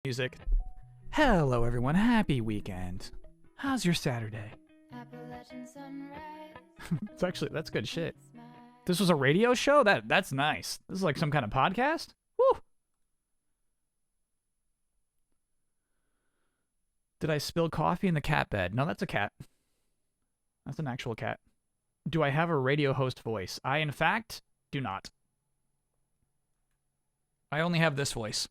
Music. Hello, everyone. Happy weekend. How's your Saturday? Appalachian sunrise. That's good shit. This was a radio show? That's nice. This is like some kind of podcast? Woo! Did I spill coffee in the cat bed? No, that's a cat. That's an actual cat. Do I have a radio host voice? I, in fact, do not. I only have this voice.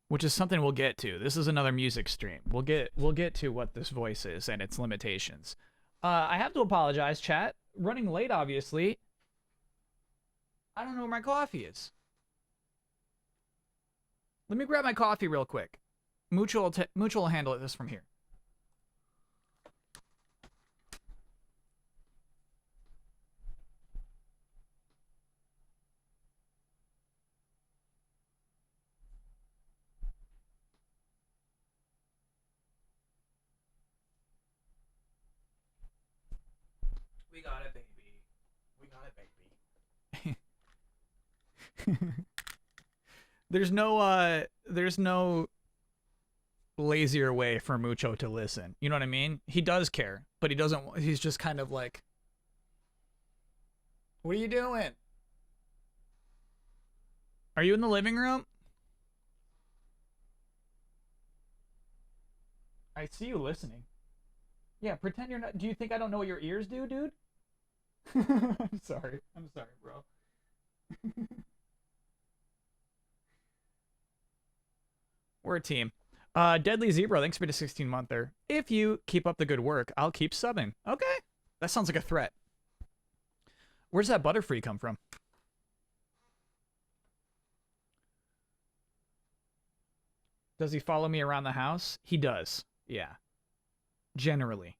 Which is something we'll get to. This is another music stream. We'll get to what this voice is and its limitations. I have to apologize, chat. Running late, obviously. I don't know where my coffee is. Let me grab my coffee real quick. Mucho will handle this from here. We got it, baby. We got it, baby. There's no lazier way for Mucho to listen. You know what I mean? He does care, but he doesn't. He's just kind of like, what are you doing? Are you in the living room? I see you listening. Yeah, pretend you're not. Do you think I don't know what your ears do, dude? I'm sorry, bro. We're a team. Deadly Zebra, thanks for the 16-monther. If you keep up the good work, I'll keep subbing. Okay. That sounds like a threat. Where's that Butterfree come from? Does he follow me around the house? He does. Yeah. Generally.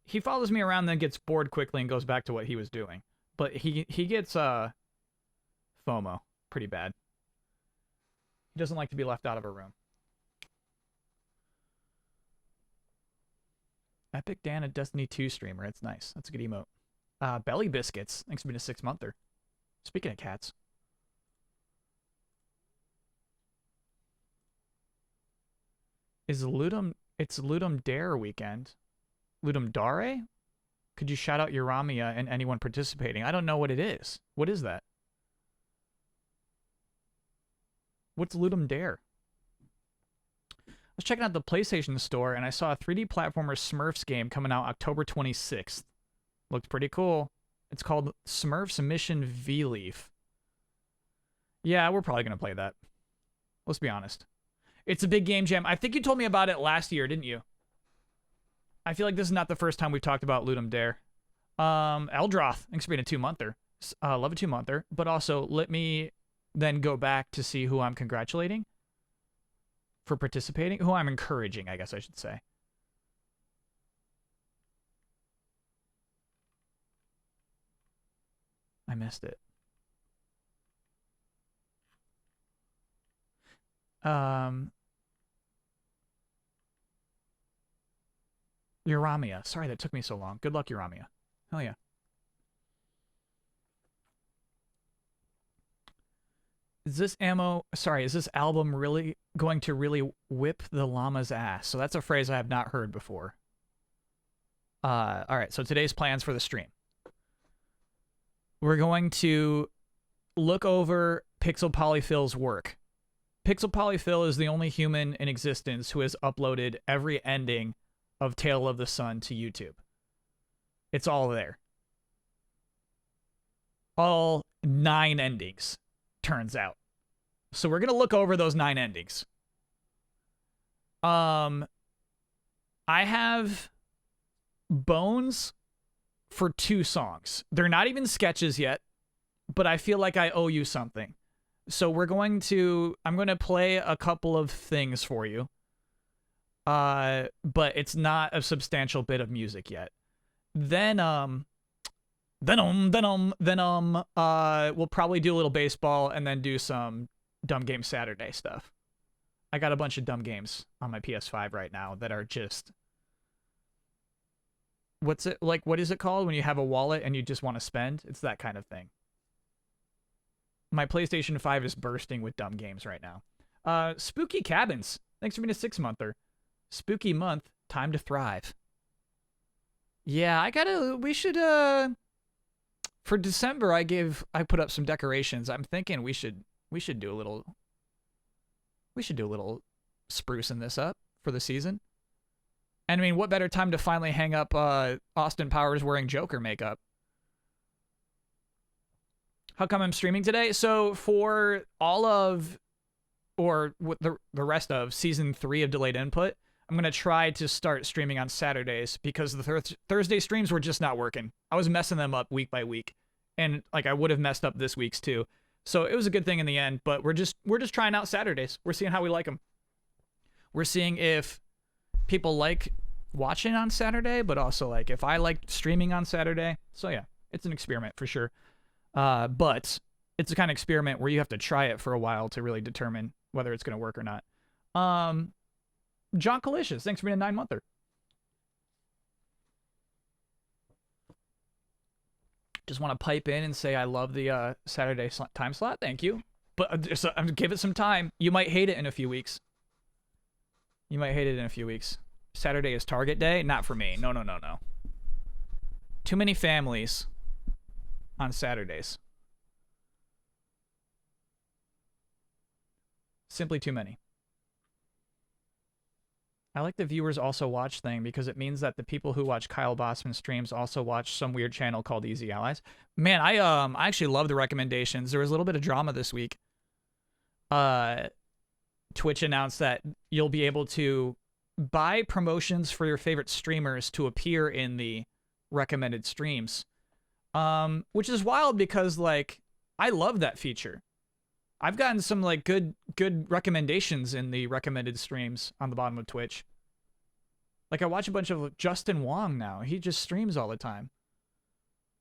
He follows me around, then gets bored quickly and goes back to what he was doing. But he gets FOMO pretty bad. He doesn't like to be left out of a room. Epic Dan, a Destiny 2 streamer. It's nice. That's a good emote. Belly Biscuits. Thanks for being a 6-monther. Speaking of cats. It's Ludum Dare weekend. Ludum Dare? Could you shout out Uramia and anyone participating? I don't know what it is. What is that? What's Ludum Dare? I was checking out the PlayStation Store, and I saw a 3D platformer Smurfs game coming out October 26th. Looked pretty cool. It's called Smurfs Mission V-Leaf. Yeah, we're probably going to play that. Let's be honest. It's a big game jam. I think you told me about it last year, didn't you? I feel like this is not the first time we've talked about Ludum Dare. Eldroth, thanks for being a 2-monther. Love a 2-monther. But also, let me then go back to see who I'm congratulating for participating. Who I'm encouraging, I guess I should say. I missed it. Uramia. Sorry that took me so long. Good luck, Uramia. Hell yeah. Is this album really going to really whip the llama's ass? So that's a phrase I have not heard before. All right, so today's plans for the stream. We're going to look over Pixel Polyphil's work. Pixel Polyphil is the only human in existence who has uploaded every ending of Tale of the Sun to YouTube. It's all there. All 9 endings, turns out. So we're going to look over those 9 endings. I have bones for 2 songs. They're not even sketches yet, but I feel like I owe you something. So I'm going to play a couple of things for you. But it's not a substantial bit of music yet. Then we'll probably do a little baseball and then do some Dumb Game Saturday stuff. I got a bunch of dumb games on my PS5 right now that are just, what is it called when you have a wallet and you just want to spend? It's that kind of thing. My PlayStation 5 is bursting with dumb games right now. Spooky Cabins. Thanks for being a 6-monther. Spooky month, time to thrive. Yeah, we should, for December, I put up some decorations. I'm thinking we should do a little, sprucing this up for the season. And I mean, what better time to finally hang up, Austin Powers wearing Joker makeup? How come I'm streaming today? So for all of, or the rest of season 3 of Delayed Input, I'm going to try to start streaming on Saturdays because the Thursday streams were just not working. I was messing them up week by week. And like I would have messed up this week's too. So it was a good thing in the end, but we're just trying out Saturdays. We're seeing how we like them. We're seeing if people like watching on Saturday, but also like if I like streaming on Saturday. So yeah, it's an experiment for sure. But it's a kind of experiment where you have to try it for a while to really determine whether it's going to work or not. John Calicious, thanks for being a 9-monther. Just want to pipe in and say I love the Saturday time slot. Thank you. But just give it some time. You might hate it in a few weeks. Saturday is Target Day. Not for me. No. Too many families on Saturdays. Simply too many. I like the viewers also watch thing because it means that the people who watch Kyle Bossman streams also watch some weird channel called Easy Allies. Man, I actually love the recommendations. There was a little bit of drama this week. Twitch announced that you'll be able to buy promotions for your favorite streamers to appear in the recommended streams. Which is wild because like I love that feature. I've gotten some like good recommendations in the recommended streams on the bottom of Twitch. Like I watch a bunch of Justin Wong now. He just streams all the time.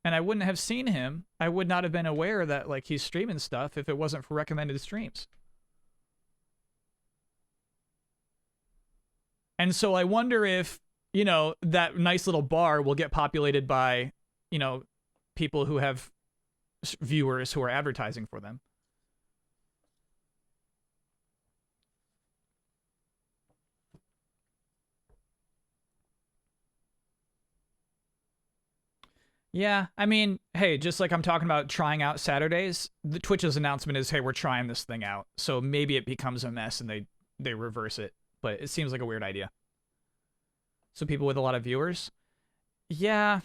And I wouldn't have seen him. I would not have been aware that like he's streaming stuff if it wasn't for recommended streams. And so I wonder if, you know, that nice little bar will get populated by, you know, people who have viewers who are advertising for them. Yeah, I mean, hey, just like I'm talking about trying out Saturdays, the Twitch's announcement is, hey, we're trying this thing out. So maybe it becomes a mess and they reverse it. But it seems like a weird idea. So people with a lot of viewers? Yeah.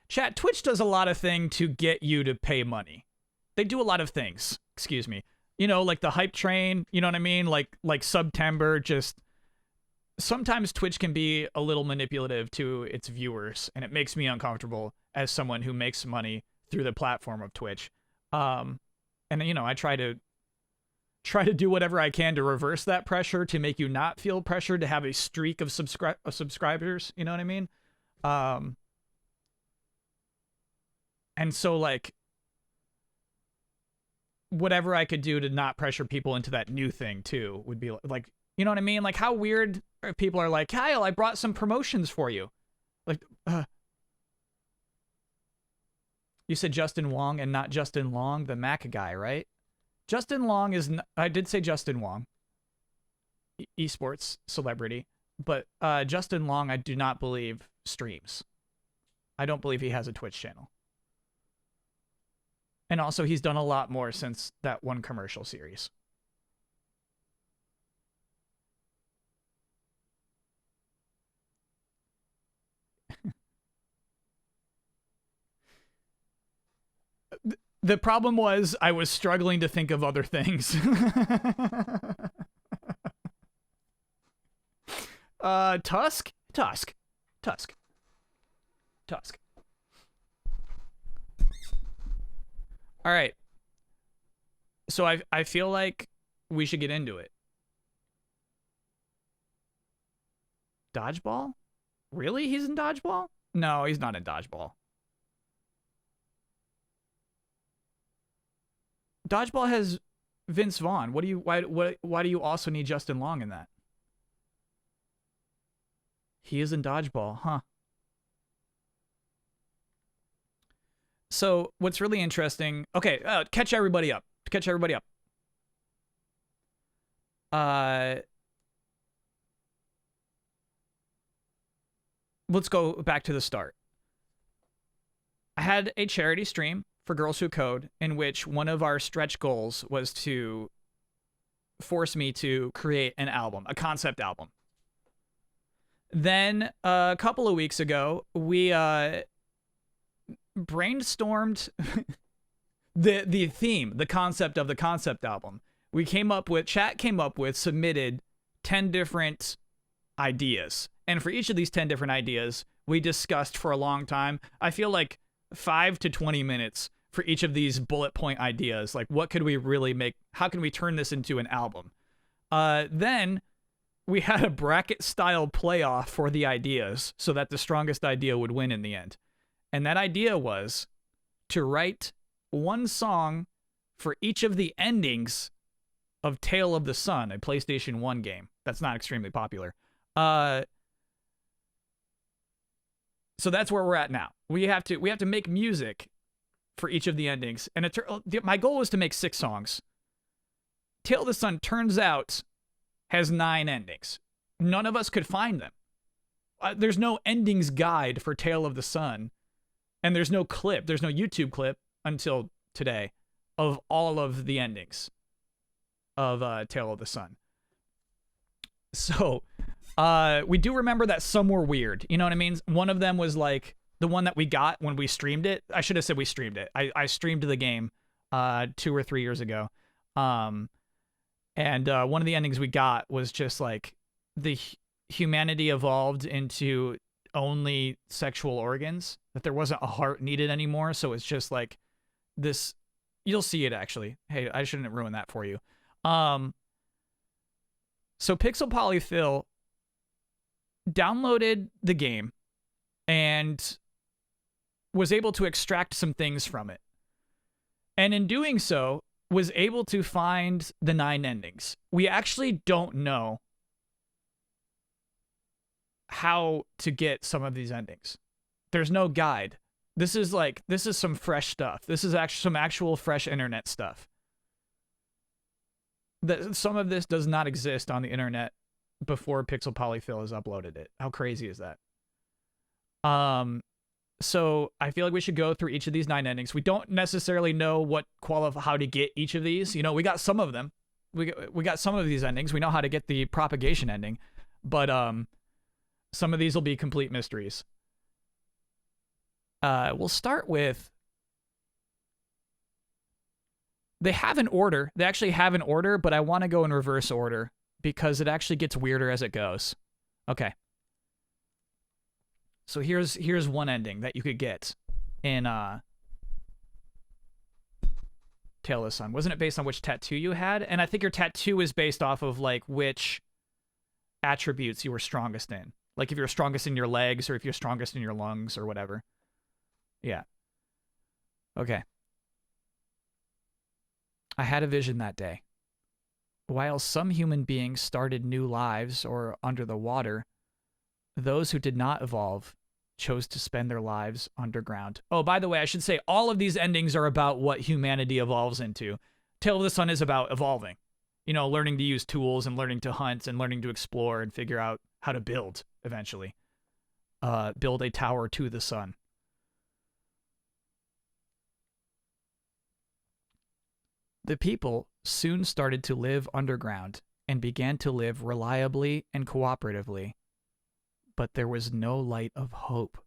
Chat, Twitch does a lot of things to get you to pay money. They do a lot of things. Excuse me. You know, like the hype train, you know what I mean? Like September, just... Sometimes Twitch can be a little manipulative to its viewers, and it makes me uncomfortable as someone who makes money through the platform of Twitch. And, you know, I try to do whatever I can to reverse that pressure to make you not feel pressured to have a streak of subscribers, you know what I mean? And so, like, whatever I could do to not pressure people into that new thing, too, would be, like, you know what I mean? Like, how weird people are like, Kyle, I brought some promotions for you. Like, you said Justin Wong and not Justin Long, the Mac guy, right? Justin Long is... I did say Justin Wong. Esports celebrity. But Justin Long, I do not believe streams. I don't believe he has a Twitch channel. And also, he's done a lot more since that one commercial series. The problem was I was struggling to think of other things. Tusk. All right. So I feel like we should get into it. Dodgeball? Really? He's in Dodgeball? No, he's not in Dodgeball. Dodgeball has Vince Vaughn. Why do you also need Justin Long in that? He is in Dodgeball, huh? So what's really interesting... Okay, catch everybody up. let's go back to the start. I had a charity stream for Girls Who Code in which one of our stretch goals was to force me to create an album, a concept album. Then a couple of weeks ago, we brainstormed the theme, the concept of the concept album. Chat came up with, submitted 10 different ideas. And for each of these 10 different ideas, we discussed for a long time. I feel like 5 to 20 minutes for each of these bullet point ideas. Like, what could we really make? How can we turn this into an album? Then we had a bracket style playoff for the ideas so that the strongest idea would win in the end. And that idea was to write one song for each of the endings of Tale of the Sun, a PlayStation 1 game that's not extremely popular. So that's where we're at now. We have to make music for each of the endings. And my goal was to make 6 songs. Tale of the Sun, turns out, has 9 endings. None of us could find them. There's no endings guide for Tale of the Sun. And there's no clip. There's no YouTube clip until today of all of the endings of Tale of the Sun. So we do remember that some were weird. You know what I mean? One of them was like the one that we got when we streamed it. I should have said we streamed it. I streamed the game 2 or 3 years ago. And one of the endings we got was just like the humanity evolved into only sexual organs, that there wasn't a heart needed anymore. So it's just like this. You'll see it actually. Hey, I shouldn't ruin that for you. So Pixel Polyphil downloaded the game and was able to extract some things from it. And in doing so, was able to find the 9 endings. We actually don't know how to get some of these endings. There's no guide. This is some fresh stuff. This is actually some actual fresh internet stuff. Some of this does not exist on the internet before Pixel Polyphil has uploaded it. How crazy is that? So I feel like we should go through each of these 9 endings. We don't necessarily know how to get each of these. You know, we got some of them. We got some of these endings. We know how to get the propagation ending, but some of these will be complete mysteries. We'll start with. They have an order. They actually have an order, but I want to go in reverse order because it actually gets weirder as it goes. Okay. So here's one ending that you could get in Tale of the Sun. Wasn't it based on which tattoo you had? And I think your tattoo is based off of like which attributes you were strongest in. Like if you're strongest in your legs or if you're strongest in your lungs or whatever. Yeah. Okay. I had a vision that day. While some human beings started new lives or under the water, those who did not evolve chose to spend their lives underground. Oh, by the way, I should say all of these endings are about what humanity evolves into. Tale of the Sun is about evolving. You know, learning to use tools and learning to hunt and learning to explore and figure out how to build eventually. Build a tower to the sun. The people soon started to live underground and began to live reliably and cooperatively, but there was no light of hope.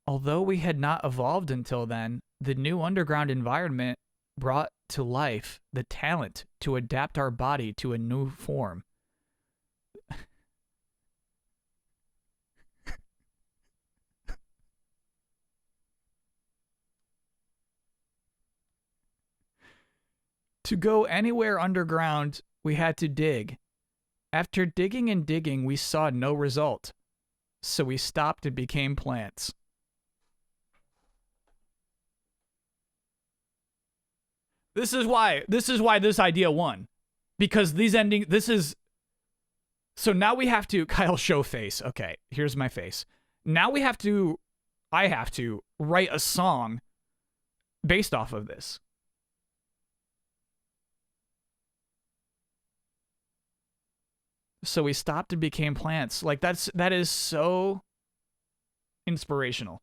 Although we had not evolved until then, the new underground environment brought to life the talent to adapt our body to a new form. To go anywhere underground, we had to dig. After digging and digging, we saw no result. So we stopped and became plants. This is why this idea won. Because so now we have to, Kyle, show face. Okay, here's my face. Now I have to write a song based off of this. So we stopped and became plants. Like that is so inspirational.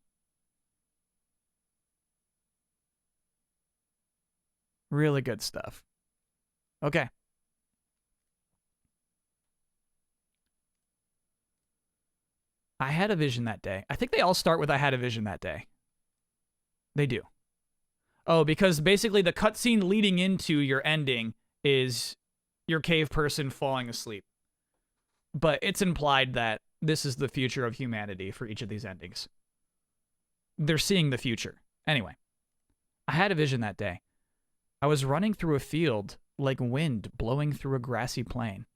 Really good stuff. Okay. I had a vision that day. I think they all start with I had a vision that day. They do. Oh, because basically the cutscene leading into your ending is your cave person falling asleep. But it's implied that this is the future of humanity for each of these endings. They're seeing the future. Anyway, I had a vision that day. I was running through a field like wind blowing through a grassy plain.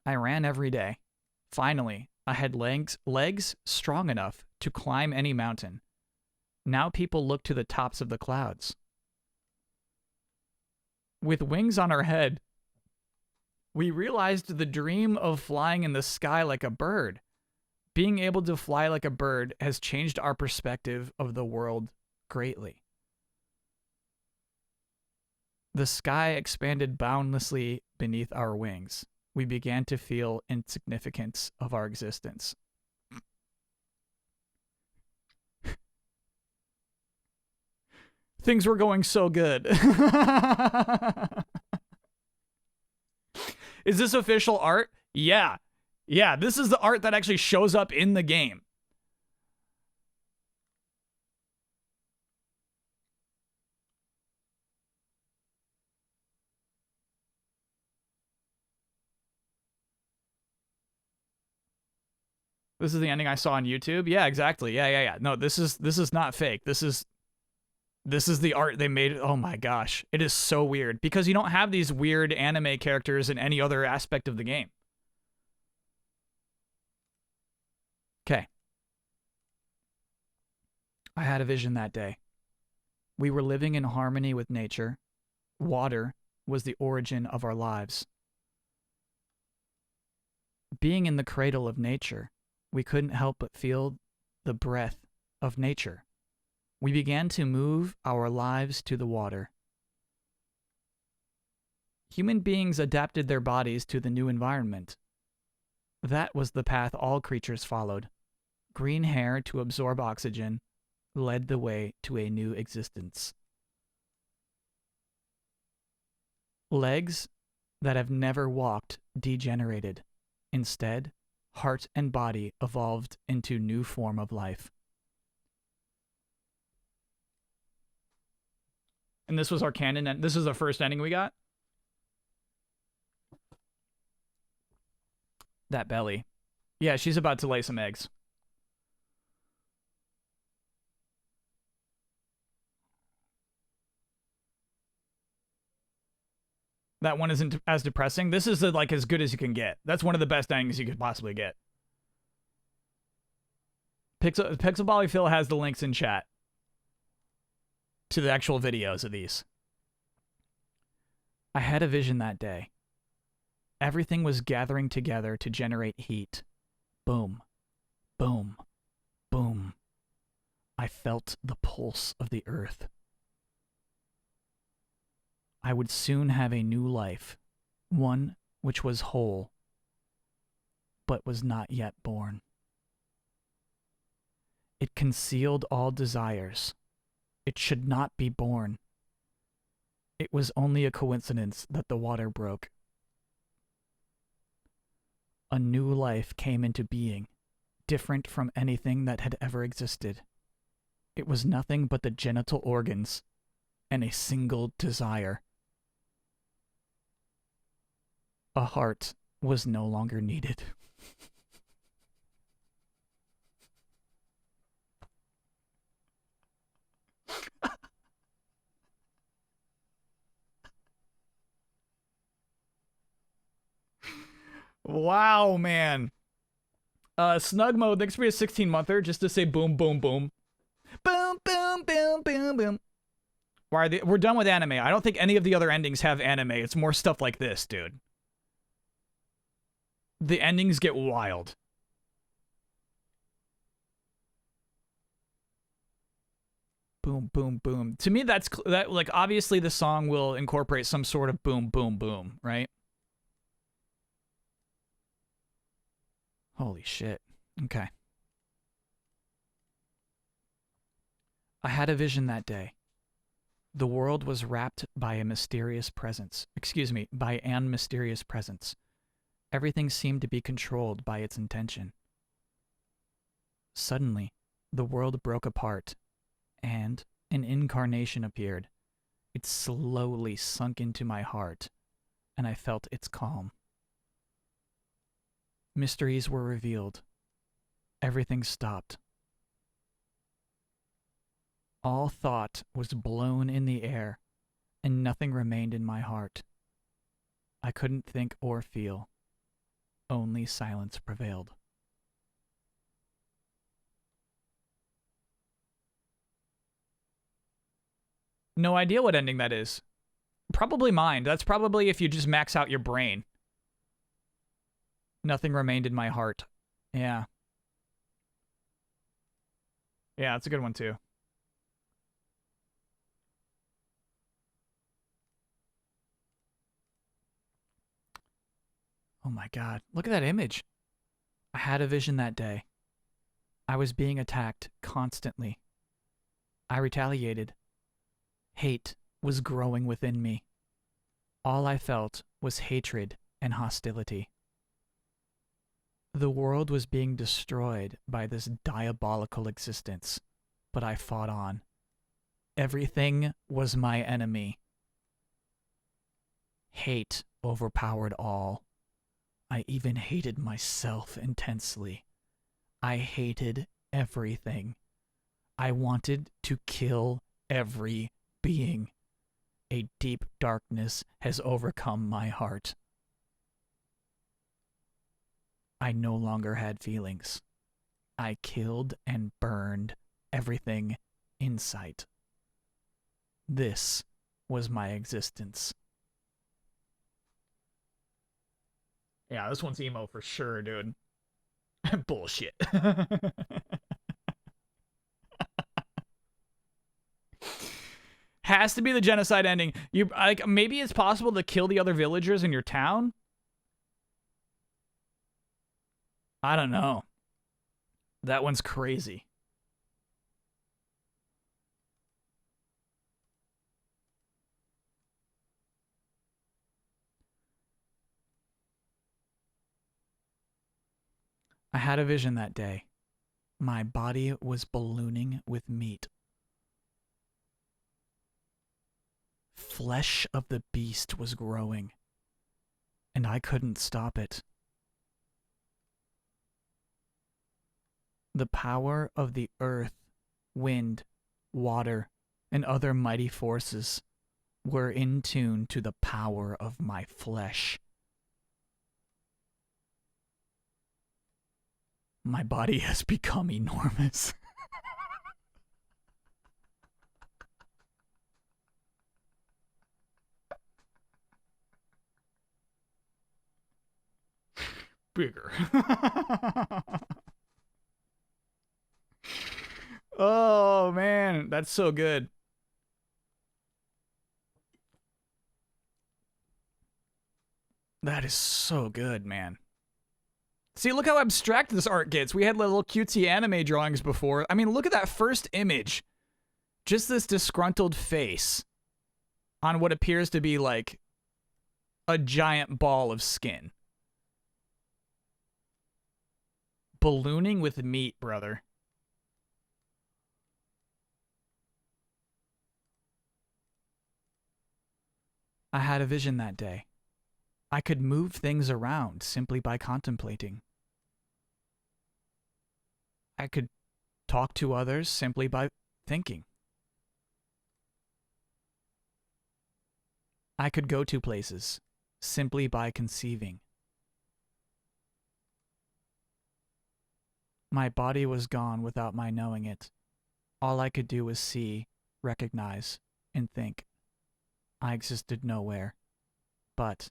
I ran every day. Finally, I had legs strong enough to climb any mountain. Now people look to the tops of the clouds. With wings on our head, we realized the dream of flying in the sky like a bird. Being able to fly like a bird has changed our perspective of the world greatly. The sky expanded boundlessly beneath our wings. We began to feel insignificance of our existence. Things were going so good. Is this official art? Yeah. Yeah, this is the art that actually shows up in the game. This is the ending I saw on YouTube. Yeah, exactly. Yeah. No, this is not fake. This is the art they made. Oh my gosh. It is so weird because you don't have these weird anime characters in any other aspect of the game. Okay. I had a vision that day. We were living in harmony with nature. Water was the origin of our lives. Being in the cradle of nature, we couldn't help but feel the breath of nature. We began to move our lives to the water. Human beings adapted their bodies to the new environment. That was the path all creatures followed. Green hair to absorb oxygen led the way to a new existence. Legs that have never walked degenerated. Instead, heart and body evolved into new form of life. And this was our canon, and this is the first ending we got. That belly. Yeah, she's about to lay some eggs. That one isn't as depressing. This is like as good as you can get. That's one of the best endings you could possibly get. Pixel Bolly Phil has the links in chat to the actual videos of these. I had a vision that day. Everything was gathering together to generate heat. Boom, boom, boom. I felt the pulse of the earth. I would soon have a new life, one which was whole, but was not yet born. It concealed all desires. It should not be born. It was only a coincidence that the water broke. A new life came into being, different from anything that had ever existed. It was nothing but the genital organs and a single desire. A heart was no longer needed. Wow, man. Snug Mode, thanks for your 16-monther, just to say boom, boom, boom. Boom, boom, boom, boom, boom. We're done with anime. I don't think any of the other endings have anime. It's more stuff like this, dude. The endings get wild. Boom, boom, boom, boom. To me, that like obviously the song will incorporate some sort of boom, boom, boom, right? Holy shit. Okay. I had a vision that day. The world was wrapped by a mysterious presence. Excuse me, by an mysterious presence. Everything seemed to be controlled by its intention. Suddenly, the world broke apart, and an incarnation appeared. It slowly sunk into my heart, and I felt its calm. Mysteries were revealed. Everything stopped. All thought was blown in the air, and nothing remained in my heart. I couldn't think or feel. Only silence prevailed. No idea what ending that is. Probably mine. That's probably if you just max out your brain. Nothing remained in my heart. Yeah. Yeah, that's a good one too. Oh my god. Look at that image. I had a vision that day. I was being attacked constantly. I retaliated. Hate was growing within me. All I felt was hatred and hostility. The world was being destroyed by this diabolical existence, but I fought on. Everything was my enemy. Hate overpowered all. I even hated myself intensely. I hated everything. I wanted to kill every being. A deep darkness has overcome my heart. I no longer had feelings. I killed and burned everything in sight. This was my existence. Yeah, this one's emo for sure, dude. Bullshit. Has to be the genocide ending. You like maybe it's possible to kill the other villagers in your town? I don't know. That one's crazy. I had a vision that day. My body was ballooning with meat. Flesh of the beast was growing, and I couldn't stop it. The power of the earth, wind, water, and other mighty forces were in tune to the power of my flesh. My body has become enormous. Bigger. Oh, man. That's so good. That is so good, man. See, look how abstract this art gets. We had little cutesy anime drawings before. I mean, look at that first image. Just this disgruntled face on what appears to be like a giant ball of skin. Ballooning with meat, brother. I had a vision that day. I could move things around simply by contemplating. I could talk to others simply by thinking. I could go to places simply by conceiving. My body was gone without my knowing it. All I could do was see, recognize, and think. I existed nowhere, but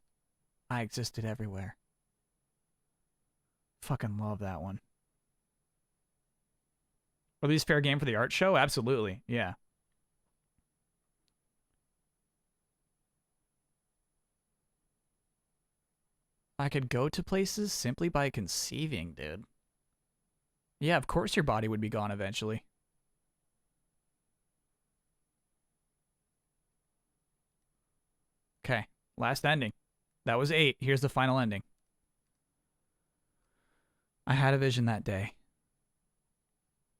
I existed everywhere. Fucking love that one. Are these fair game for the art show? Absolutely, yeah. I could go to places simply by conceiving, dude. Yeah, of course your body would be gone eventually. Okay, last ending. That was 8. Here's the final ending. I had a vision that day.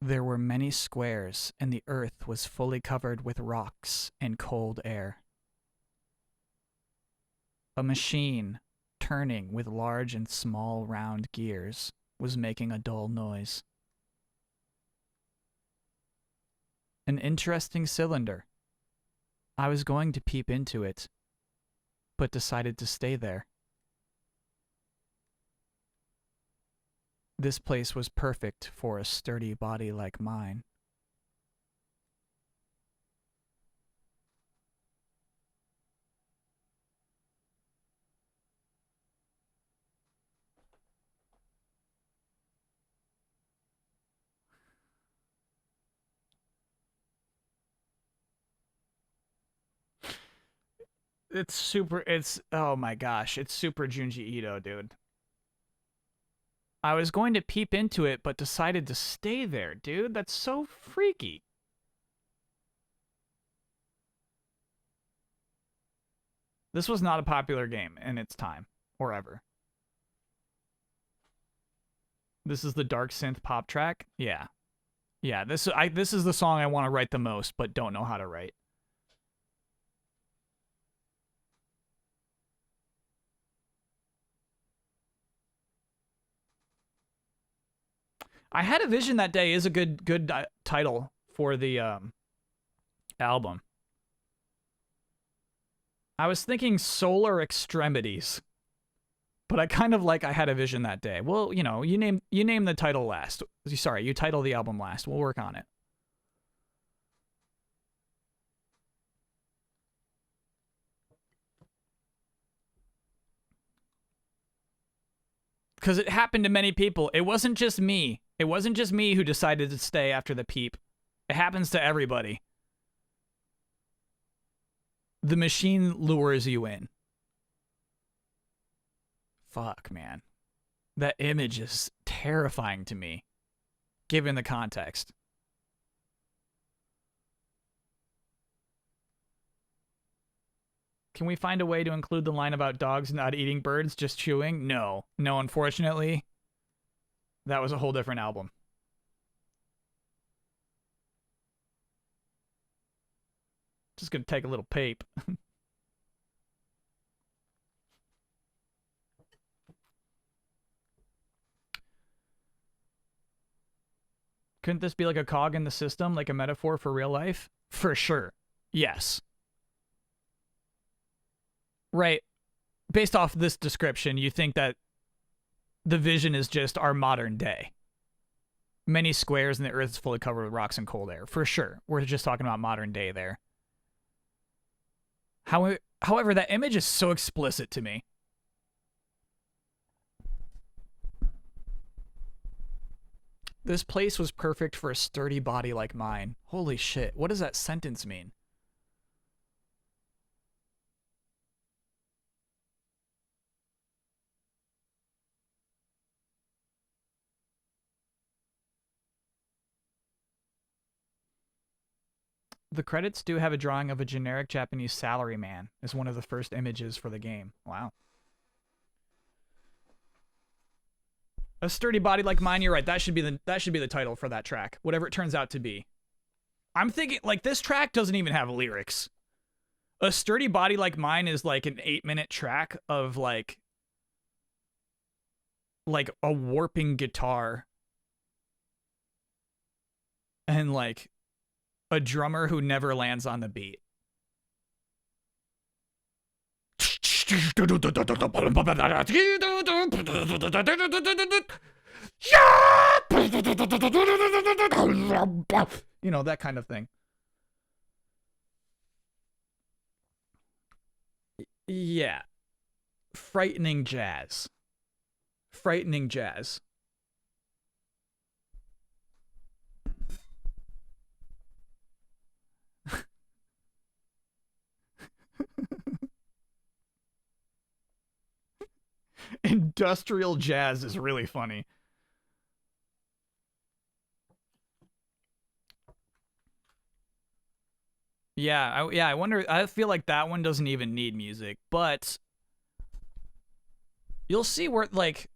There were many squares, and the earth was fully covered with rocks and cold air. A machine, turning with large and small round gears, was making a dull noise. An interesting cylinder. I was going to peep into it, but decided to stay there. This place was perfect for a sturdy body like mine. Oh my gosh, it's super Junji Ito, dude. I was going to peep into it, but decided to stay there, dude. That's so freaky. This was not a popular game in its time, or ever. This is the dark synth pop track? Yeah. Yeah, this is the song I want to write the most, but don't know how to write. I Had a Vision That Day is a good title for the album. I was thinking Solar Extremities, but I kind of like I Had a Vision That Day. Well, you know, you name the title last. Sorry, you title the album last. We'll work on it. Because it happened to many people. It wasn't just me. It wasn't just me who decided to stay after the peep. It happens to everybody. The machine lures you in. Fuck, man. That image is terrifying to me, given the context. Can we find a way to include the line about dogs not eating birds, just chewing? No. No, unfortunately. That was a whole different album. Just gonna take a little peep. Couldn't this be like a cog in the system, like a metaphor for real life? For sure. Yes. Right. Based off this description, you think that the vision is just our modern day. Many squares and the earth is fully covered with rocks and cold air. For sure. We're just talking about modern day there. However, that image is so explicit to me. This place was perfect for a sturdy body like mine. Holy shit. What does that sentence mean? The credits do have a drawing of a generic Japanese salaryman as one of the first images for the game. Wow. A sturdy body like mine, you're right. That should be the title for that track. Whatever it turns out to be. I'm thinking like this track doesn't even have lyrics. A sturdy body like mine is like an 8-minute track of like a warping guitar and like a drummer who never lands on the beat. You know, that kind of thing. Yeah. Frightening jazz. Frightening jazz. Industrial jazz is really funny. Yeah, I wonder. I feel like that one doesn't even need music, but you'll see where like,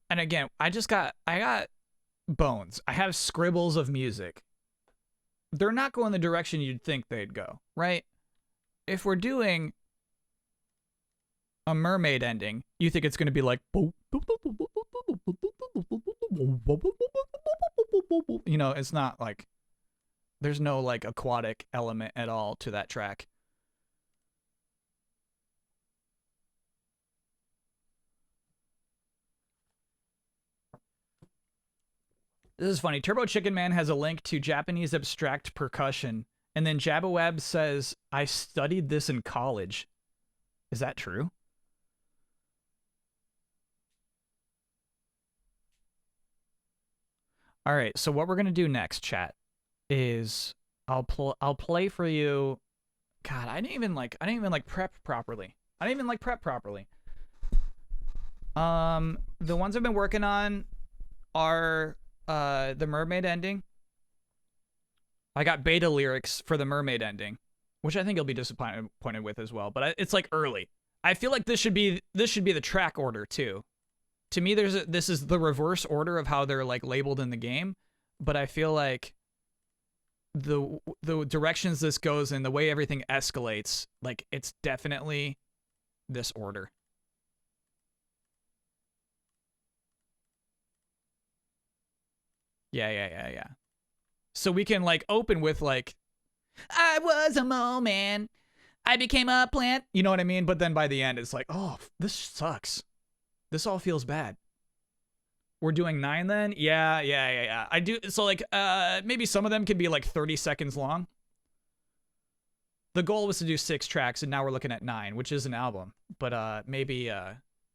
and again, I got bones. I have scribbles of music. They're not going the direction you'd think they'd go, right? If we're doing a mermaid ending, you think it's going to be like, you know, it's not like there's no like aquatic element at all to that track. This is funny. Turbo Chicken Man has a link to Japanese abstract percussion, and then Jabaweb says, I studied this in college. Is that true? All right, so what we're gonna do next, chat, is I'll play for you. God, I didn't even like prep properly. I didn't even like prep properly. The ones I've been working on are the mermaid ending. I got beta lyrics for the mermaid ending, which I think you'll be disappointed with as well. But it's like early. I feel like this should be the track order too. To me, this is the reverse order of how they're like labeled in the game. But I feel like the directions this goes in, the way everything escalates, like it's definitely this order. Yeah. So we can like open with like, I was a mole man, I became a plant. You know what I mean? But then by the end, it's like, oh, this sucks. This all feels bad. We're doing 9 then? Yeah. I do. So like, maybe some of them can be like 30 seconds long. The goal was to do 6 tracks, and now we're looking at 9, which is an album. But maybe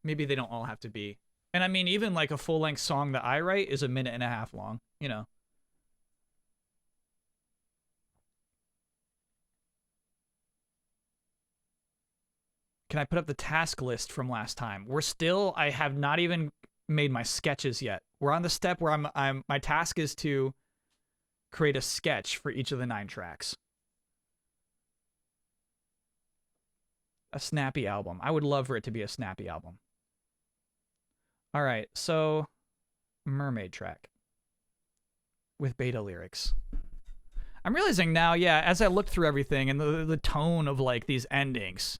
they don't all have to be. And I mean, even like a full length song that I write is a minute and a half long. You know. Can I put up the task list from last time? I have not even made my sketches yet. We're on the step where my task is to create a sketch for each of the 9 tracks. A snappy album. I would love for it to be a snappy album. All right, so mermaid track with beta lyrics. I'm realizing now, yeah, as I look through everything and the tone of like these endings,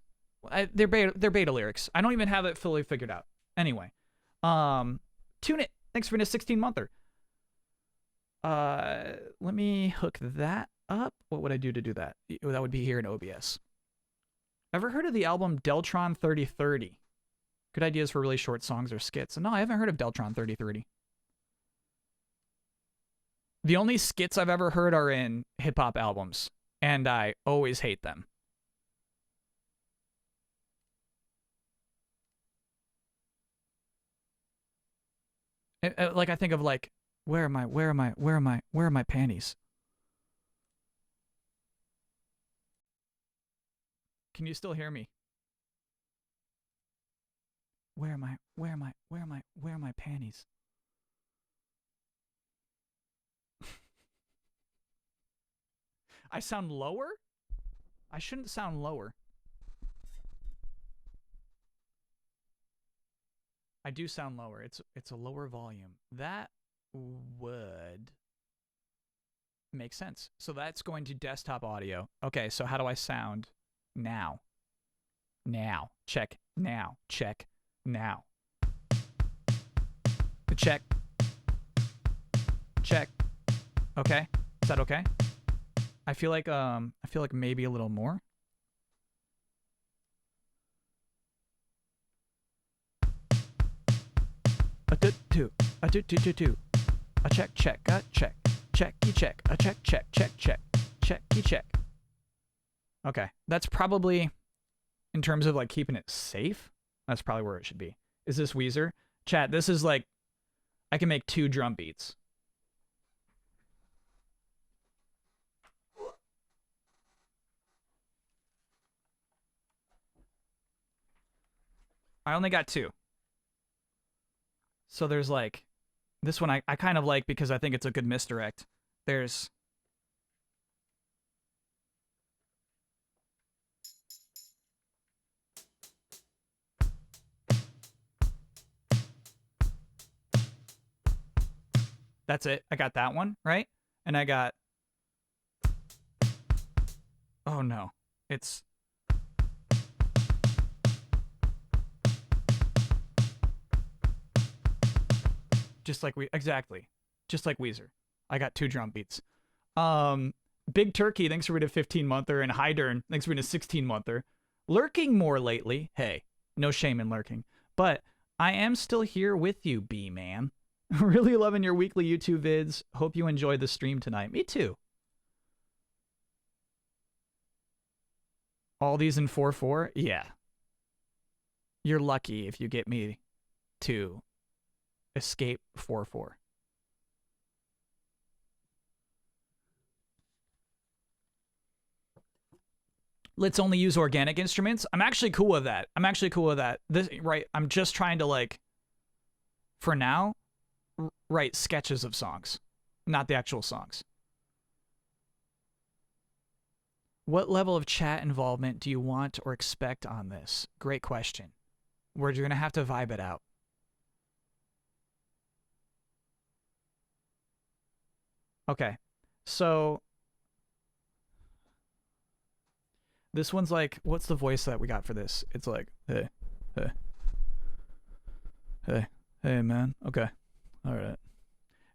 they're beta lyrics. I don't even have it fully figured out. Anyway, tune it. Thanks for the 16-monther. Let me hook that up. What would I do to do that? That would be here in OBS. Ever heard of the album Deltron 3030? Good ideas for really short songs or skits. No, I haven't heard of Deltron 3030. The only skits I've ever heard are in hip-hop albums, and I always hate them. Like I think of like, where are my panties? Can you still hear me? Where are my panties? I sound lower? I shouldn't sound lower. I do sound lower. It's a lower volume. That would make sense. So that's going to desktop audio. Okay, so how do I sound now? Now. Check. Now. Check. Now. Check. Check. Okay. Is that okay? I feel like maybe a little more. A two. A two. A check. A check. Checky check. A check. Checky check. Okay. That's probably, in terms of like keeping it safe, that's probably where it should be. Is this Weezer? Chat, this is like, I can make 2 drum beats. I only got 2. So there's like this one I kind of like because I think it's a good misdirect. There's that's it. I got that one, right? And I got oh no. It's just like exactly. Just like Weezer. I got 2 drum beats. Big Turkey, thanks for reading a 15-monther, and Hydern, thanks for reading a 16-monther. Lurking more lately. Hey, no shame in lurking. But I am still here with you, B-Man. Really loving your weekly YouTube vids. Hope you enjoyed the stream tonight. Me too. All these in 4/4? Yeah. You're lucky if you get me to escape 4/4. Let's only use organic instruments. I'm actually cool with that. This right, I'm just trying to like for now write sketches of songs, not the actual songs. What level of chat involvement do you want or expect on this? Great question. We're going to have to vibe it out. Okay. So this one's like, what's the voice that we got for this? It's like, hey, man. Okay. All right.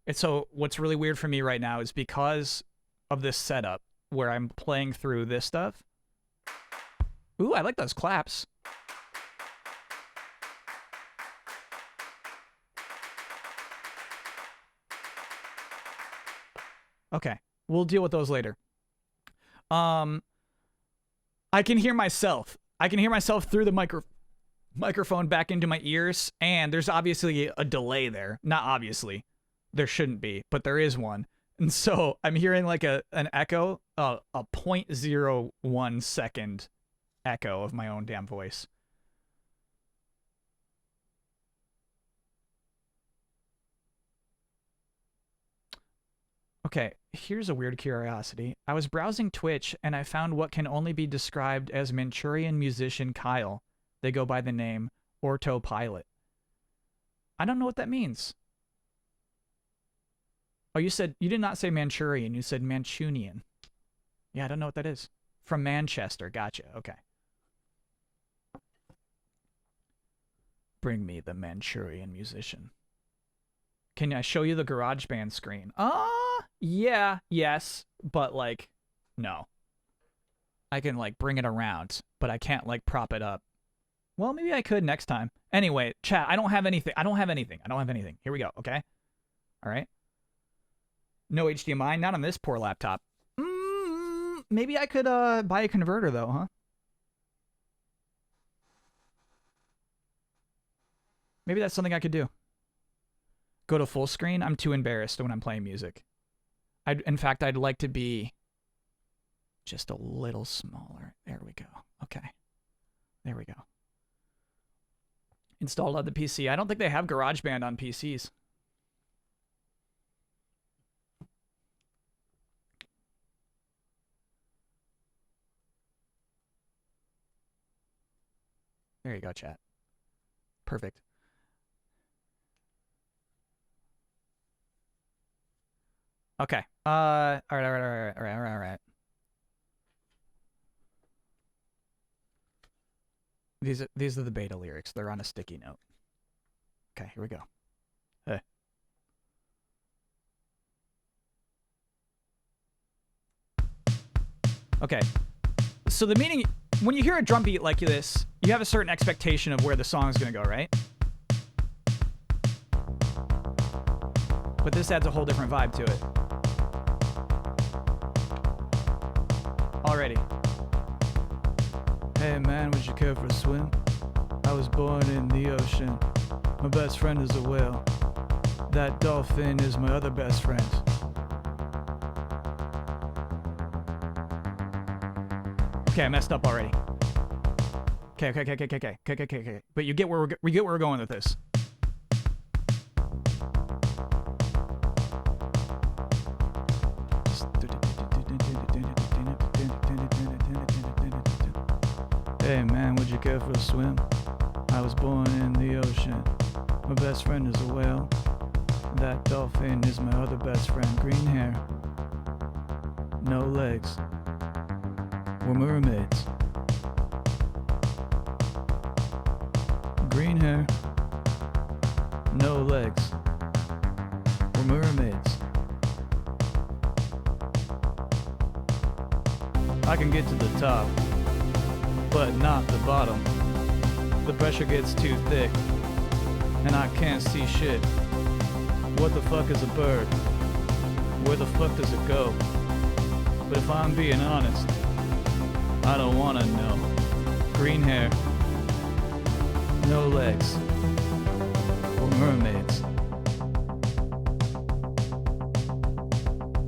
And so what's really weird for me right now is because of this setup where I'm playing through this stuff. Ooh, I like those claps. Okay. We'll deal with those later. I can hear myself. I can hear myself through the microphone back into my ears, and there's obviously a delay there. Not obviously. There shouldn't be, but there is one. And so I'm hearing like an echo, a 0.01 second echo of my own damn voice. Okay, here's a weird curiosity. I was browsing Twitch and I found what can only be described as Manchurian musician Kyle. They go by the name Ortopilot. I don't know what that means. Oh, you did not say Manchurian, you said Mancunian. Yeah, I don't know what that is. From Manchester, gotcha, okay. Bring me the Manchurian musician. Can I show you the GarageBand screen? Yeah, yes, but like, no. I can like bring it around, but I can't like prop it up. Well, maybe I could next time. Anyway, chat, I don't have anything. Here we go, okay? All right. No HDMI, not on this poor laptop. Maybe I could buy a converter though, huh? Maybe that's something I could do. Go to full screen? I'm too embarrassed when I'm playing music. In fact, I'd like to be just a little smaller. There we go. Okay. There we go. Installed on the PC. I don't think they have GarageBand on PCs. There you go, chat. Perfect. Okay. All right. These are the beta lyrics. They're on a sticky note. Okay, here we go. Hey. Okay. So the meaning, when you hear a drum beat like this, you have a certain expectation of where the song's gonna go, right? But this adds a whole different vibe to it. Already. Hey man, would you care for a swim? I was born in the ocean. My best friend is a whale. That dolphin is my other best friend. Okay, I messed up already. Okay. But you get where we're going with this. take care for a swim. I was born in the ocean. My best friend is a whale. That dolphin is my other best friend. Green hair, no legs. We're mermaids. Green hair, no legs. We're mermaids. I can get to the top, but not the bottom. The pressure gets too thick, and I can't see shit. What the fuck is a bird? Where the fuck does it go? But if I'm being honest, I don't wanna know. Green hair, no legs. We're mermaids.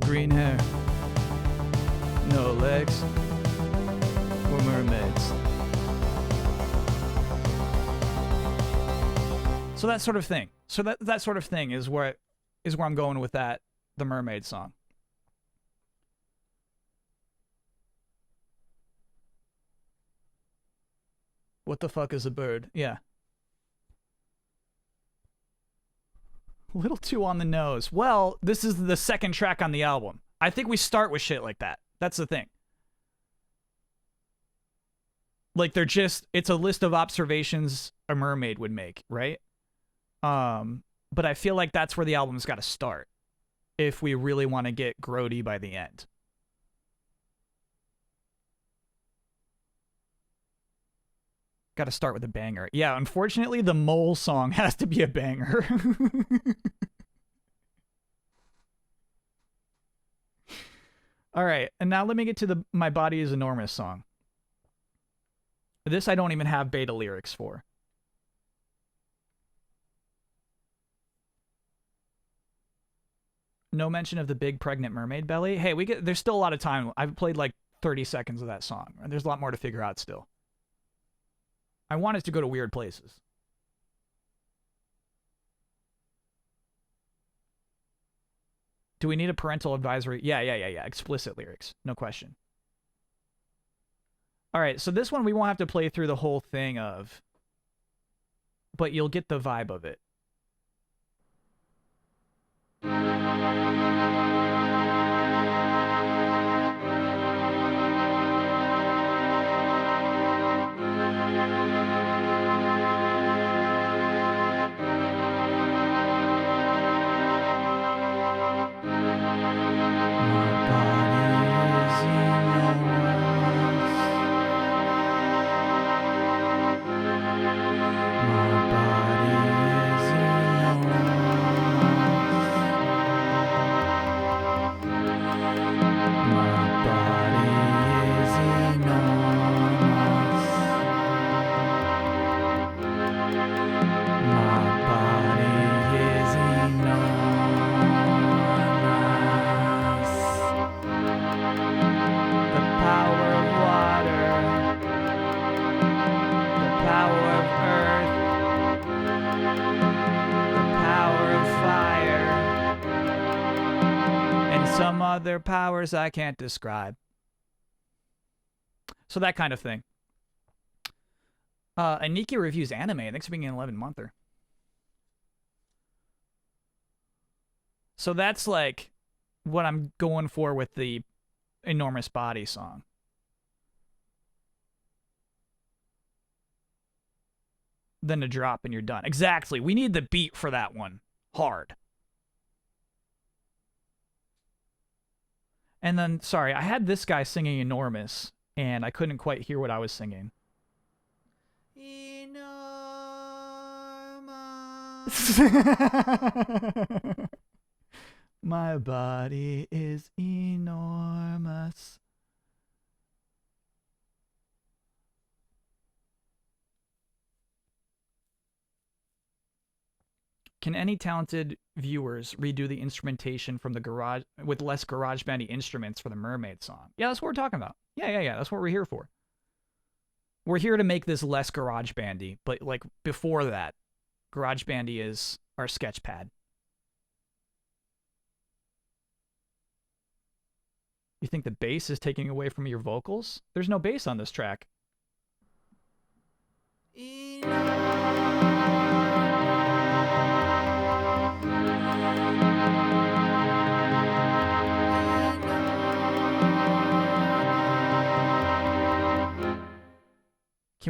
Green hair, no legs. We're mermaids. So that sort of thing. So that sort of thing is where I'm going with that, the mermaid song. What the fuck is a bird? Yeah. A little too on the nose. Well, this is the second track on the album. I think we start with shit like that. That's the thing. Like it's a list of observations a mermaid would make, right? But I feel like that's where the album's got to start if we really want to get grody by the end. Got to start with a banger. Yeah, unfortunately, the Mole song has to be a banger. All right, and now let me get to the My Body is Enormous song. This I don't even have beta lyrics for. No mention of the big pregnant mermaid belly. Hey, there's still a lot of time. I've played like 30 seconds of that song, and there's a lot more to figure out still. I want it to go to weird places. Do we need a parental advisory? Yeah. Explicit lyrics. No question. All right, so this one we won't have to play through the whole thing of, but you'll get the vibe of it. Other powers I can't describe. So that kind of thing. Aniki reviews anime. Thanks for being an 11-monther. So that's like what I'm going for with the Enormous Body song. Then a drop and you're done. Exactly. We need the beat for that one. Hard. And then, sorry, I had this guy singing Enormous, and I couldn't quite hear what I was singing. Enormous. My body is enormous. Can any talented viewers redo the instrumentation from the garage with less GarageBandy instruments for the Mermaid song? Yeah, that's what we're talking about. Yeah. That's what we're here for. We're here to make this less GarageBandy, but like before that, GarageBandy is our sketch pad. You think the bass is taking away from your vocals? There's no bass on this track. Can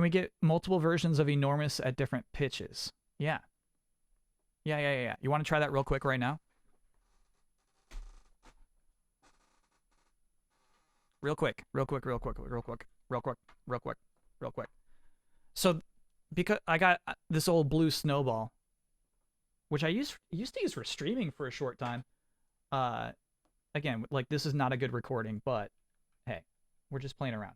we get multiple versions of enormous at different pitches? Yeah. Yeah. You want to try that real quick right now? Real quick. So, because I got this old blue snowball, which I used to use for streaming for a short time. Again, like this is not a good recording, but hey, we're just playing around.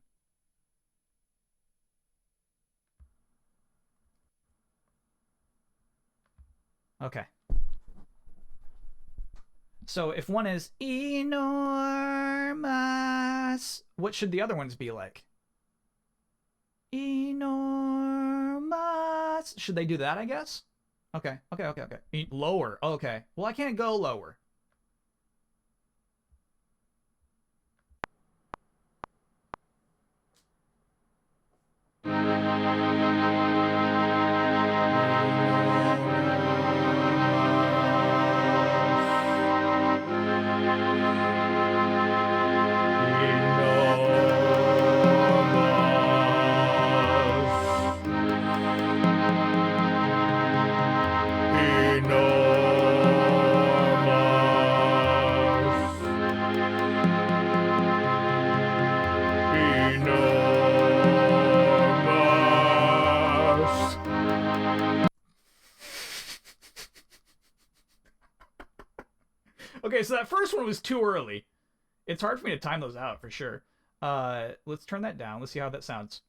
Okay. So if one is enormous, what should the other ones be like? Enormous. Should they do that, I guess? Okay. Lower. Okay. Well, I can't go lower. Okay, so that first one was too early. It's hard for me to time those out for sure. Let's turn that down. Let's see how that sounds.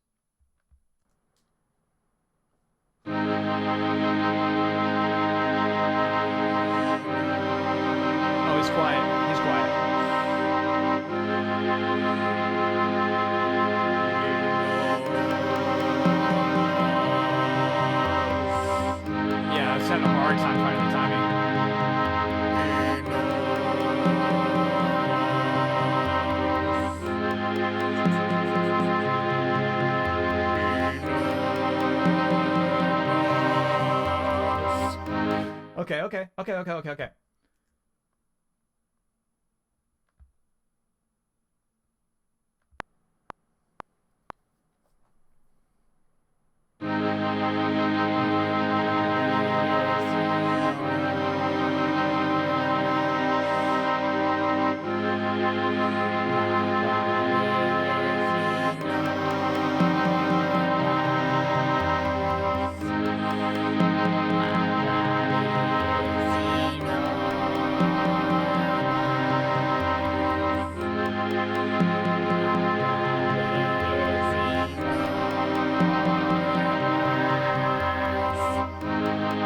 Oh, he's quiet. He's quiet. Yeah, I was having a hard time finding the timing. Okay.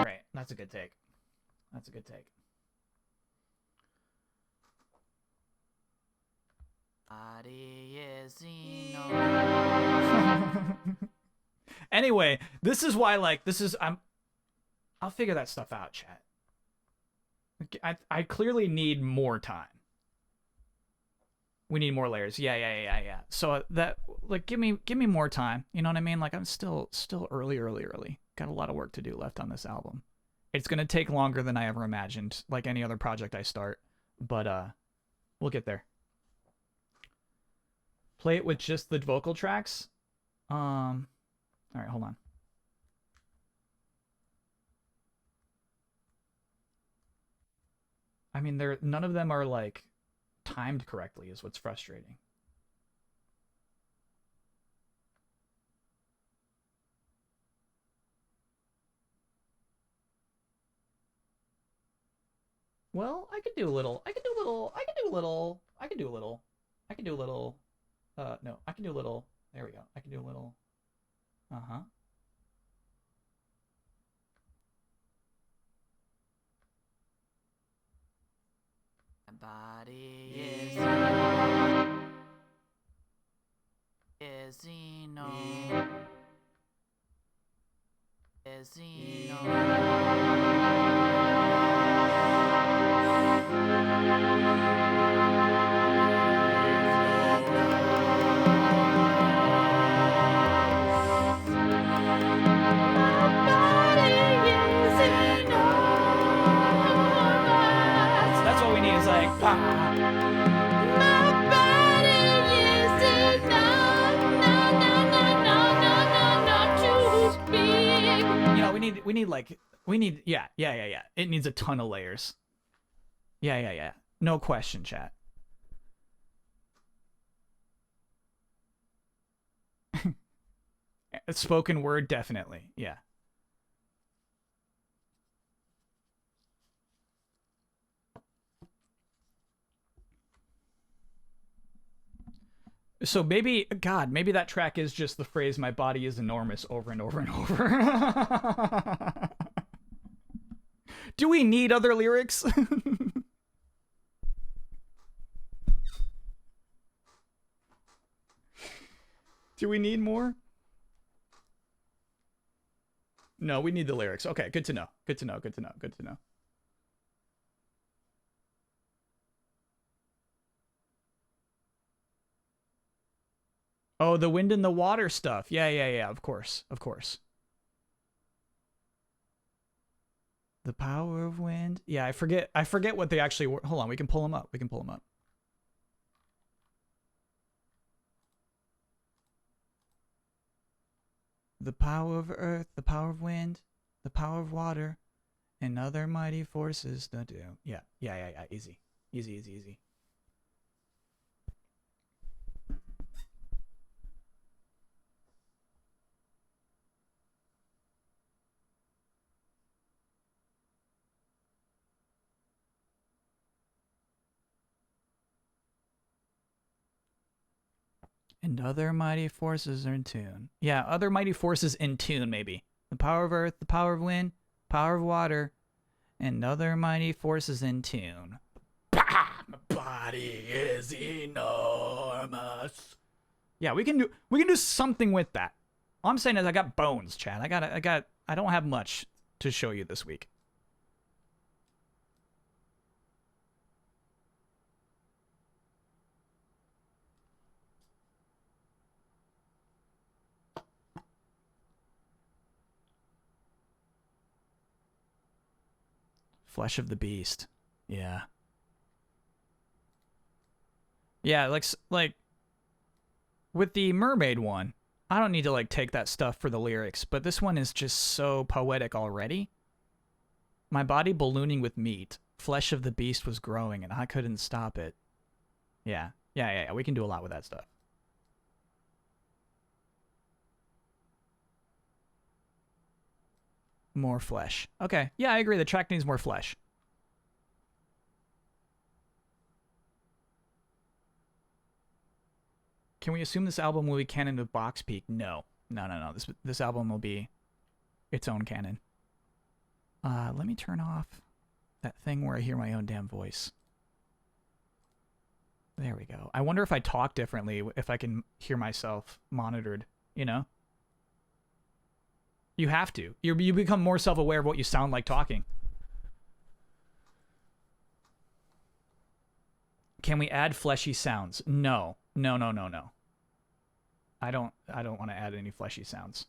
Great. That's a good take. That's a good take. Anyway, this is why, like, I'll figure that stuff out, chat. I clearly need more time. We need more layers. Yeah. So that, like, give me more time. You know what I mean? Like, I'm still early. Got a lot of work to do left on this album. It's gonna take longer than I ever imagined, like any other project I start. But we'll get there. Play it with just the vocal tracks. All right, hold on. I mean, none of them are like timed correctly, is what's frustrating. Well, I could do a little. No, I can do a little. There we go. I can do a little. Uh-huh. My body is Yeah. It needs a ton of layers. Yeah. No question, chat. Spoken word, definitely. Yeah. So maybe, God, maybe that track is just the phrase "my body is enormous" over and over and over. Do we need other lyrics? Do we need more? No, we need the lyrics. Okay, good to know. Good to know. Good to know. Good to know. Oh, the wind and the water stuff. Yeah. Of course. Of course. The power of wind. Yeah, I forget what they actually were. Hold on, we can pull them up. We can pull them up. The power of earth, the power of wind, the power of water, and other mighty forces to do. Yeah. Easy. Easy. And other mighty forces are in tune. Yeah, other mighty forces in tune, maybe. The power of earth, the power of wind, power of water, and other mighty forces in tune. Bah! My body is enormous. Yeah, we can do something with that. All I'm saying is I got bones, Chad. I don't have much to show you this week. Flesh of the Beast. Yeah. Yeah, like with the mermaid one, I don't need to like take that stuff for the lyrics, but this one is just so poetic already. My body ballooning with meat. Flesh of the beast was growing and I couldn't stop it. Yeah. We can do a lot with that stuff. More flesh. Okay. Yeah, I agree. The track needs more flesh. Can we assume this album will be canon with Box Peak? No. This album will be its own canon. Let me turn off that thing where I hear my own damn voice. There we go. I wonder if I talk differently, if I can hear myself monitored, you know? You have to. You become more self-aware of what you sound like talking. Can we add fleshy sounds? No. I don't want to add any fleshy sounds.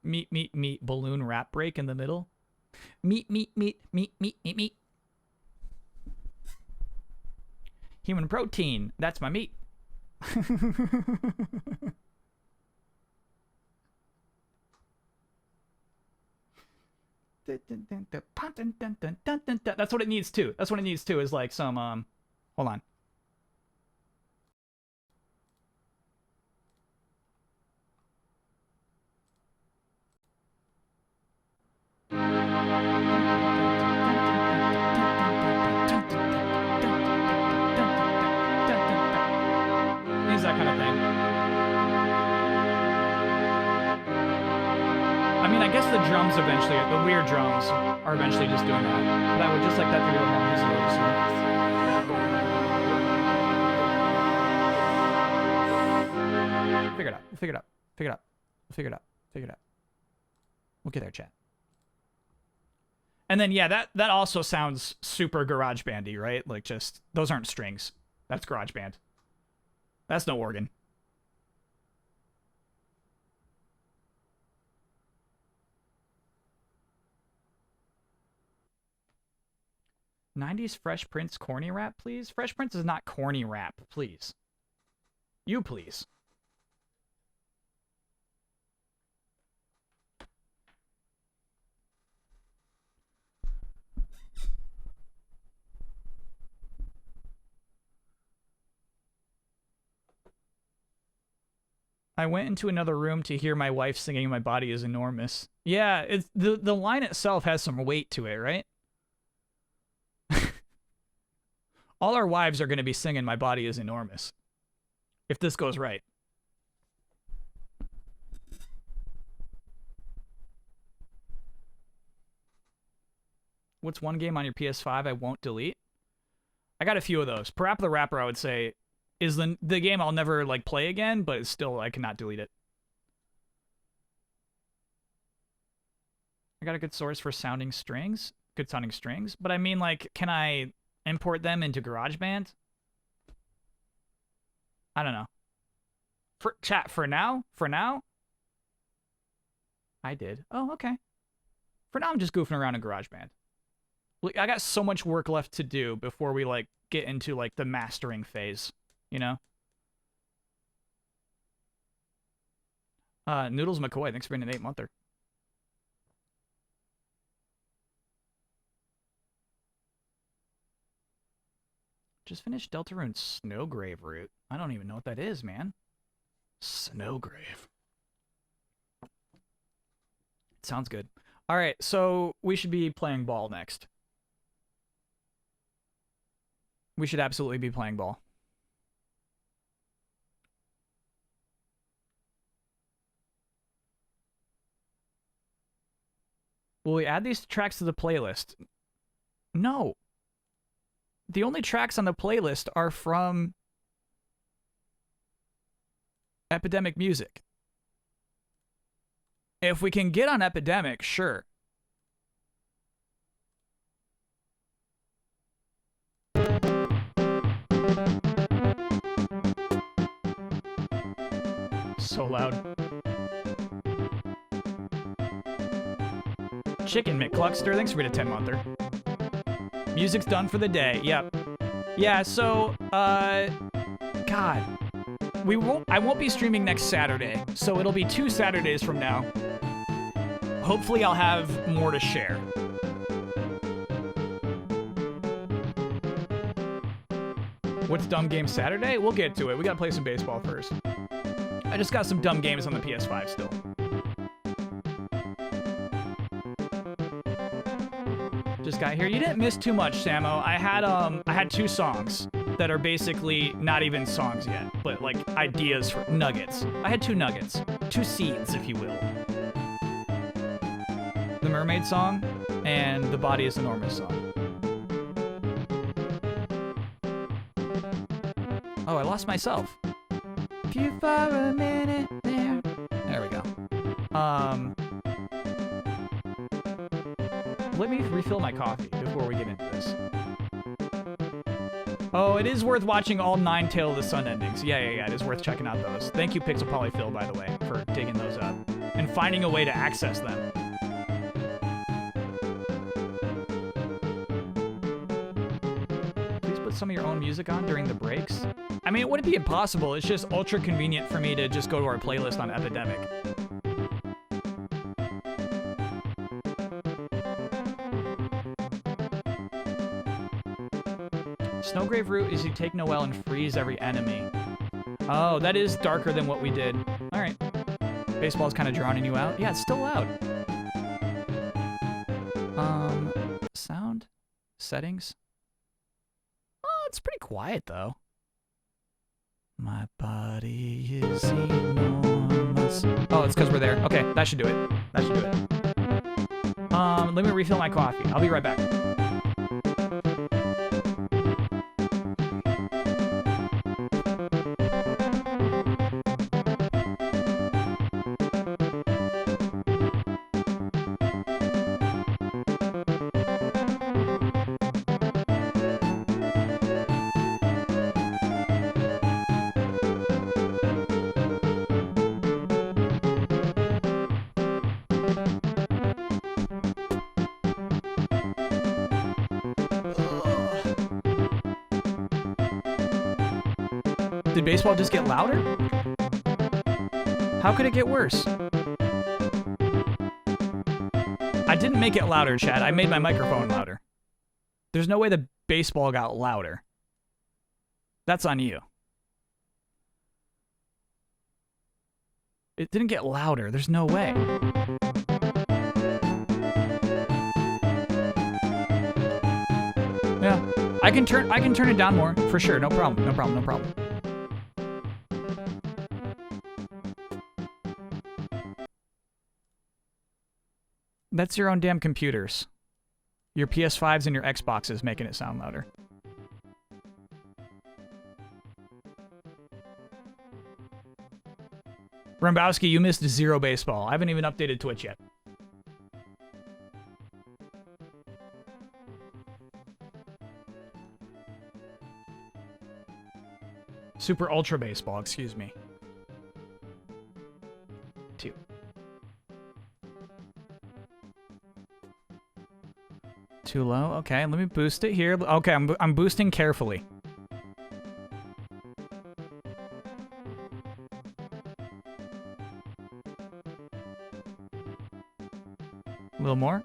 Meat, balloon rap break in the middle. Meat. Human protein, that's my meat. That's what it needs too. That's what it needs too, is like some hold on. Needs that kind of thing. I mean, I guess the drums eventually, the weird drums, are eventually just doing that. But I would just like that to be a little more musical. So. Figure it out. We'll get there, chat. And then, yeah, that also sounds super GarageBandy, right? Like, just, those aren't strings. That's GarageBand. That's no organ. '90s Fresh Prince corny rap, please? Fresh Prince is not corny rap, please. You please. I went into another room to hear my wife singing My Body is Enormous. Yeah, it's the line itself has some weight to it, right? All our wives are going to be singing My Body is Enormous. If this goes right. What's one game on your PS5 I won't delete? I got a few of those. Parappa the Rapper, I would say, is the game I'll never like play again, but it's still I cannot delete it. I got a good source for sounding strings, good sounding strings, but I mean, like, can I import them into GarageBand? I don't know. For chat, for now, I did. Oh, okay. For now, I'm just goofing around in GarageBand. Like, I got so much work left to do before we like get into like the mastering phase, you know? Noodles McCoy, thanks for being an 8-monther. Just finished Deltarune Snowgrave route. I don't even know what that is, man. Snowgrave. Sounds good. All right, so we should be playing ball next. We should absolutely be playing ball. Will we add these tracks to the playlist? No. The only tracks on the playlist are from Epidemic Music. If we can get on Epidemic, sure. So loud. Chicken McCluckster, thanks for being a 10-monther. Music's done for the day. Yep. Yeah, so, God. I won't be streaming next Saturday, so it'll be 2 Saturdays from now. Hopefully I'll have more to share. What's Dumb Game Saturday? We'll get to it. We gotta play some baseball first. I just got some dumb games on the PS5 still. Just got here. You didn't miss too much, Samo. I had 2 songs that are basically not even songs yet, but like ideas for nuggets. I had 2 nuggets. 2 seeds, if you will. The Mermaid song and The Body is Enormous song. Oh, I lost myself. If you for a minute there. There we go. Let me refill my coffee before we get into this. Oh, it is worth watching all 9 Tale of the Sun endings. Yeah, it is worth checking out those. Thank you, Pixel Polyfill, by the way, for digging those up and finding a way to access them. Please put some of your own music on during the breaks. I mean, it wouldn't be impossible. It's just ultra convenient for me to just go to our playlist on Epidemic. Snowgrave route is you take Noelle and freeze every enemy. Oh, that is darker than what we did. All right. Baseball's kind of drowning you out. Yeah, it's still loud. Sound? Settings? Oh, it's pretty quiet, though. My body is enormous. Oh, it's because we're there. Okay, that should do it. That should do it. Let me refill my coffee. I'll be right back. Did baseball just get louder? How could it get worse? I didn't make it louder, Chad. I made my microphone louder. There's no way the baseball got louder. That's on you. It didn't get louder. There's no way. Yeah. I can turn it down more for sure. No problem. No problem. No problem. That's your own damn computers. Your PS5s and your Xboxes making it sound louder. Rembowski, you missed 0 baseball. I haven't even updated Twitch yet. Super Ultra Baseball, excuse me. 2. Too low? Okay, let me boost it here. Okay, I'm boosting carefully. A little more.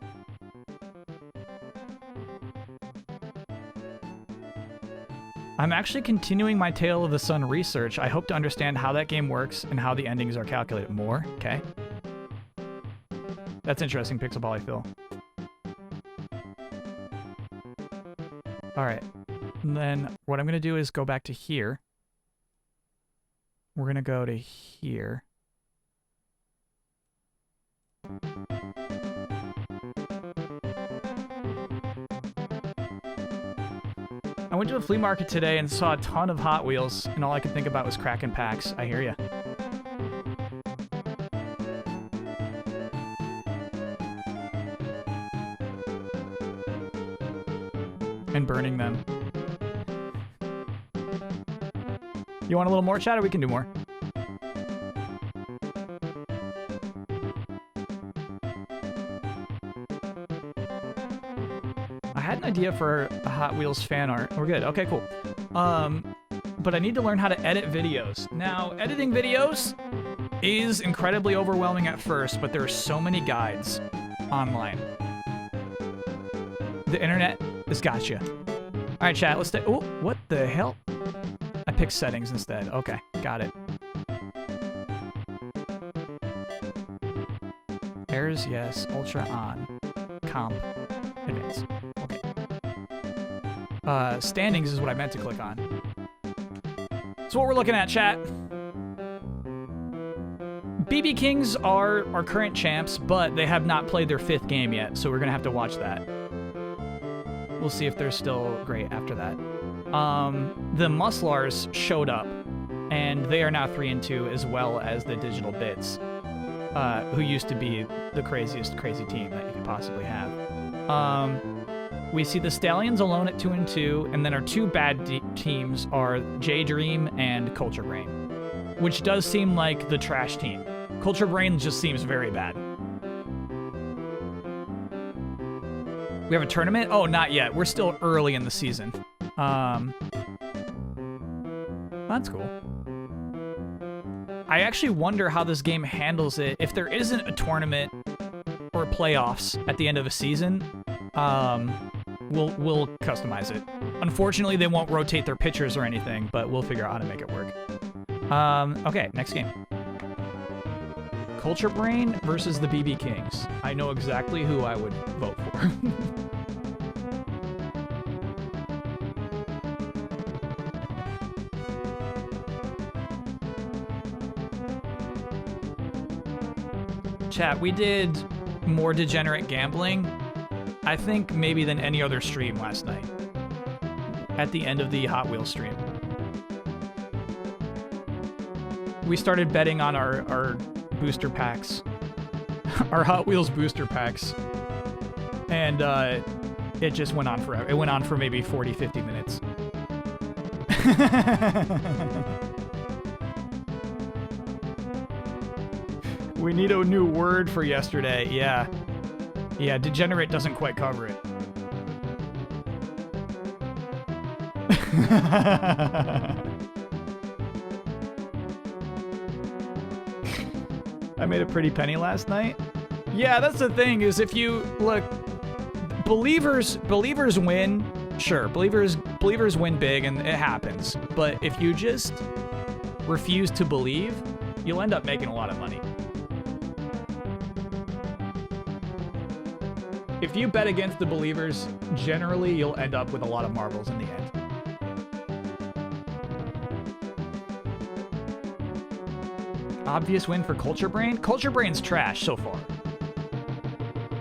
I'm actually continuing my Tale of the Sun research. I hope to understand how that game works and how the endings are calculated more. Okay. That's interesting, Pixel Polyfill. Alright. And then what I'm going to do is go back to here. We're going to go to here. I went to a flea market today and saw a ton of Hot Wheels, and all I could think about was cracking packs. I hear ya. And burning them. You want a little more, chat, or we can do more? I had an idea for a Hot Wheels fan art. We're good. Okay, cool. But I need to learn how to edit videos. Now, editing videos is incredibly overwhelming at first, but there are so many guides online. The internet has got you. All right, chat, let's oh, what the hell? I picked settings instead. Okay, got it. Errors, yes. Ultra on. Comp. Advanced. Okay. Standings is what I meant to click on. That's what we're looking at, chat. BB Kings are our current champs, but they have not played their 5th game yet, so we're gonna have to watch that. We'll see if they're still great after that. The Muslars showed up, and they are now 3-2, as well as the Digital Bits, who used to be the craziest crazy team that you could possibly have. We see the Stallions alone at 2-2, and then our 2 bad teams are J-Dream and Culture Brain, which does seem like the trash team. Culture Brain just seems very bad. We have a tournament? Oh, not yet. We're still early in the season. That's cool. I actually wonder how this game handles it. If there isn't a tournament or playoffs at the end of a season, we'll customize it. Unfortunately, they won't rotate their pitchers or anything, but we'll figure out how to make it work. Okay, next game. Culture Brain versus the BB Kings. I know exactly who I would vote for. Chat, we did more degenerate gambling, I think maybe than any other stream last night. At the end of the Hot Wheels stream. We started betting on our booster packs. Our Hot Wheels booster packs. And it just went on forever. It went on for maybe 40, 50 minutes. We need a new word for yesterday. Yeah. Yeah, degenerate doesn't quite cover it. I made a pretty penny last night. Yeah, that's the thing, is if you look, believers win. Sure, believers win big and it happens. But if you just refuse to believe, you'll end up making a lot of money. If you bet against the believers, generally you'll end up with a lot of marbles in the end. Obvious win for Culture Brain? Culture Brain's trash so far.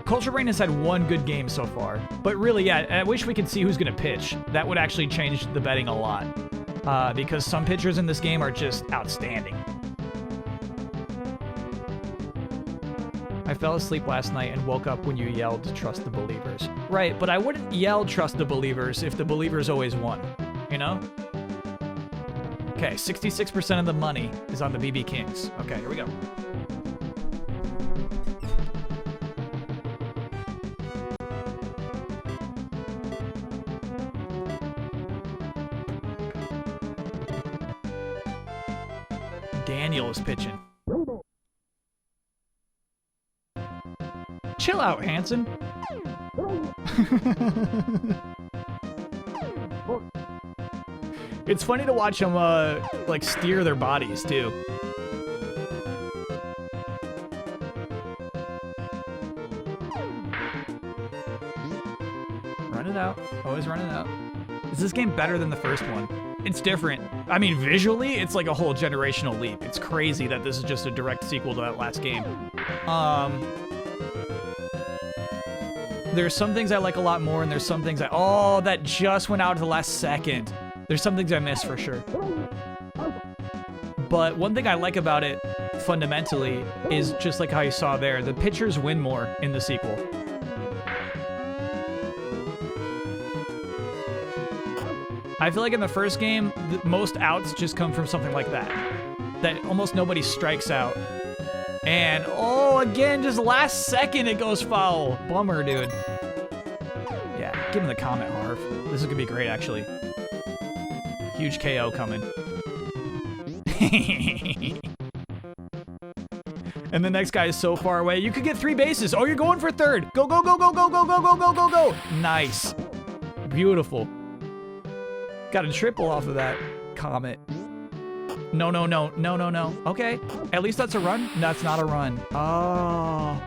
Culture Brain has had one good game so far. But really, yeah, I wish we could see who's going to pitch. That would actually change the betting a lot. Because some pitchers in this game are just outstanding. I fell asleep last night and woke up when you yelled to trust the believers. Right, but I wouldn't yell trust the believers if the believers always won. You know? Okay, 66% of the money is on the BB Kings. Okay, here we go. Daniel is pitching. Chill out, Hanson. It's funny to watch them, like, steer their bodies, too. Run it out. Always run it out. Is this game better than the first one? It's different. I mean, visually, it's like a whole generational leap. It's crazy that this is just a direct sequel to that last game. There's some things I like a lot more, and there's some things oh, that just went out at the last second. There's some things I missed for sure. But one thing I like about it, fundamentally, is just like how you saw there, the pitchers win more in the sequel. I feel like in the first game, most outs just come from something like that. That almost nobody strikes out. And, oh, again, just last second it goes foul. Bummer, dude. Yeah, give him the comment, Harv. This is gonna be great, actually. Huge KO coming. And the next guy is so far away. You could get 3 bases. Oh, you're going for third. Go, go, go, go, go, go, go, go, go, go, go. Nice. Beautiful. Got a triple off of that comet. No, no, no, no, no, no. Okay, at least that's a run. That's not a run. Oh.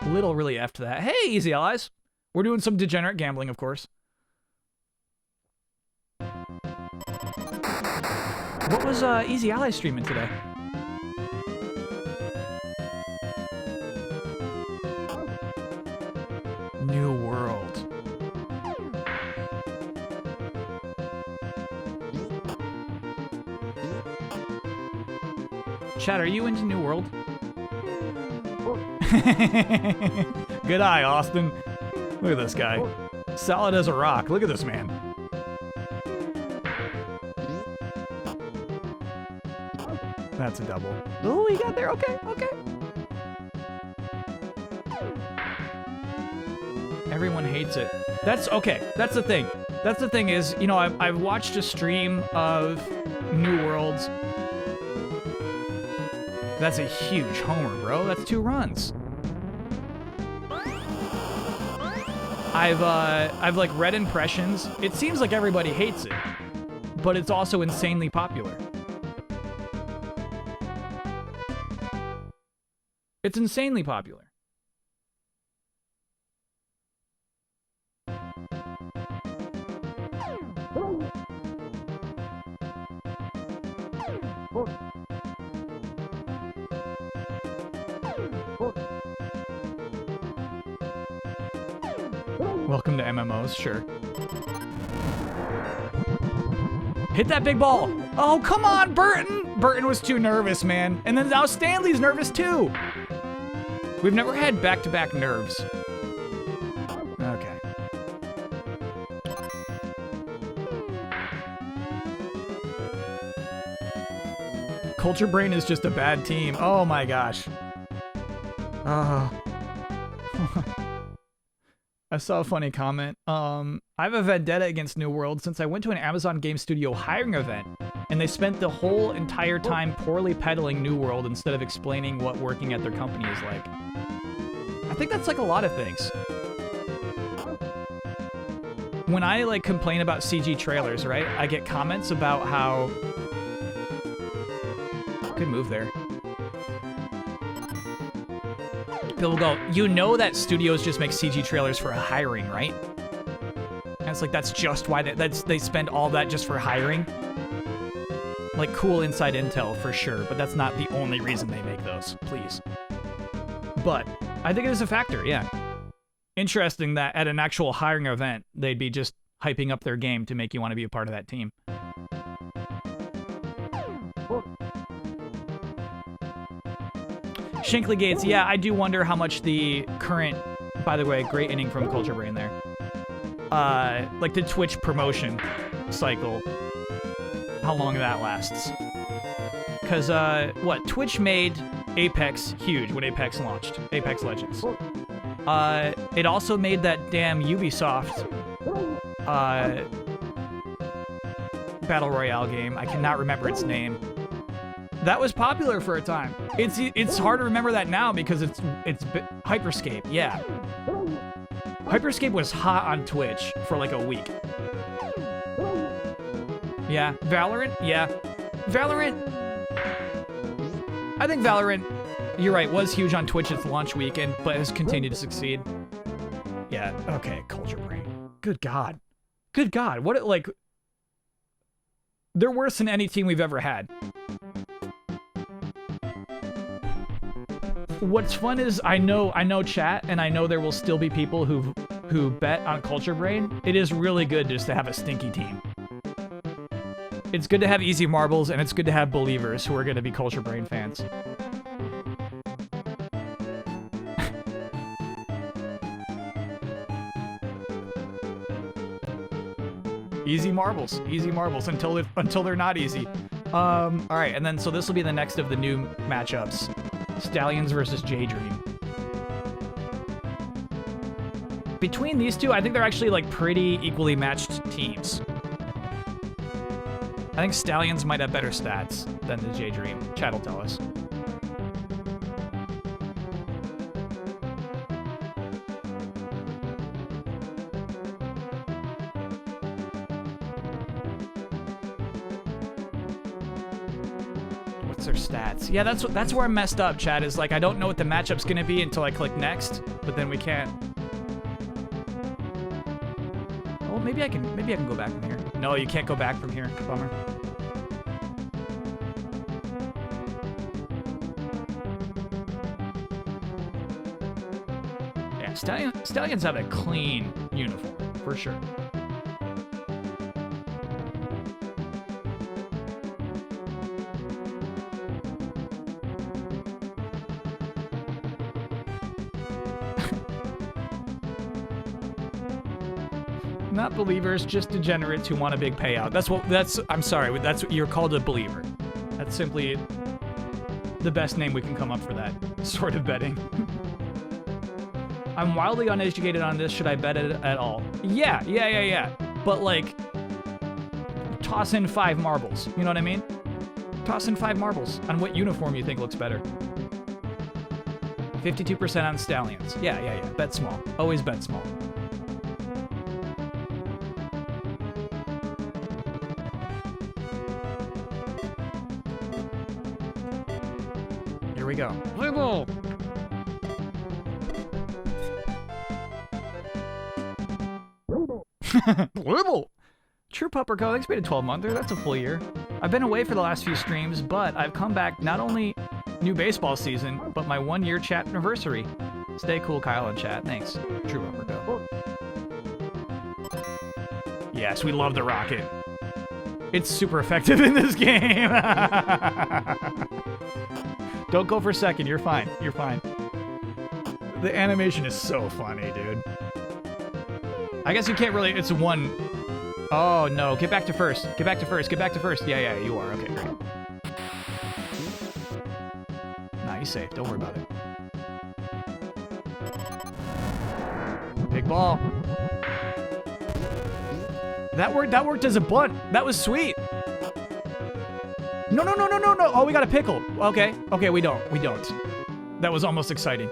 Little really effed that. Hey, Easy Allies. We're doing some degenerate gambling, of course. What was Easy Allies streaming today? New World. Chat, are you into New World? Good eye, Austin. Look at this guy. Solid as a rock. Look at this man. That's a double. Oh, he got there. Okay, okay. Everyone hates it. That's okay. That's the thing. That's the thing is, you know, I've watched a stream of New Worlds. That's a huge homer, bro. That's 2 runs. I've like read impressions. It seems like everybody hates it, but it's also insanely popular. It's insanely popular. Welcome to MMOs, sure. Hit that big ball. Oh, come on, Burton. Burton was too nervous, man. And then now Stanley's nervous too. We've never had back-to-back nerves. Okay. Culture Brain is just a bad team. Oh my gosh. I saw a funny comment. I have a vendetta against New World since I went to an Amazon Game Studio hiring event, and they spent the whole entire time poorly peddling New World instead of explaining what working at their company is like. I think that's like a lot of things. When I like complain about CG trailers, right? I get comments about how... Good move there. People go, you know that studios just make CG trailers for hiring, right? And it's like, that's just why they spend all that just for hiring. Like, cool inside intel for sure, but that's not the only reason they make those, please. But I think it is a factor, yeah. Interesting that at an actual hiring event, they'd be just hyping up their game to make you want to be a part of that team. Shankly Gates, yeah, I do wonder how much the current, by the way, great inning from Culture Brain there. Like the Twitch promotion cycle, how long that lasts. Because, what, Twitch made Apex huge when Apex launched, Apex Legends. It also made that damn Ubisoft, Battle Royale game. I cannot remember its name. That was popular for a time. It's hard to remember that now because it's Hyperscape. Yeah, Hyperscape was hot on Twitch for like a week. Yeah, Valorant. Yeah, Valorant. I think Valorant, you're right, was huge on Twitch its launch weekend, but has continued to succeed. Yeah. Okay. Culture Brain. Good God. Good God. What like? They're worse than any team we've ever had. What's fun is I know chat, and I know there will still be people who bet on Culture Brain. It is really good just to have a stinky team. It's good to have easy marbles, and it's good to have believers who are going to be Culture Brain fans. Easy marbles until they're not easy. All right, and then so this will be the next of the new matchups. Stallions versus J-Dream. Between these two, I think they're actually like pretty equally matched teams. I think Stallions might have better stats than the J-Dream. Chat will tell us. Their stats. Yeah, that's where I'm messed up, chat, is like I don't know what the matchup's gonna be until I click next, but then we can't. Oh, maybe I can go back from here. No, you can't go back from here. Bummer. Yeah, Stallions have a clean uniform, for sure. Not believers, just degenerates who want a big payout. I'm sorry, that's what you're called, a believer. That's simply the best name we can come up for that sort of betting. I'm wildly uneducated on this. Should I bet it at all? Yeah. But like, toss in 5 marbles. You know what I mean? Toss in 5 marbles on what uniform you think looks better. 52% on Stallions. Yeah. Bet small. Always bet small. Here we go. Blue ball. Blue ball. True Pupper Co. Thanks for being a 12-monther. That's a full year. I've been away for the last few streams, but I've come back not only new baseball season, but my 1-year chat anniversary. Stay cool, Kyle and chat. Thanks. True Pupper Co. Yes, we love the rocket. It's super effective in this game. Don't go for second. You're fine. You're fine. The animation is so funny, dude. I guess you can't really... It's one... Oh, no. Get back to first. Get back to first. Get back to first. Yeah, you are. Okay, great. Nah, he's safe. Don't worry about it. Big ball. That worked as a bunt. That was sweet. No. Oh, we got a pickle. Okay, we don't. That was almost exciting.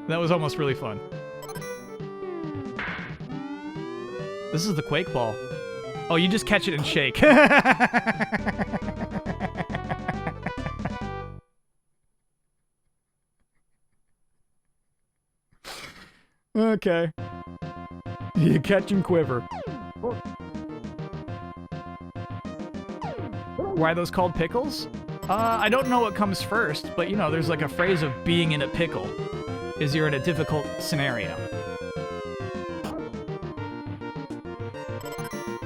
That was almost really fun. This is the Quake ball. Oh, you just catch it and shake. Okay. You catch and quiver. Why are those called pickles? I don't know what comes first, but you know, there's like a phrase of being in a pickle. Is you're in a difficult scenario.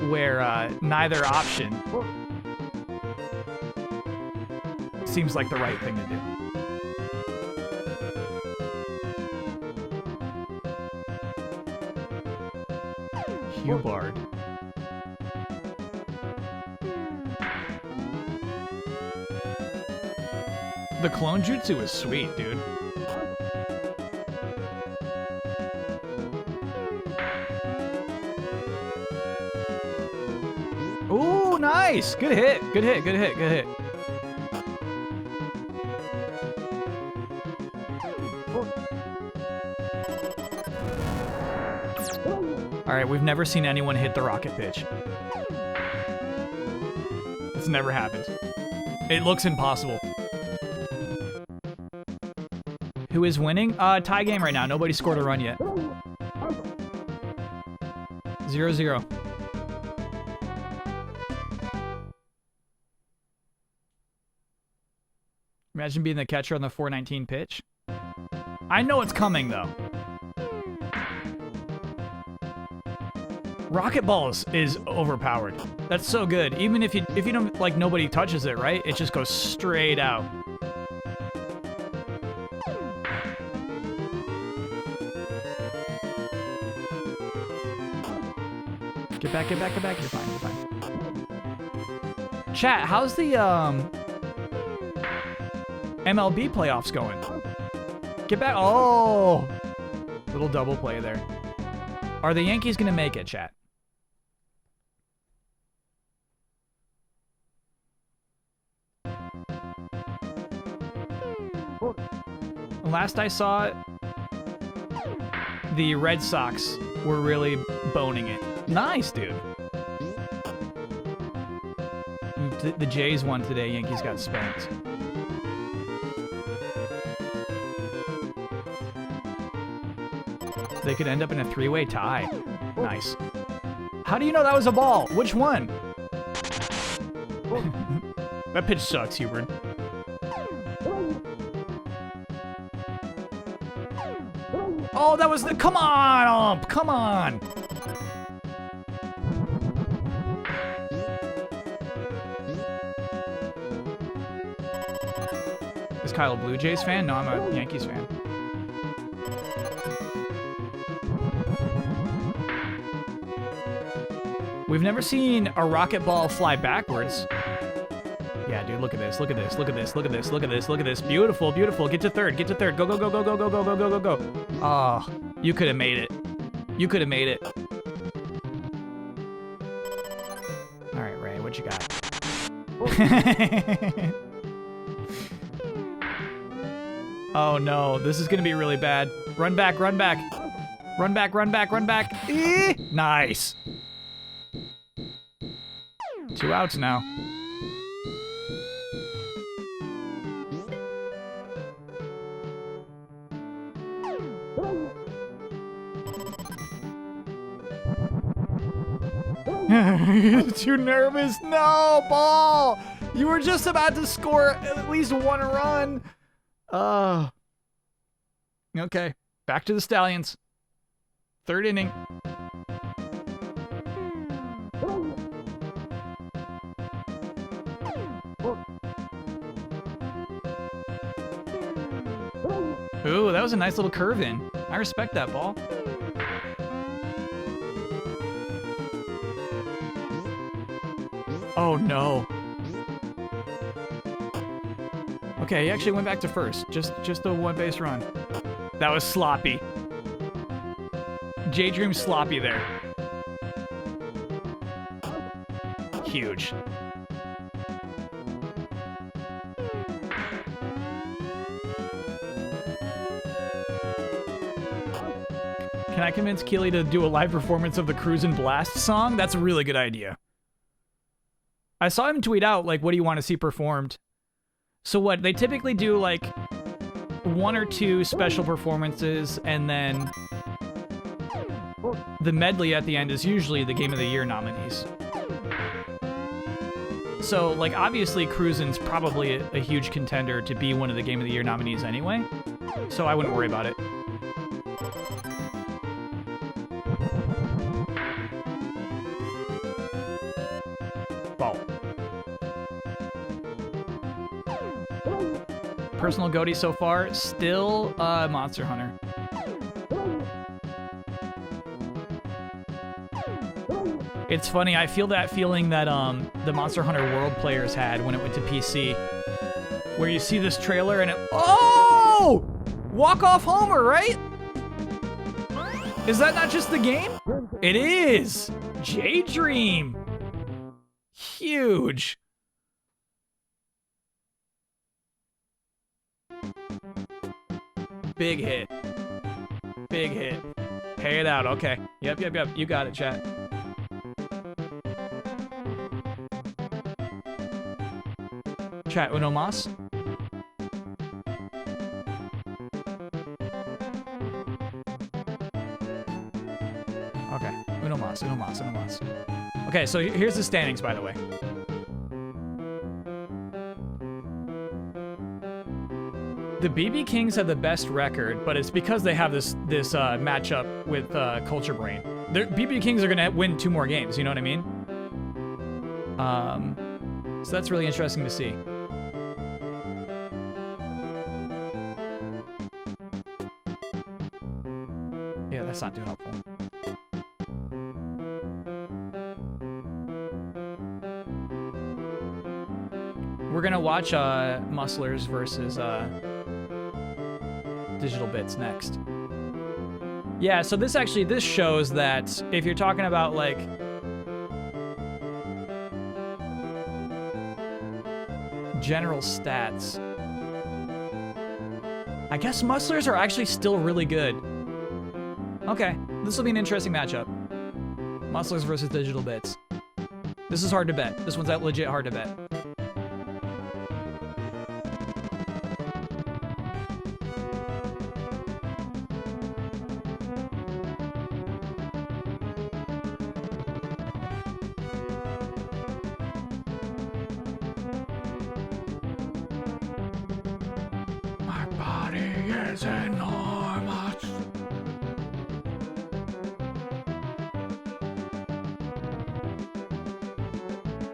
Where neither option seems like the right thing to do. Hubbard. The clone jutsu is sweet, dude. Ooh, nice! Good hit, good hit, good hit, good hit. Alright, we've never seen anyone hit the rocket pitch. It's never happened. It looks impossible. Who is winning? Tie game right now. Nobody scored a run yet. 0-0. Imagine being the catcher on the 419 pitch. I know it's coming, though. Rocket balls is overpowered. That's so good. Even if you don't, like, nobody touches it, right? It just goes straight out. Get back, get back, get back. You're fine, you're fine. Chat, how's the MLB playoffs going? Get back. Oh! Little double play there. Are the Yankees gonna make it, chat? Last I saw it, the Red Sox were really boning it. Nice, dude. The Jays won today. Yankees got spanked. They could end up in a three-way tie. Nice. How do you know that was a ball? Which one? That pitch sucks, Hubert. Oh, that was the... Come on, Ump! Come on! Is Kyle a Blue Jays fan? No, I'm a Yankees fan. We've never seen a rocket ball fly backwards. Yeah, dude, look at this, look at this, look at this, look at this, look at this, look at this. Beautiful, beautiful. Get to third, get to third. Go, go, go, go, go, go, go, go, go, go, go. Oh, you could have made it. You could have made it. All right, Ray, what you got? Oh, no, this is going to be really bad. Run back, run back. Run back, run back, run back. Nice. 2 outs now. Too nervous? No, ball! You were just about to score at least one run. Okay, back to the Stallions. Third inning. Ooh, that was a nice little curve in. I respect that ball. Oh no. Okay, he actually went back to first. Just a one base run. That was sloppy. J-Dream sloppy there. Huge. Can I convince Keely to do a live performance of the Cruisin' Blast song? That's a really good idea. I saw him tweet out, like, what do you want to see performed? So what, they typically do, like, 1 or 2 special performances, and then the medley at the end is usually the Game of the Year nominees. So, like, obviously, Cruisin's probably a huge contender to be one of the Game of the Year nominees anyway, so I wouldn't worry about it. Ball. Personal goatee so far, still Monster Hunter. It's funny, I feel that feeling that the Monster Hunter World players had when it went to PC, where you see this trailer and it, oh! Walk Off Homer, right? Is that not just the game? It is! J-Dream! Huge. Big hit. Big hit. Pay it out, okay. Yep. You got it, chat. Chat, uno mas? Okay, uno mas. Okay, so here's the standings, by the way. The BB Kings have the best record, but it's because they have this matchup with Culture Brain. BB Kings are gonna win 2 more games. You know what I mean? So that's really interesting to see. Yeah, that's not too helpful. We're gonna watch Musclers versus Digital Bits next. Yeah, so this shows that if you're talking about like general stats, I guess Musclers are actually still really good. Okay, this will be an interesting matchup. Musclers versus Digital Bits. This is hard to bet. This one's legit hard to bet. Enormous.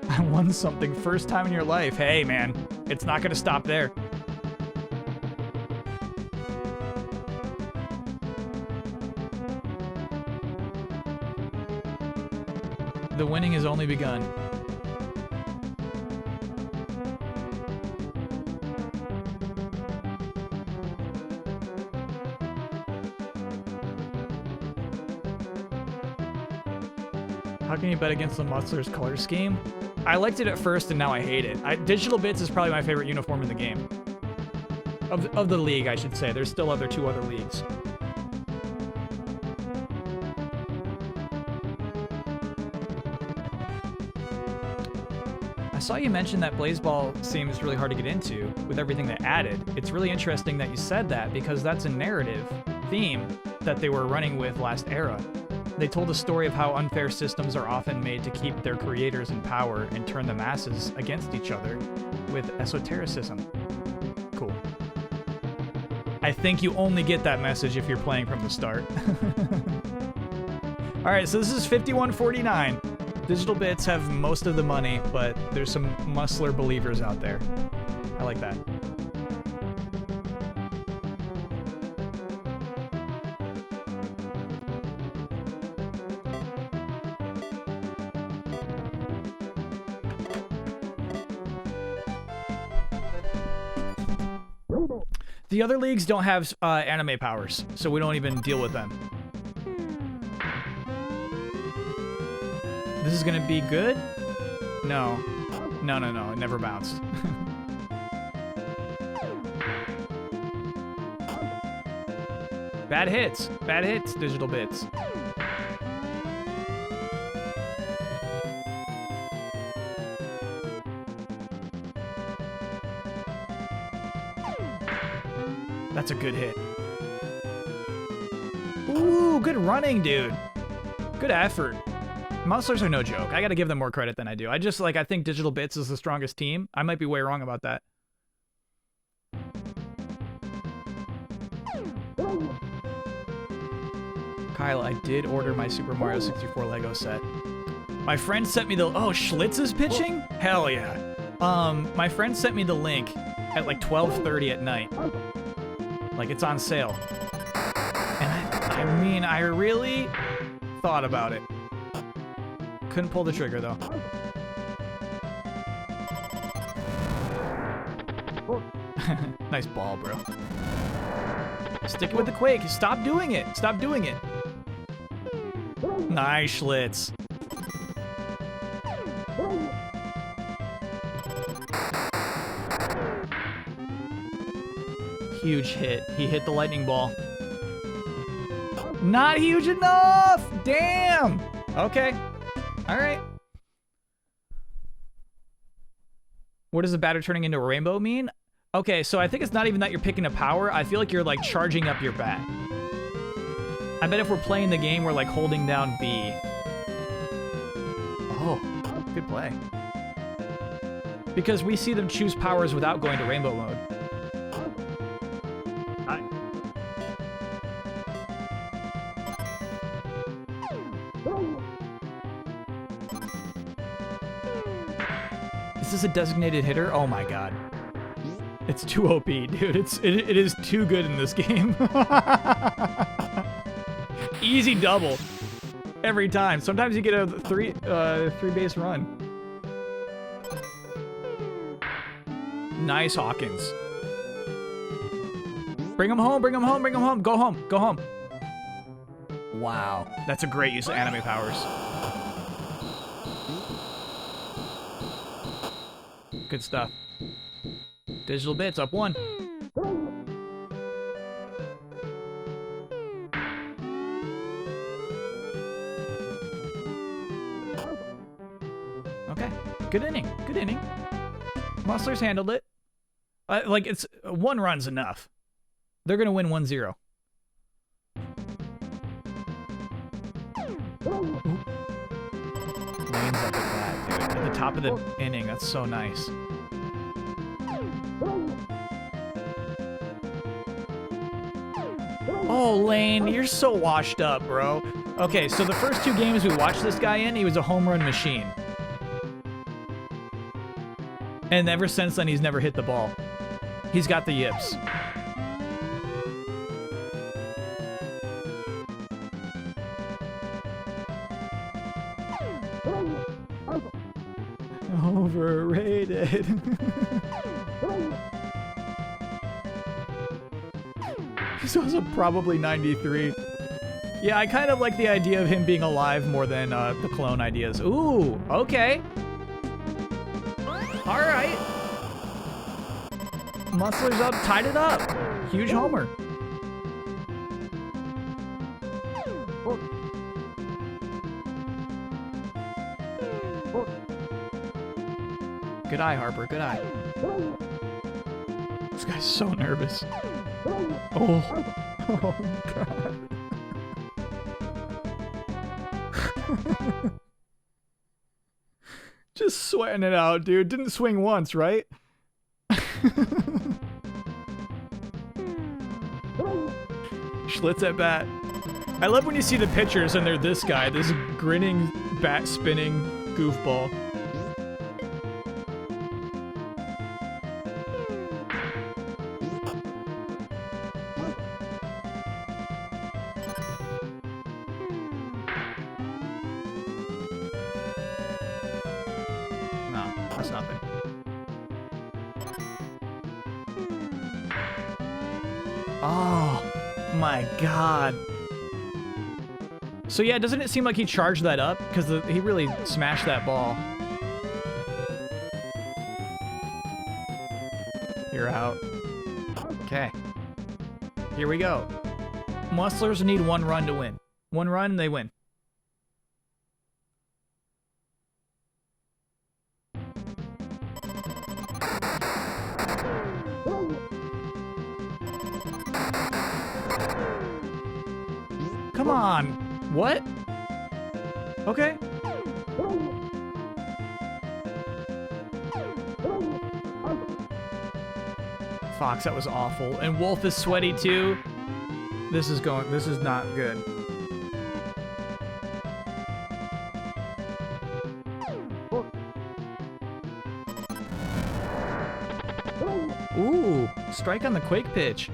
I won something first time in your life. Hey, man, it's not gonna stop there. The winning has only begun. How can you bet against the Musclers color scheme? I liked it at first and now I hate it. Digital Bits is probably my favorite uniform in the game. Of the league, I should say. There's still 2 other leagues. I saw you mention that BlazBall seems really hard to get into with everything they added. It's really interesting that you said that because that's a narrative theme that they were running with last era. They told a story of how unfair systems are often made to keep their creators in power and turn the masses against each other with esotericism. Cool. I think you only get that message if you're playing from the start. Alright, so this is 51-49. Digital Bits have most of the money, but there's some Muscler believers out there. I like that. The other leagues don't have anime powers, so we don't even deal with them. This is gonna be good? No. No, it never bounced. Bad hits, Digital Bits. That's a good hit. Ooh, good running, dude. Good effort. Musclers are no joke. I gotta give them more credit than I do. I just, like, I think Digital Bits is the strongest team. I might be way wrong about that. Kyle, I did order my Super Mario 64 Lego set. My friend sent me the... Oh, Schlitz is pitching? Hell yeah. My friend sent me the link at like 12:30 at night. Like, it's on sale. And I mean, I really thought about it. Couldn't pull the trigger, though. Nice ball, bro. Stick it with the Quake. Stop doing it. Stop doing it. Nice, Schlitz. Huge hit. He hit the lightning ball. Not huge enough! Damn! Okay. Alright. What does the batter turning into a rainbow mean? Okay, so I think it's not even that you're picking a power. I feel like you're, like, charging up your bat. I bet if we're playing the game, we're, like, holding down B. Oh, good play. Because we see them choose powers without going to rainbow mode. Is this a designated hitter? Oh my god. It's too OP, dude. It is too good in this game. Easy double. Every time. Sometimes you get a three base run. Nice, Hawkins. Bring him home, bring him home, bring him home. Go home, go home. Wow. That's a great use of anime powers. Good stuff. Digital Bits up 1. Okay. Good inning. Good inning. Musclers handled it. Like, it's 1 run's enough. They're going to win 1-0. Lane's up at that, dude. At the top of the inning. That's so nice. Oh, Lane, you're so washed up, bro. Okay, so the first 2 games we watched this guy in, he was a home run machine. And ever since then, he's never hit the ball. He's got the yips. Overrated. He's also probably 93. Yeah, I kind of like the idea of him being alive more than the clone ideas. Ooh, okay. All right. Musclers up, tied it up. Huge homer. Good eye, Harper, good eye. This guy's so nervous. Oh, oh god. Just sweating it out, dude. Didn't swing once, right? Schlitz at bat. I love when you see the pitchers and they're this guy, this grinning, bat spinning goofball. My god. So yeah, doesn't it seem like he charged that up? Because he really smashed that ball. You're out. Okay. Here we go. Musclers need 1 run to win. 1 run, they win. Come on. What? Okay. Fox, that was awful. And Wolf is sweaty too. This is not good. Ooh, strike on the Quake pitch.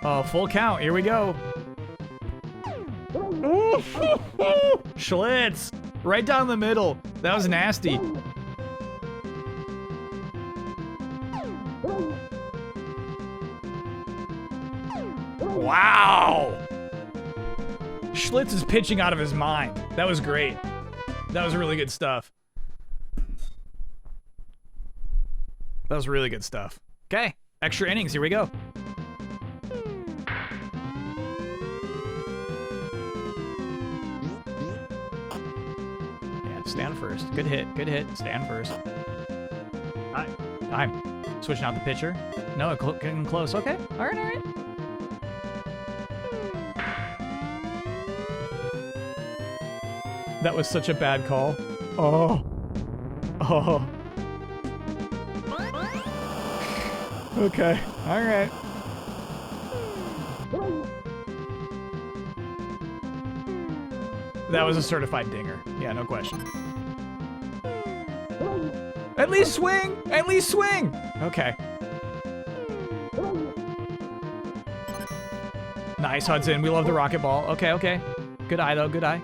Oh, full count. Here we go. Schlitz. Right down the middle. That was nasty. Wow. Schlitz is pitching out of his mind. That was great. That was really good stuff. That was really good stuff. Okay, extra innings. Here we go. Yeah, stand first. Good hit. Good hit. Stand first. Time. Switching out the pitcher. No, getting close. Okay. All right. All right. That was such a bad call. Oh. Oh. Okay. All right. That was a certified dinger. Yeah, no question. At least swing! At least swing! Okay. Nice, Hudson. We love the rocket ball. Okay, okay. Good eye, though. Good eye.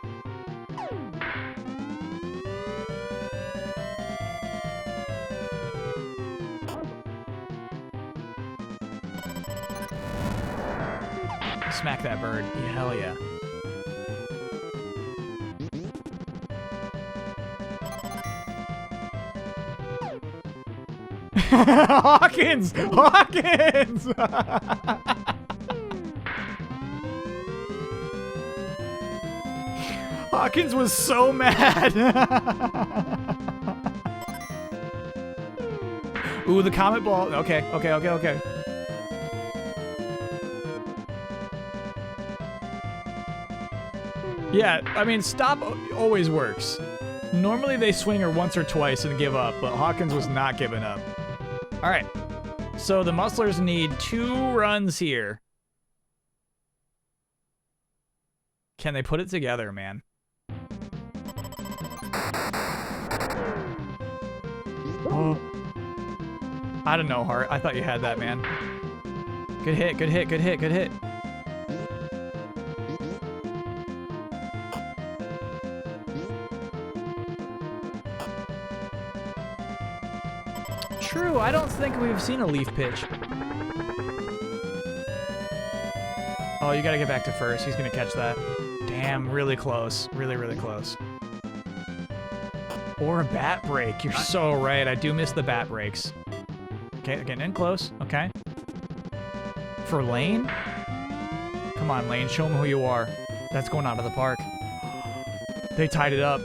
Smack that bird. Yeah, hell yeah. Hawkins! Hawkins! Hawkins was so mad. Ooh, the comet ball. Okay, okay, okay, okay. Yeah, I mean, stop always works. Normally they swing her once or twice and give up, but Hawkins was not giving up. All right, so the Mustlers need 2 runs here. Can they put it together, man? Oh. I don't know, Hart. I thought you had that, man. Good hit, good hit, good hit, good hit. True, I don't think we've seen a leaf pitch. Oh, you gotta get back to first. He's gonna catch that. Damn, really close. Really, really close. Or a bat break. You're so right. I do miss the bat breaks. Okay, getting in close. Okay. For Lane? Come on, Lane. Show him who you are. That's going out of the park. They tied it up.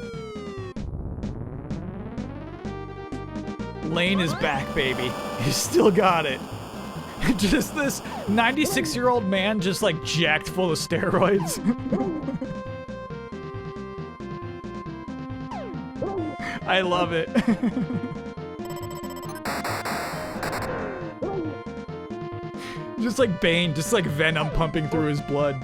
Lane is back, baby. He's still got it. Just this 96-year-old man just like jacked full of steroids. I love it. Just like Bane, just like venom pumping through his blood.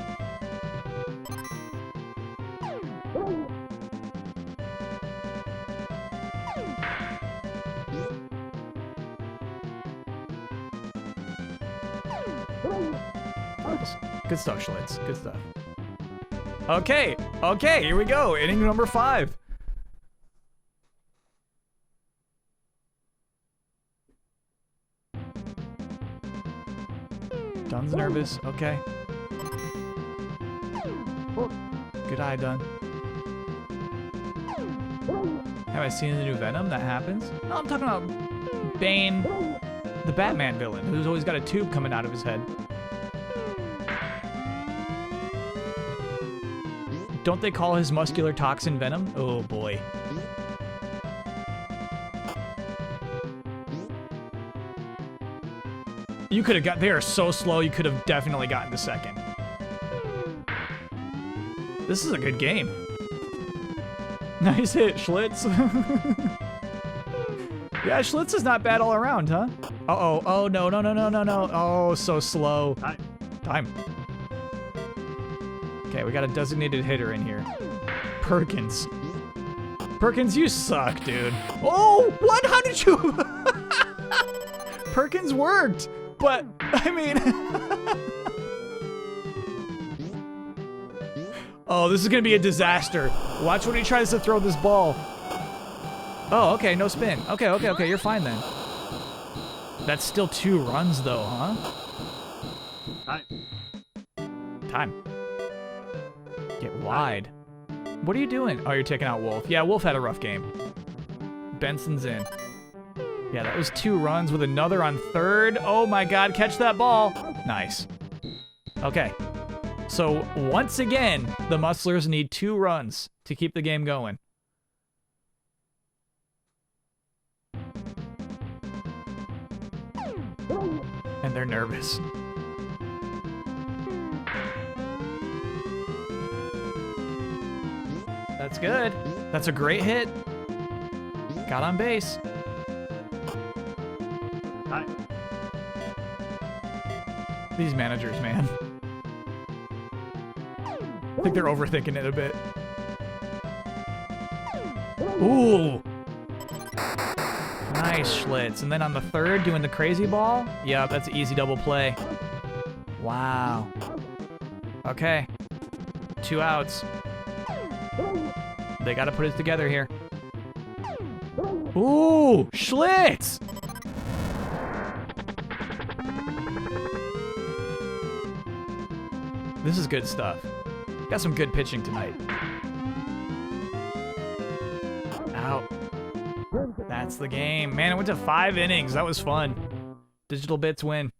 Good stuff, Schlitz. Good stuff. Okay, okay, here we go. Inning number 5. Dunn's nervous. Okay. Good eye, Dunn. Have I seen the new Venom? That happens. No, I'm talking about Bane, the Batman villain, who's always got a tube coming out of his head. Don't they call his muscular toxin Venom? Oh boy. You could have got, they are so slow, you could have definitely gotten to second. This is a good game. Nice hit, Schlitz. Yeah, Schlitz is not bad all around, huh? Uh-oh. Oh, no, no, no, no, no, no. Oh, so slow. Time. Okay, we got a designated hitter in here. Perkins. Perkins, you suck, dude. Oh, what? How did you... Perkins worked, but, I mean... Oh, this is gonna be a disaster. Watch when he tries to throw this ball. Oh, okay, no spin. Okay, okay, okay, you're fine then. That's still 2 runs though, huh? Time. Get wide. What are you doing? Oh, you're taking out Wolf. Yeah, Wolf had a rough game. Benson's in. Yeah, that was 2 runs with another on third. Oh my God, catch that ball. Nice. Okay. So once again, the Mustlers need 2 runs to keep the game going. And they're nervous. That's good. That's a great hit. Got on base. These managers, man. I think they're overthinking it a bit. Ooh. Nice, Schlitz. And then on the third, doing the crazy ball. Yeah, that's an easy double play. Wow. Okay. 2 outs. They got to put it together here. Ooh, Schlitz! This is good stuff. Got some good pitching tonight. Out. That's the game. Man, it went to 5 innings. That was fun. Digital Bits win.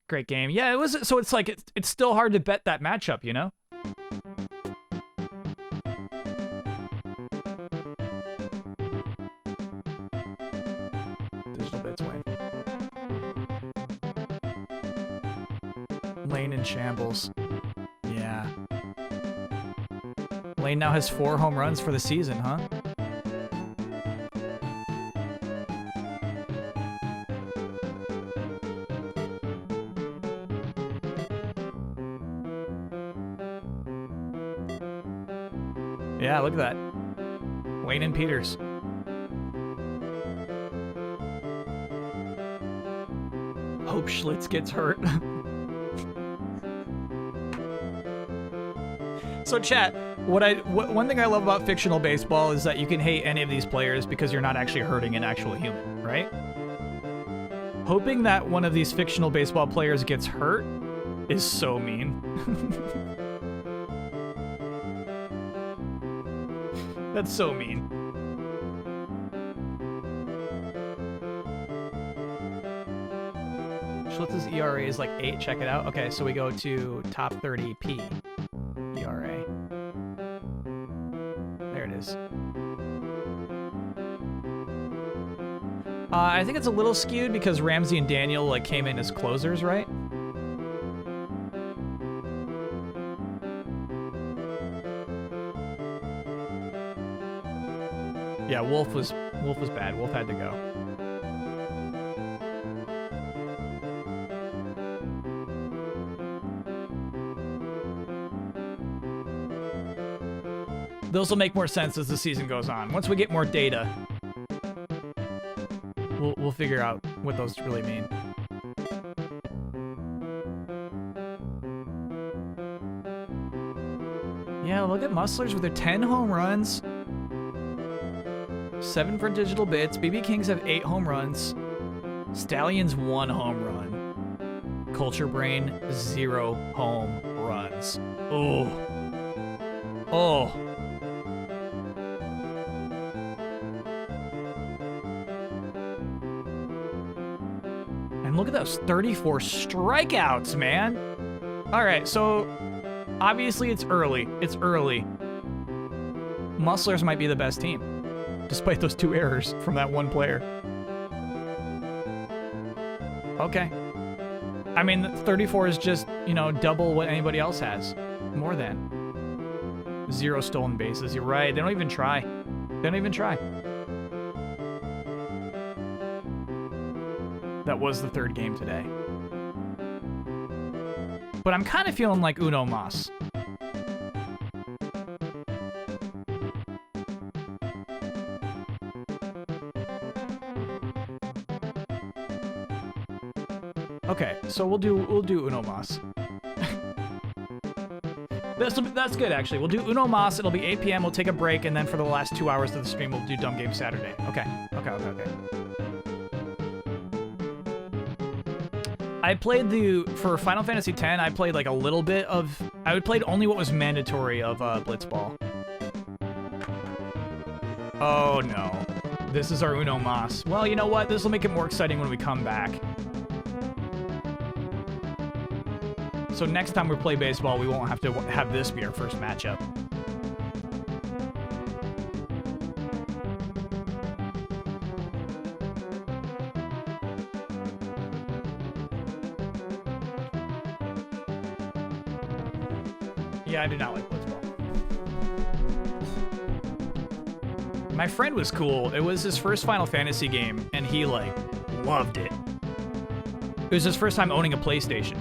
Great game. Yeah, it was. So it's like, it's still hard to bet that matchup, you know? Digital Bits win. Lane in shambles. Yeah. Lane now has 4 home runs for the season, huh? Yeah, look at that. Wayne and Peters. Hope Schlitz gets hurt. So chat, one thing I love about fictional baseball is that you can hate any of these players because you're not actually hurting an actual human, right? Hoping that one of these fictional baseball players gets hurt is so mean. That's so mean. Schlitz's ERA is like 8. Check it out. Okay, so we go to top 30p ERA. There it is. I think it's a little skewed because Ramsey and Daniel like came in as closers, right? Yeah, Wolf was bad. Wolf had to go. Those will make more sense as the season goes on. Once we get more data, we'll figure out what those really mean. Yeah, look at Mustlers with their 10 home runs. 7 for Digital Bits. BB Kings have 8 home runs. Stallions 1 home run. Culture Brain 0 home runs. Oh. Oh. And look at those 34 strikeouts, man. All right, so obviously it's early. It's early. Mustlers might be the best team, despite those 2 errors from that one player. Okay. I mean, 34 is just, you know, double what anybody else has. More than. 0 stolen bases. You're right. They don't even try. They don't even try. That was the 3rd game today. But I'm kind of feeling like Uno Mas. Okay, so we'll do Uno Mas. That's good, actually. We'll do Uno Mas. It'll be 8 p.m. We'll take a break, and then for the last 2 hours of the stream, we'll do Dumb Game Saturday. Okay. I played for Final Fantasy X, I played like a little bit of... I played only what was mandatory of Blitzball. Oh, no. This is our Uno Mas. Well, you know what? This will make it more exciting when we come back. So next time we play baseball, we won't have to have this be our first matchup. Yeah, I do not like Blitzball. My friend was cool. It was his first Final Fantasy game, and he, like, loved it. It was his first time owning a PlayStation.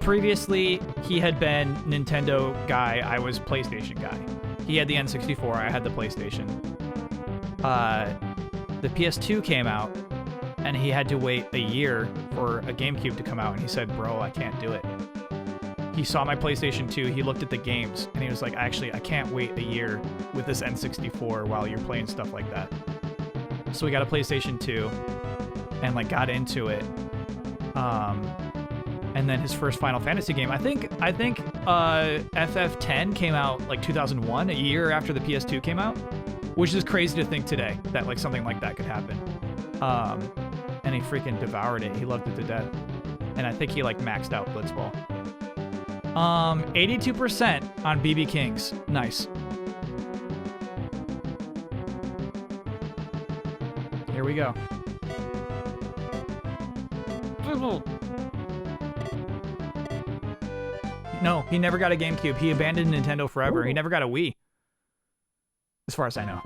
Previously, he had been Nintendo guy. I was PlayStation guy. He had the N64. I had the PlayStation. The PS2 came out, and he had to wait a year for a GameCube to come out, and he said, bro, I can't do it. He saw my PlayStation 2, he looked at the games, and he was like, actually, I can't wait a year with this N64 while you're playing stuff like that. So we got a PlayStation 2, and, like, got into it. And then his first Final Fantasy game, I think FF10 came out, like, 2001, a year after the PS2 came out, which is crazy to think today, that, like, something like that could happen. And he freaking devoured it. He loved it to death. And I think he, like, maxed out Blitzball. 82% on BB Kings. Nice. Here we go. No, he never got a GameCube. He abandoned Nintendo forever. He never got a Wii. As far as I know.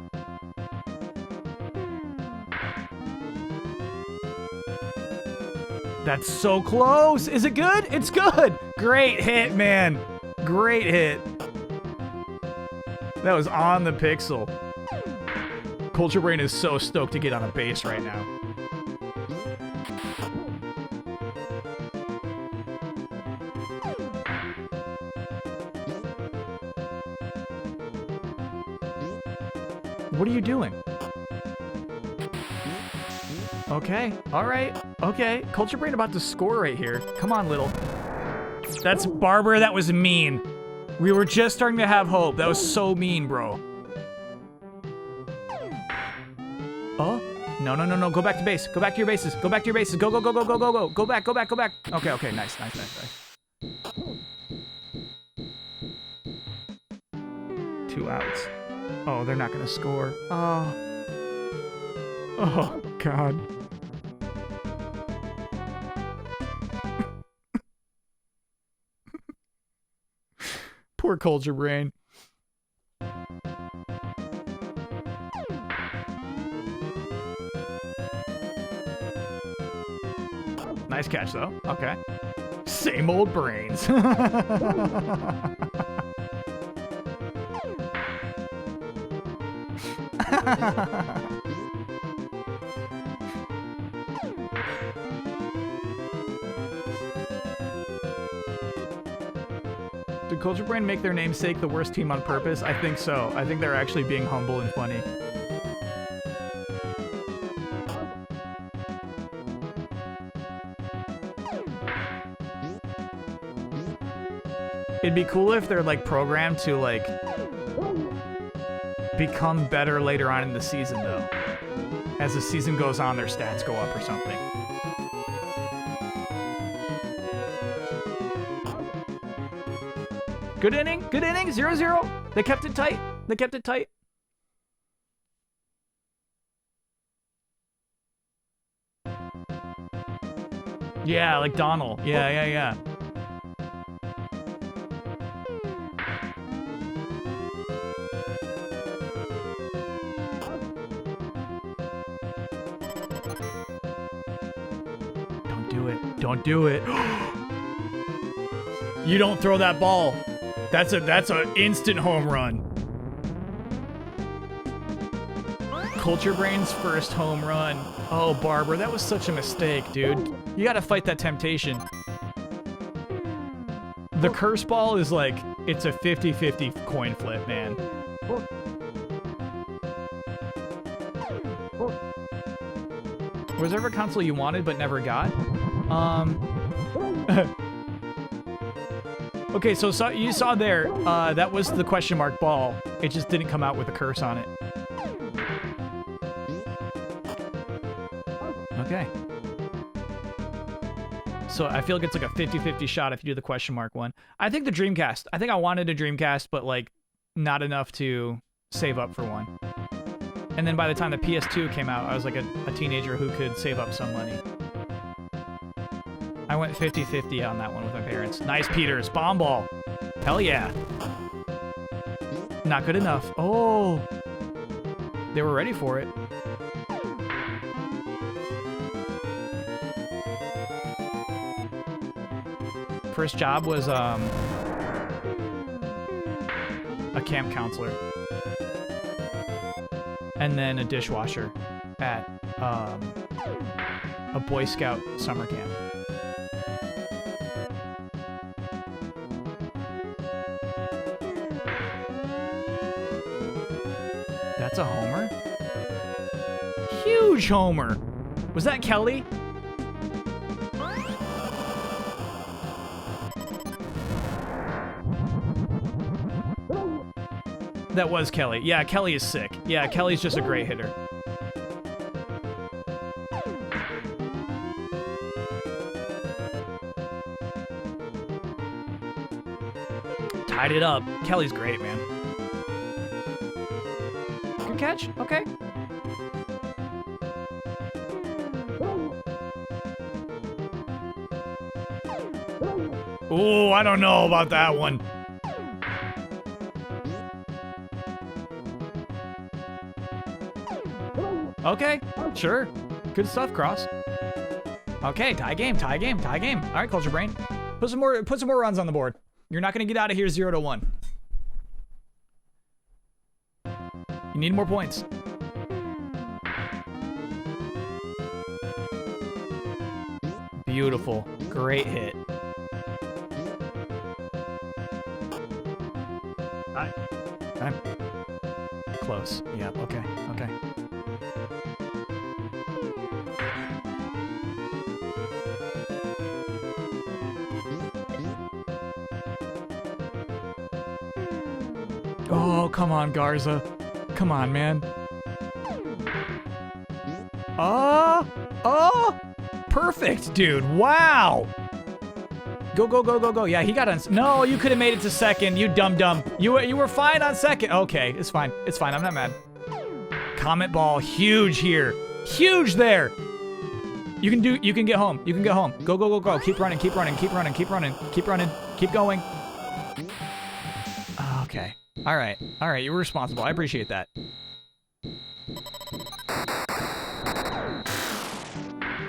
That's so close. Is it good? It's good. Great hit, man. Great hit. That was on the pixel. Culture Brain is so stoked to get on a base right now. What are you doing? Okay, all right, okay. Culture Brain about to score right here. Come on, little. That's Barber, that was mean. We were just starting to have hope. That was so mean, bro. Oh, no. Go back to base. Go back to your bases. Go back to your bases. Go. Go back. Okay, nice. 2 outs. Oh, they're not gonna score. Oh, God. Poor Culture Brain. Nice catch, though. Okay. Same old brains. Did Culture Brain make their namesake the worst team on purpose? I think so. I think they're actually being humble and funny. It'd be cool if they're, like, programmed to, like, become better later on in the season, though. As the season goes on, their stats go up or something. Good inning, 0-0. They kept it tight. Yeah, like Donald. Yeah. do it. Don't do it. You don't throw that ball. That's a instant home run. Culture Brain's first home run. Oh, Barber, that was such a mistake, dude. You gotta fight that temptation. The curse ball is like, it's a 50-50 coin flip, man. Was there ever a console you wanted but never got? Okay, so you saw there, that was the question mark ball. It just didn't come out with a curse on it. Okay. So I feel like it's like a 50-50 shot if you do the question mark one. I think the Dreamcast. I think I wanted a Dreamcast, but like not enough to save up for one. And then by the time the PS2 came out, I was like a teenager who could save up some money. I went 50-50 on that one with my parents. Nice, Peters. Bomb ball. Hell yeah. Not good enough. Oh. They were ready for it. First job was a camp counselor. And then a dishwasher at a Boy Scout summer camp. That's a homer? Huge homer! Was that Kelly? That was Kelly. Yeah, Kelly is sick. Yeah, Kelly's just a great hitter. Tied it up. Kelly's great, man. Good catch. Okay. Oh, I don't know about that one. Okay, sure. Good stuff, Cross. Okay, tie game, tie game, tie game. All right, Culture Brain. Put some more runs on the board. You're not gonna get out of here 0-1. You need more points. Beautiful. Great hit. I'm close. Yeah, okay, okay. Oh, come on, Garza. Come on, man. Oh, perfect, dude. Wow. Go, go, go, go, go. Yeah, he got on. No, you could have made it to second, you dum-dum. You were fine on second. Okay, it's fine. It's fine. I'm not mad. Comet ball, huge here. Huge there. You can get home. You can get home. Go, go, go, go. Keep running, keep running, keep running, keep running, keep running, keep going. Okay. All right. All right, you were responsible. I appreciate that.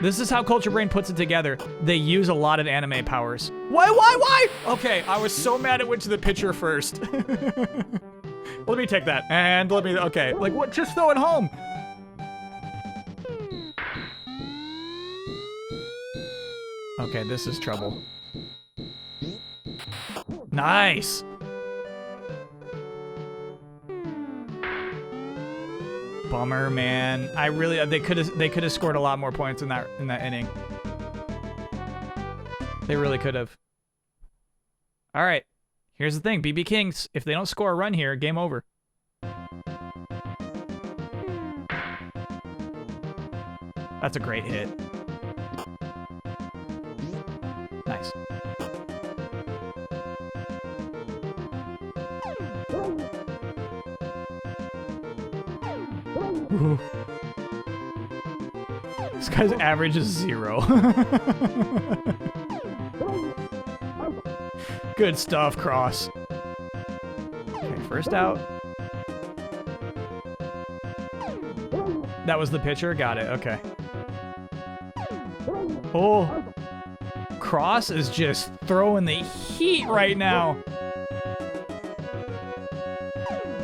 This is how Culture Brain puts it together. They use a lot of anime powers. Why? Okay, I was so mad it went to the pitcher first. Let me take that. And let me, okay. Like, what? Just throw it home. Okay, this is trouble. Nice. Bummer, man. I really, they could have scored a lot more points in that inning. They really could have. All right. Here's the thing, BB Kings, if they don't score a run here, game over. That's a great hit. Nice. Ooh. This guy's average is 0. Good stuff, Cross. Okay, first out. That was the pitcher? Got it, okay. Oh, Cross is just throwing the heat right now.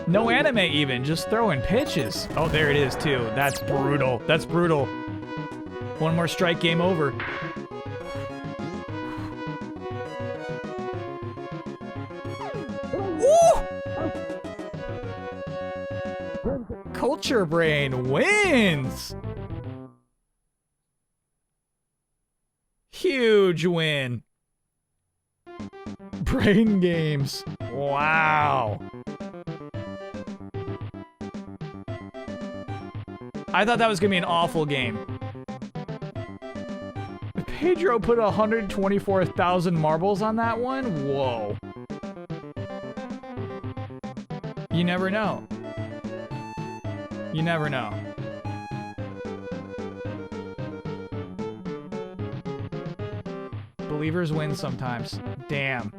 No anime even, just throwing pitches. Oh, there it is too. That's brutal. That's brutal. One more strike, game over. Woo! Culture Brain wins. Huge win. Brain Games. Wow. I thought that was gonna be an awful game. Pedro put 124,000 marbles on that one? Whoa. You never know. You never know. Believers win sometimes. Damn.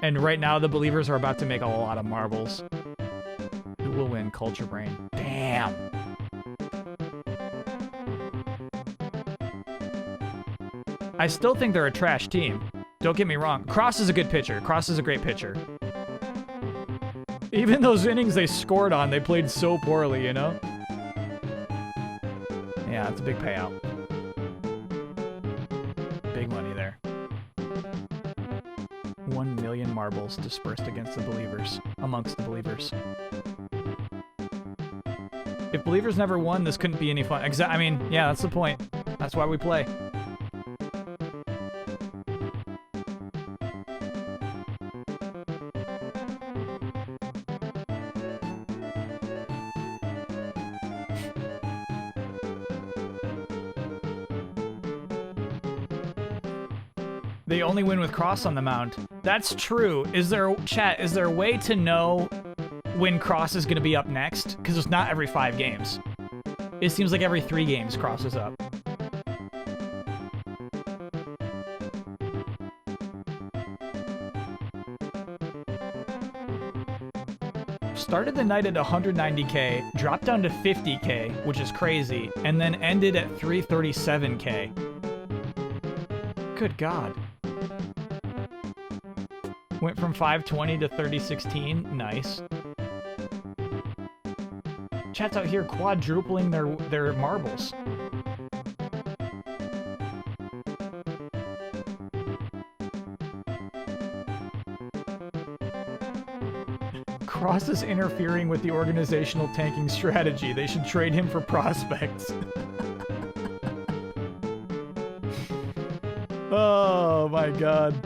And right now the Believers are about to make a lot of marbles. Who will win? Culture Brain. Damn. I still think they're a trash team. Don't get me wrong. Cross is a good pitcher. Cross is a great pitcher. Even those innings they scored on, they played so poorly, you know? Yeah, it's a big payout. Big money there. 1 million marbles dispersed against the Believers. Amongst the Believers. If Believers never won, this couldn't be any fun. I mean, yeah, that's the point. That's why we play. They only win with Cross on the mound. That's true. Is there a way to know when Cross is going to be up next? Because it's not every 5 games. It seems like every 3 games Cross is up. Started the night at 190K, dropped down to 50K, which is crazy, and then ended at 337K. Good God. Went from 520 to 3016. Nice. Chat's out here quadrupling their marbles. Cross is interfering with the organizational tanking strategy. They should trade him for prospects. Oh my God.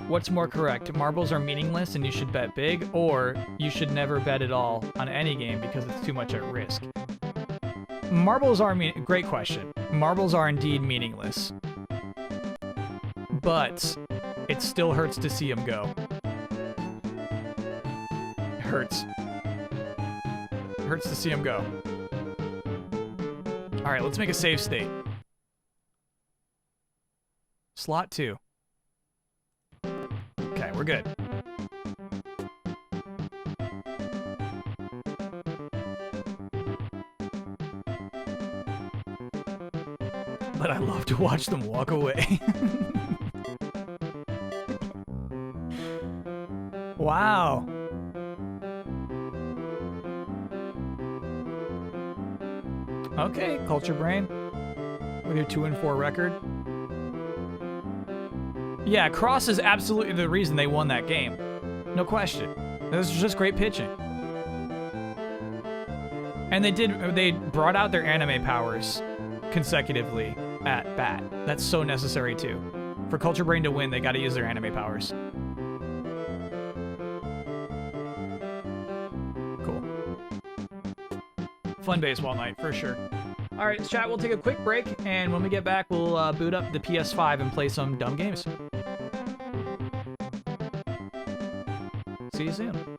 What's more correct? Marbles are meaningless and you should bet big, or you should never bet at all on any game because it's too much at risk. Marbles are great question. Marbles are indeed meaningless. But it still hurts to see them go. It hurts. It hurts to see them go. All right, let's make a save state. Slot 2. Okay, we're good. But I love to watch them walk away. Wow. Okay, Culture Brain. With your 2-4 record. Yeah, Cross is absolutely the reason they won that game. No question. This was just great pitching. And they brought out their anime powers consecutively at bat. That's so necessary too. For Culture Brain to win, they gotta use their anime powers. Cool. Fun baseball night, for sure. All right, chat, we'll take a quick break, and when we get back, we'll boot up the PS5 and play some dumb games. See you soon.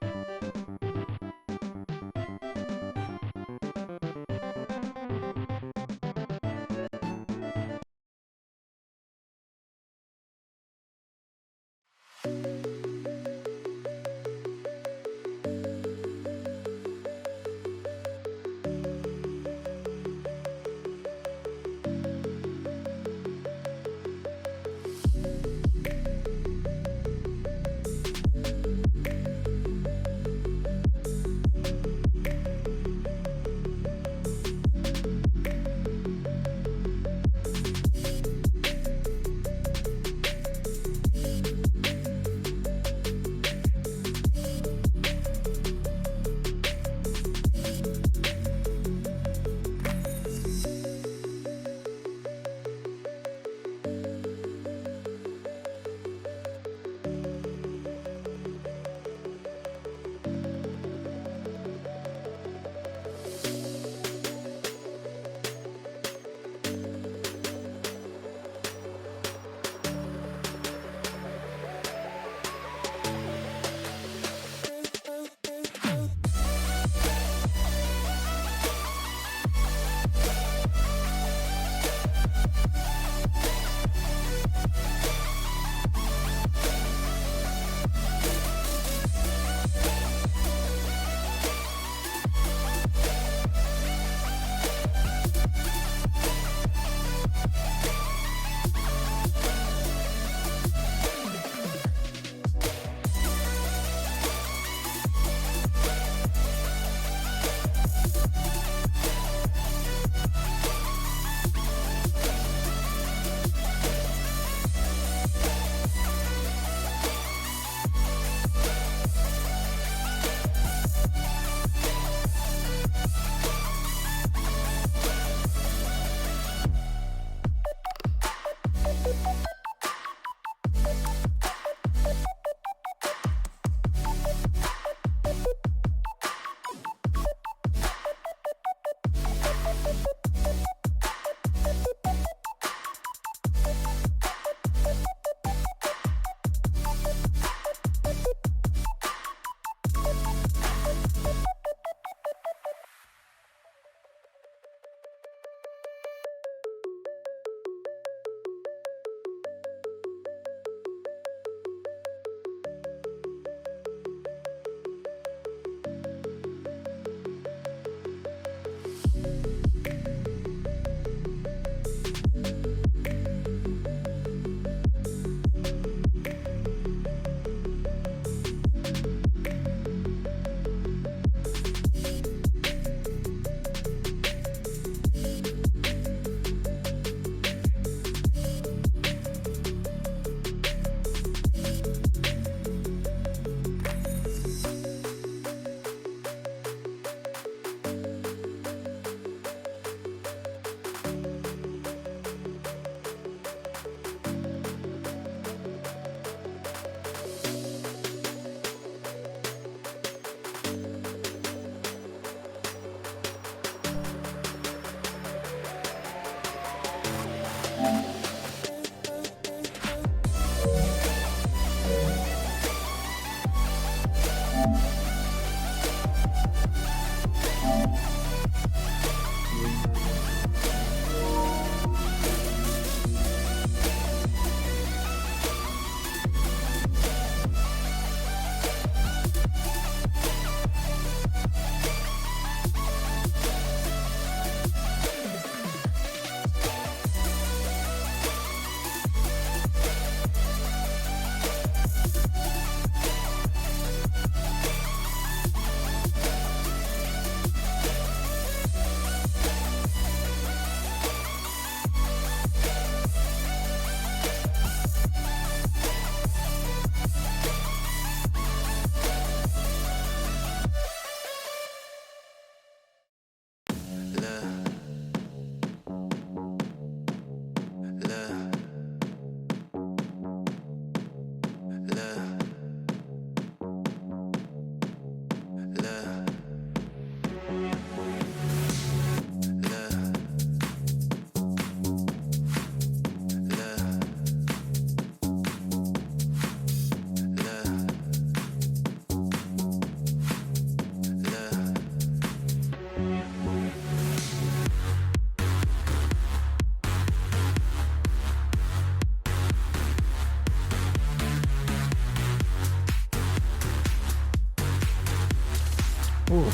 Ooh.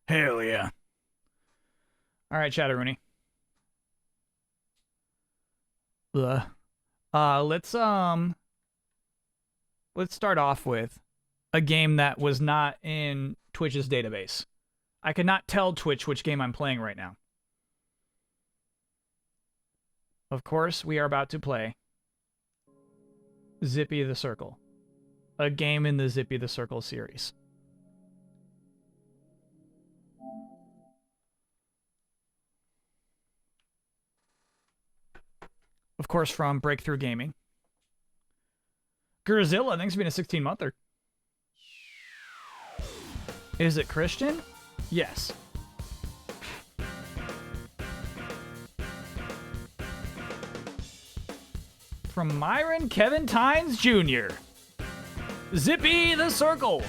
Hell yeah. All right, Chatteroony. Let's start off with a game that was not in Twitch's database. I could not tell Twitch which game I'm playing right now. Of course, we are about to play Zippy the Circle, a game in the Zippy the Circle series. Of course, from Breakthrough Gaming. Gurzilla, thanks for being a 16-monther. Is it Christian? Yes. From Myron Kevin Tynes Jr. Zippy the Circle.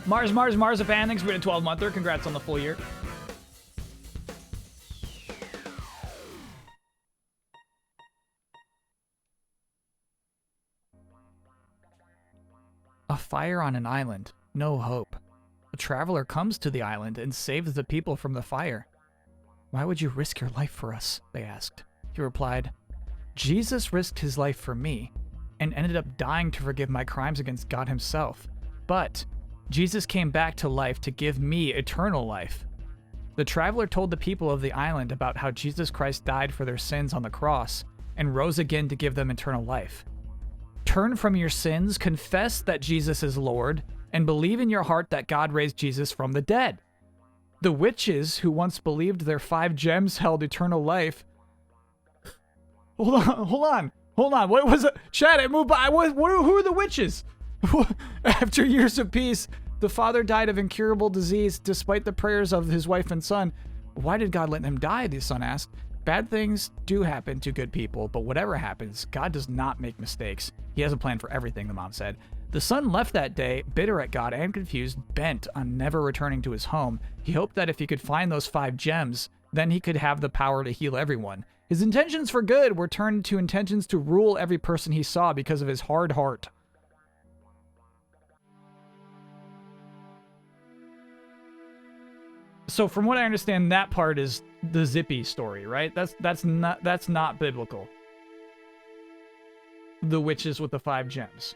Marzipan, thanks for being a 12-monther. Congrats on the full year. A fire on an island. No hope. A traveler comes to the island and saves the people from the fire. Why would you risk your life for us? They asked. He replied, Jesus risked his life for me and ended up dying to forgive my crimes against God himself. But Jesus came back to life to give me eternal life. The traveler told the people of the island about how Jesus Christ died for their sins on the cross and rose again to give them eternal life. Turn from your sins, confess that Jesus is Lord, and believe in your heart that God raised Jesus from the dead. The witches who once believed their 5 gems held eternal life. Hold on. What was it? Chat, it moved by. Who are the witches? After years of peace, the father died of incurable disease despite the prayers of his wife and son. Why did God let him die? The son asked. Bad things do happen to good people, but whatever happens, God does not make mistakes. He has a plan for everything, the mom said. The son left that day, bitter at God and confused, bent on never returning to his home. He hoped that if he could find those 5 gems, then he could have the power to heal everyone. His intentions for good were turned to intentions to rule every person he saw because of his hard heart. So from what I understand, that part is the Zippy story, right? That's not biblical. The witches with the 5 gems.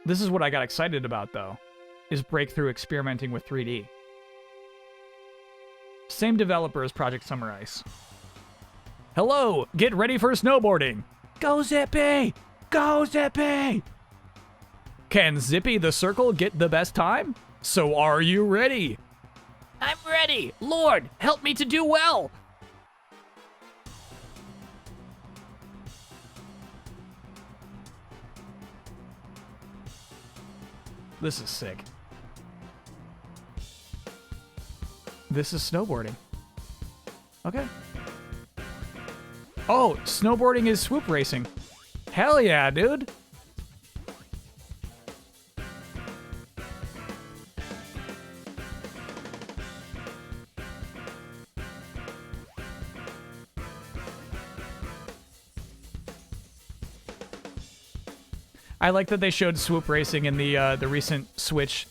This is what I got excited about, though, is Breakthrough experimenting with 3D. Same developer as Project Summer Ice. Hello, get ready for snowboarding. Go Zippy! Go Zippy! Can Zippy the Circle get the best time? So are you ready? I'm ready. Lord, help me to do well. This is sick. This is snowboarding. Okay. Oh, snowboarding is swoop racing. Hell yeah, dude. I like that they showed swoop racing in the recent Switch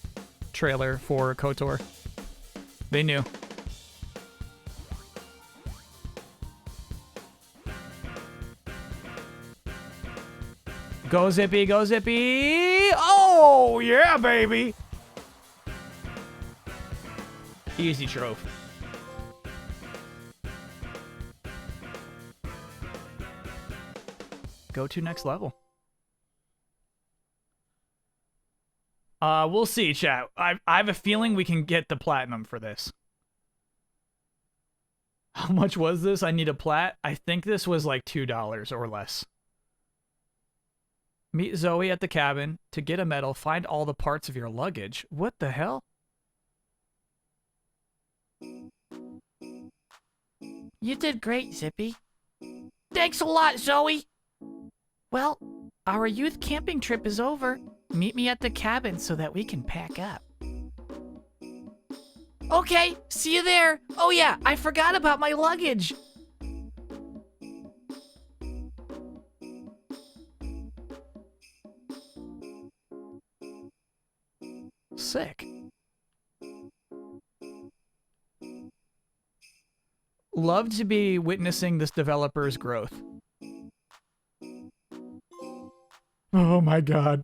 trailer for KOTOR. They knew. Go Zippy, go Zippy! Oh yeah, baby! Easy trophy. Go to next level. We'll see, chat. I have a feeling we can get the platinum for this. How much was this? I need a plat. I think this was like $2 or less. Meet Zoe at the cabin. To get a medal, find all the parts of your luggage. What the hell? You did great, Zippy. Thanks a lot, Zoe. Well, our youth camping trip is over. Meet me at the cabin so that we can pack up. Okay, see you there. Oh yeah, I forgot about my luggage. Sick. Love to be witnessing this developer's growth. Oh my god.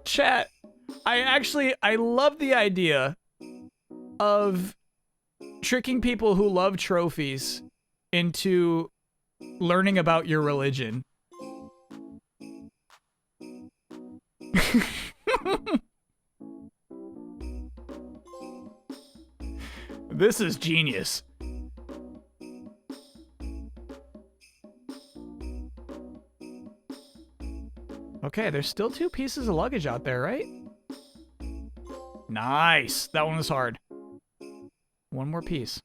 Chat, I love the idea of tricking people who love trophies into learning about your religion. This is genius. Okay, there's still 2 pieces of luggage out there, right? Nice. That one was hard. One more piece.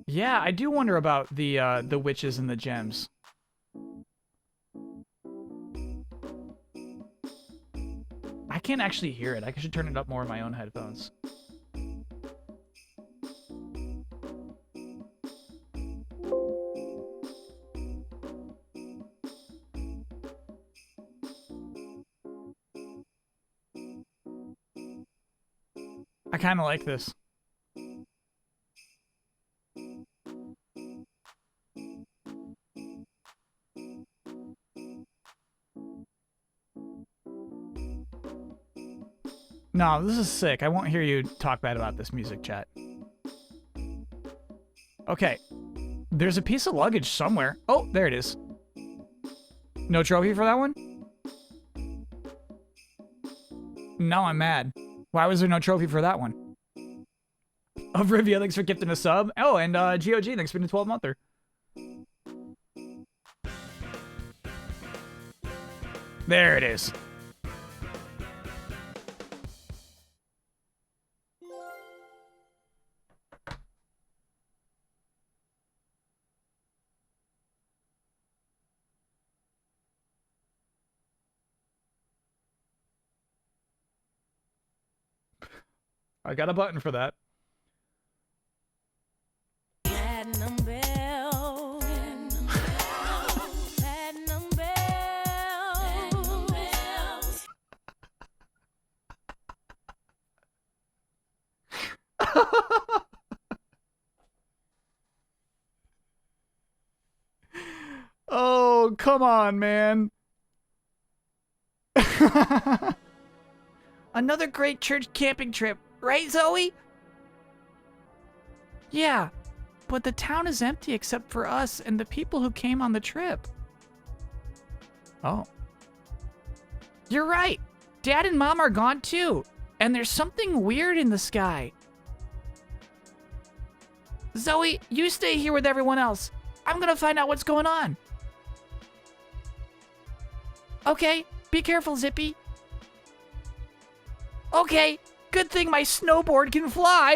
Yeah, I do wonder about the witches and the gems. I can't actually hear it. I should turn it up more in my own headphones. I kind of like this. No, this is sick. I won't hear you talk bad about this music, chat. Okay. There's a piece of luggage somewhere. Oh, there it is. No trophy for that one? No, I'm mad. Why was there no trophy for that one? Of Rivia, thanks for gifting a sub. Oh, and GOG, thanks for the 12-monther. There it is. I got a button for that. Platinum Bell. Platinum Bell. Oh, come on, man. Another great church camping trip, right, Zoe? Yeah, but the town is empty except for us and the people who came on the trip. Oh. You're right. Dad and Mom are gone too. And there's something weird in the sky. Zoe, you stay here with everyone else. I'm gonna find out what's going on. Okay, be careful, Zippy. Okay, good thing my snowboard can fly.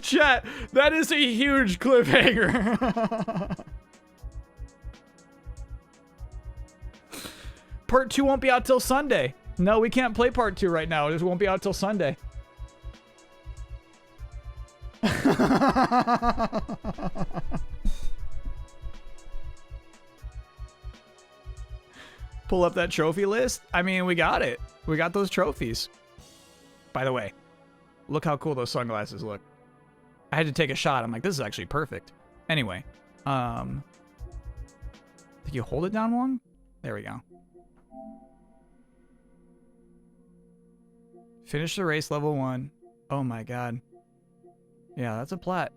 Chat, that is a huge cliffhanger. Part 2 won't be out till Sunday. No, we can't play part 2 right now. It won't be out till Sunday. Pull up that trophy list. I mean, we got it. We got those trophies. By the way, look how cool those sunglasses look. I had to take a shot. I'm like, this is actually perfect. Anyway, did you hold it down long? There we go. Finish the race level 1. Oh my god. Yeah, that's a plat.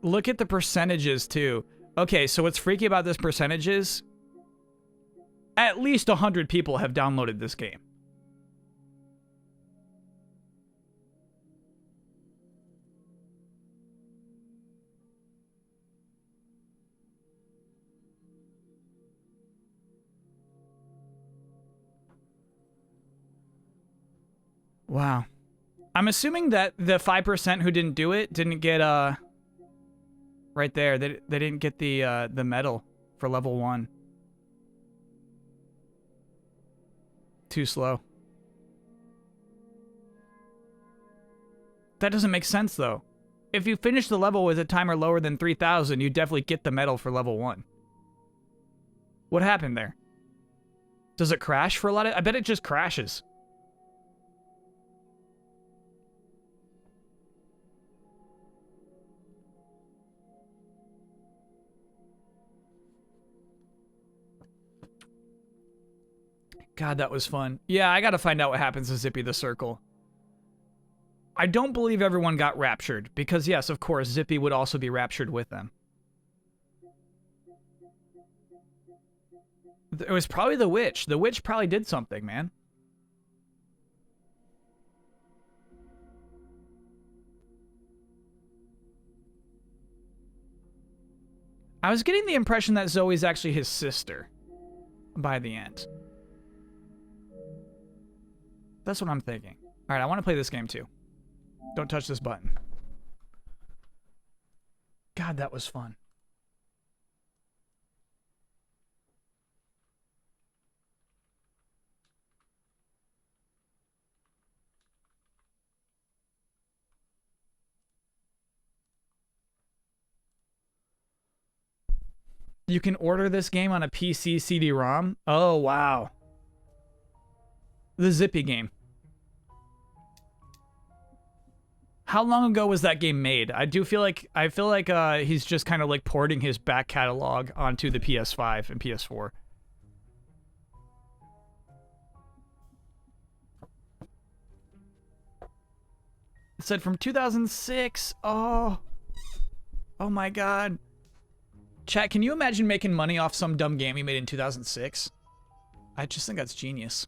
Look at the percentages too. Okay, so what's freaky about this percentage is at least 100 people have downloaded this game. Wow. I'm assuming that the 5% who didn't do it didn't get right there. They didn't get the medal for level 1. Too slow. That doesn't make sense though. If you finish the level with a timer lower than 3,000, you definitely get the medal for level 1. What happened there? Does it crash for a lot of... I bet it just crashes. God, that was fun. Yeah, I gotta find out what happens to Zippy the Circle. I don't believe everyone got raptured, because yes, of course, Zippy would also be raptured with them. It was probably the witch. The witch probably did something, man. I was getting the impression that Zoe's actually his sister by the end. That's what I'm thinking. All right, I want to play this game too. Don't touch this button. God, that was fun. You can order this game on a PC CD-ROM? Oh, wow. The Zippy game. How long ago was that game made? I feel like he's just kind of like porting his back catalog onto the PS5 and PS4. It said from 2006. Oh my god. Chat, can you imagine making money off some dumb game you made in 2006? I just think that's genius.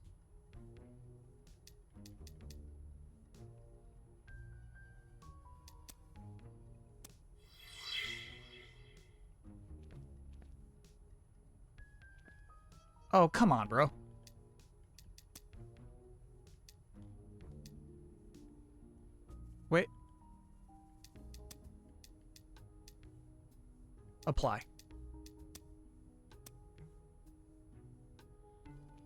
Oh, come on, bro. Wait. Apply.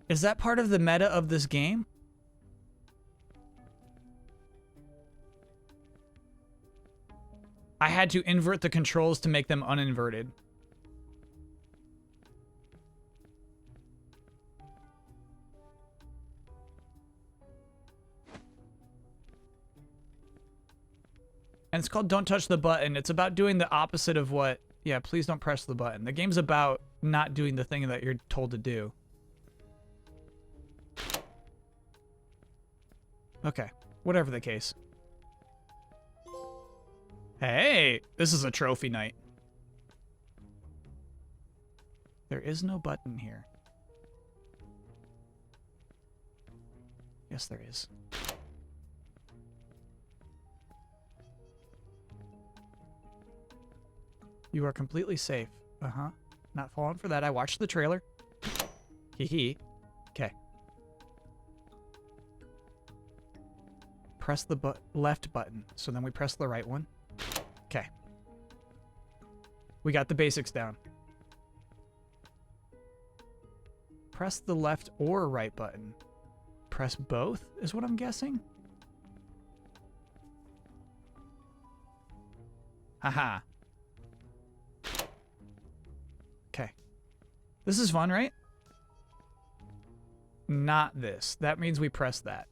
Is that part of the meta of this game? I had to invert the controls to make them uninverted. And it's called Don't Touch the Button. It's about doing the opposite of what... Yeah, please don't press the button. The game's about not doing the thing that you're told to do. Okay, whatever the case. Hey, this is a trophy night. There is no button here. Yes, there is. You are completely safe. Uh-huh. Not falling for that. I watched the trailer. Hee hee. Okay. Press the left button. So then we press the right one. Okay. We got the basics down. Press the left or right button. Press both is what I'm guessing. Haha. Okay. This is fun, right? Not this. That means we press that.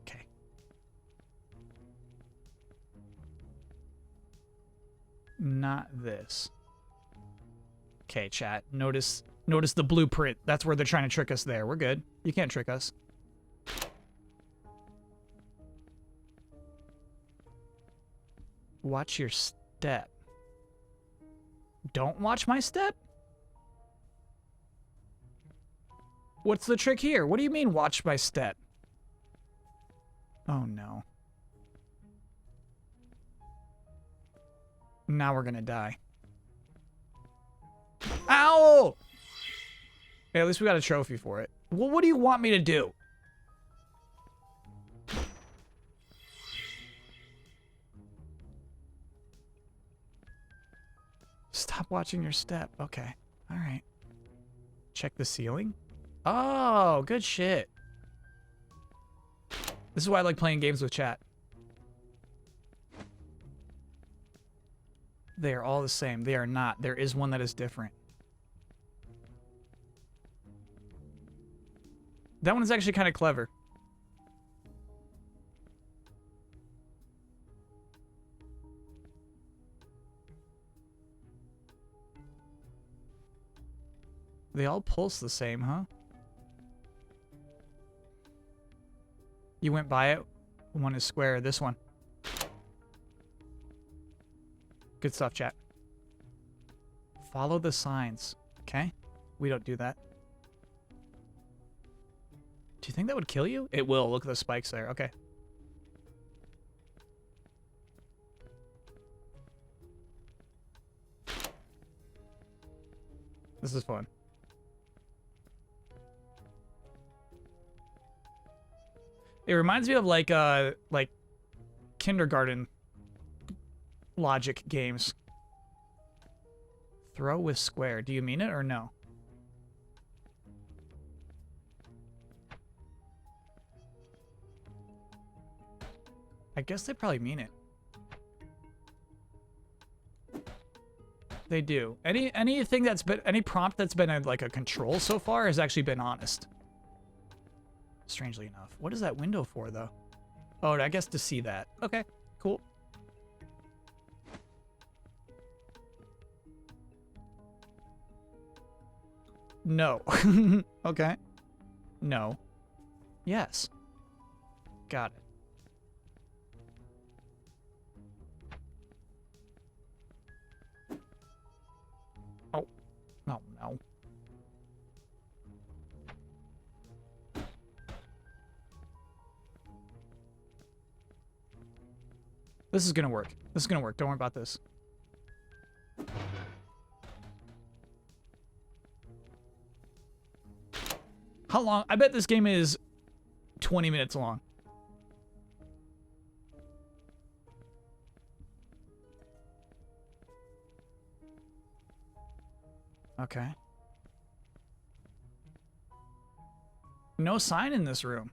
Okay. Not this. Okay, chat. Notice the blueprint. That's where they're trying to trick us there. We're good. You can't trick us. Watch your step. Don't watch my step? What's the trick here? What do you mean, watch my step? Oh, no. Now we're gonna die. Ow! Hey, at least we got a trophy for it. Well, what do you want me to do? Stop watching your step. Okay. All right. Check the ceiling. Oh, good shit. This is why I like playing games with chat. They are all the same. They are not. There is one that is different. That one is actually kind of clever. They all pulse the same, huh? You went by it. One is square. This one. Good stuff, chat. Follow the signs. Okay? We don't do that. Do you think that would kill you? It will. Look at the spikes there. Okay. This is fun. It reminds me of like kindergarten logic games. Throw with square. Do you mean it or no? I guess they probably mean it. They do. Anything that's been any prompt that's been like a control so far has actually been honest. Strangely enough. What is that window for though? Oh, I guess to see that. Okay, cool. No. Okay. No. Yes. Got it. Oh. Oh, no. This is gonna work. This is gonna work. Don't worry about this. How long? I bet this game is 20 minutes long. Okay. No sign in this room.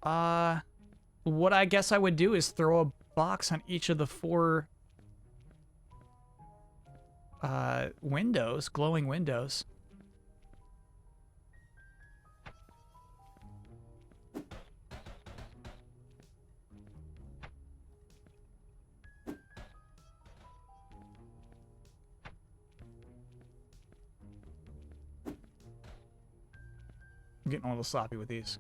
What I guess I would do is throw a box on each of the 4 windows, glowing windows. I'm getting a little sloppy with these.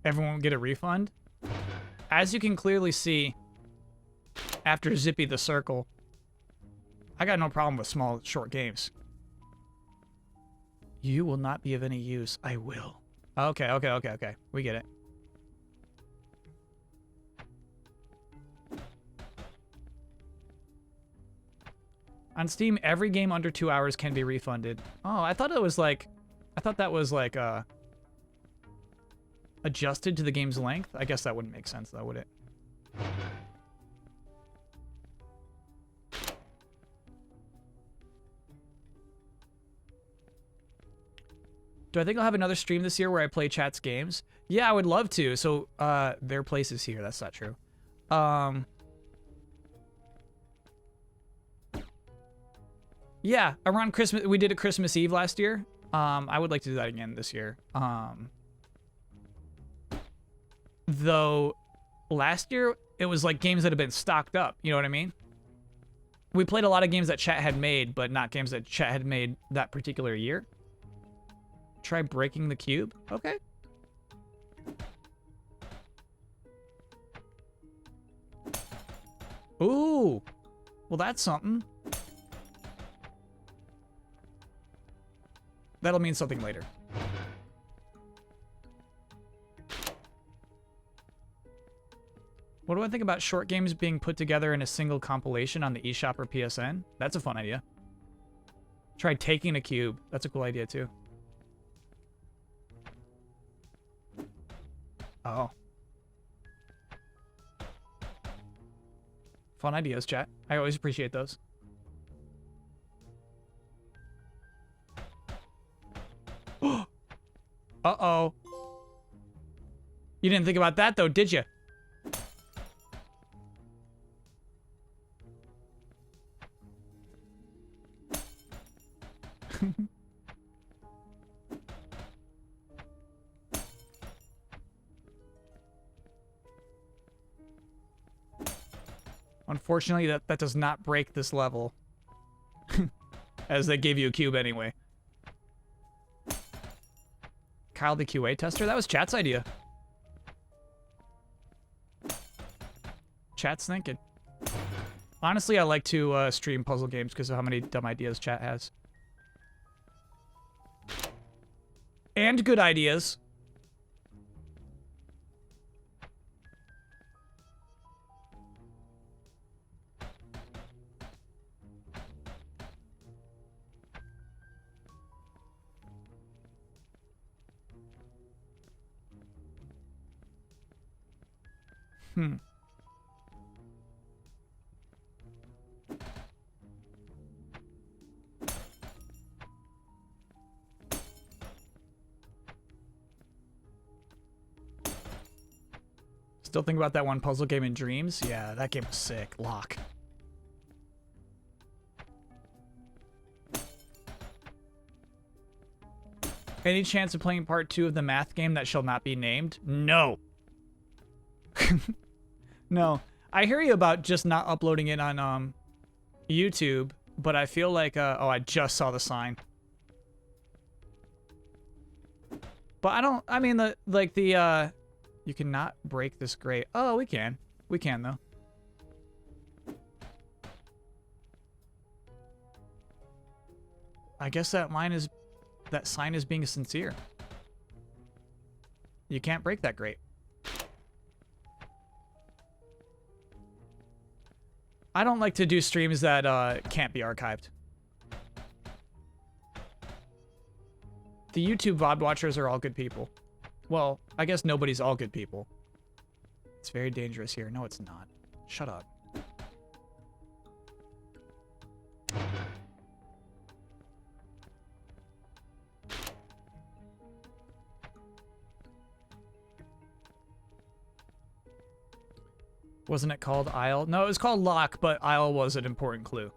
Everyone will get a refund. As you can clearly see, after Zippy the Circle, I got no problem with small, short games. You will not be of any use. I will. Okay. We get it. On Steam, every game under 2 hours can be refunded. Oh, I thought that was like adjusted to the game's length. I guess that wouldn't make sense though, would it? Do I think I'll have another stream this year where I play chat's games? Yeah, I would love to. So, their place is here. That's not true. Yeah, around Christmas, we did a Christmas Eve last year. I would like to do that again this year. Though, last year, it was like games that had been stocked up. You know what I mean? We played a lot of games that chat had made, but not games that chat had made that particular year. Try breaking the cube. Okay. Ooh. Well, that's something. That'll mean something later. What do I think about short games being put together in a single compilation on the eShop or PSN? That's a fun idea. Try taking a cube. That's a cool idea, too. Oh. Fun ideas, chat. I always appreciate those. Uh-oh. You didn't think about that, though, did you? Unfortunately, that does not break this level. As they gave you a cube anyway. Kyle the QA tester? That was chat's idea. Chat's thinking. Honestly, I like to stream puzzle games because of how many dumb ideas chat has. And good ideas. Still think about that one puzzle game in Dreams? Yeah, that game was sick. Lock. Any chance of playing part 2 of the math game that shall not be named? No. No. I hear you about just not uploading it on YouTube, but I feel like oh, I just saw the sign. But I mean you cannot break this grate. Oh, we can. We can though. I guess that sign is being sincere. You can't break that grate. I don't like to do streams that can't be archived. The YouTube VOD watchers are all good people. Well, I guess nobody's all good people. It's very dangerous here. No, it's not. Shut up. Wasn't it called Isle? No, it was called Lock, but Isle was an important clue.